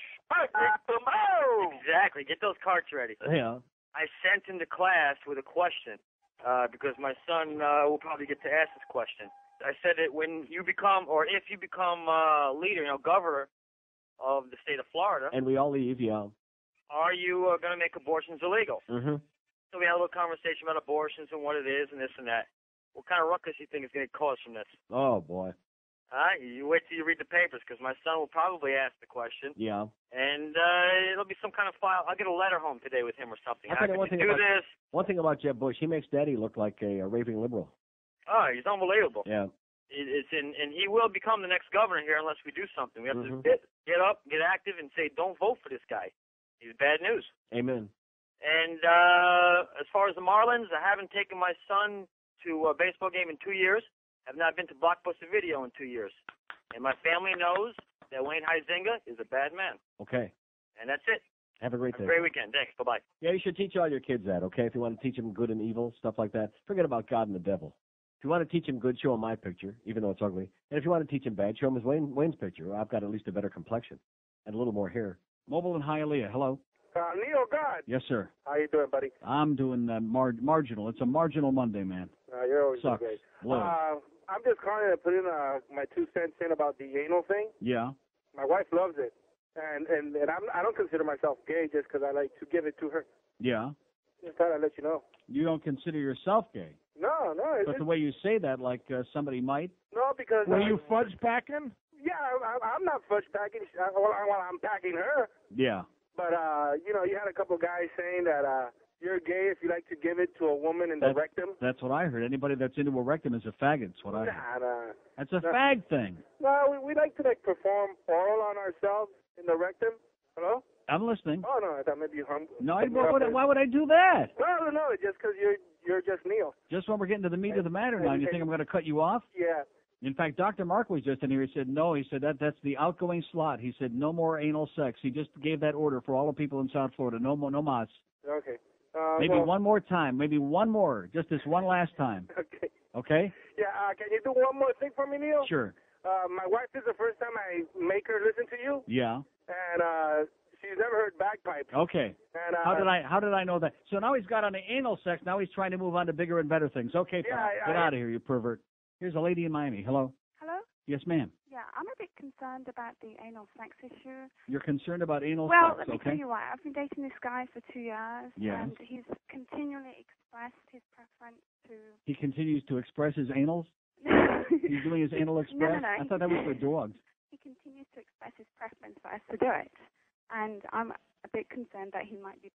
Exactly. Get those cards ready. Yeah. I sent him to class with a question because my son will probably get to ask this question. I said that when you become, or if you become leader, governor of the state of Florida. And we all leave, yeah. Are you going to make abortions illegal? Mm-hmm. So we had a little conversation about abortions and what it is and this and that. What kind of ruckus do you think is going to cause from this? Oh, boy. You wait till you read the papers, because my son will probably ask the question. Yeah. And it'll be some kind of file. I'll get a letter home today with him or something. One thing about Jeb Bush, he makes Daddy look like a raving liberal. Oh, he's unbelievable. Yeah. And he will become the next governor here unless we do something. We have to get up, get active, and say, don't vote for this guy. He's bad news. Amen. And as far as the Marlins, I haven't taken my son to a baseball game in 2 years. I've not been to Blockbuster Video in 2 years. And my family knows that Wayne Huizinga is a bad man. Okay. And that's it. Have a great day. Have a great weekend. Thanks. Bye-bye. Yeah, you should teach all your kids that, okay? If you want to teach them good and evil, stuff like that, forget about God and the devil. If you want to teach him good, show him my picture, even though it's ugly. And if you want to teach him bad, show him his Wayne's picture. I've got at least a better complexion and a little more hair. Mobile in Hialeah. Hello. Neil, God. Yes, sir. How you doing, buddy? I'm doing marginal. It's a marginal Monday, man. You're always Sucks. great. Love. I'm just calling to put in my 2 cents in about the anal thing. Yeah. My wife loves it, and I don't consider myself gay just because I like to give it to her. Yeah. Just thought I'd let you know. You don't consider yourself gay. No. But the way you say that, like somebody might. No, because. Were you fudge packing? Yeah, I'm not fudge packing. Well, I'm packing her. Yeah. But you had a couple guys saying that you're gay if you like to give it to a woman in the rectum. That's what I heard. Anybody that's into a rectum is a faggot. That's what I heard. Nah. That's a fag thing. No, we like to perform oral on ourselves in the rectum. Hello? I'm listening. Oh no, I thought maybe you hung. No, why would I do that? No, just because you're just Neil. Just when we're getting to the meat of the matter now, and you think I'm going to cut you off? Yeah. In fact, Dr. Mark was just in here. He said, no, he said that's the outgoing slot. He said, no more anal sex. He just gave that order for all the people in South Florida. No more, no mas. Okay. Maybe one more time. Maybe one more. Just this one last time. Okay. Okay? Yeah, can you do one more thing for me, Neil? Sure. My wife, this is the first time I make her listen to you. Yeah. And she's never heard bagpipes. Okay. And how did I know that? So now he's got on the anal sex. Now he's trying to move on to bigger and better things. Okay, pal. Get out of here, you pervert. Here's a lady in Miami. Hello? Hello? Yes, ma'am. Yeah, I'm a bit concerned about the anal sex issue. You're concerned about anal well, sex, let me tell you why. I've been dating this guy for 2 years, Yes. and he's continually expressed his preference to... He continues to express his anals? He's doing his anal express? No. I thought that was for dogs. He continues to express his preference for us to do it, and I'm a bit concerned that he might be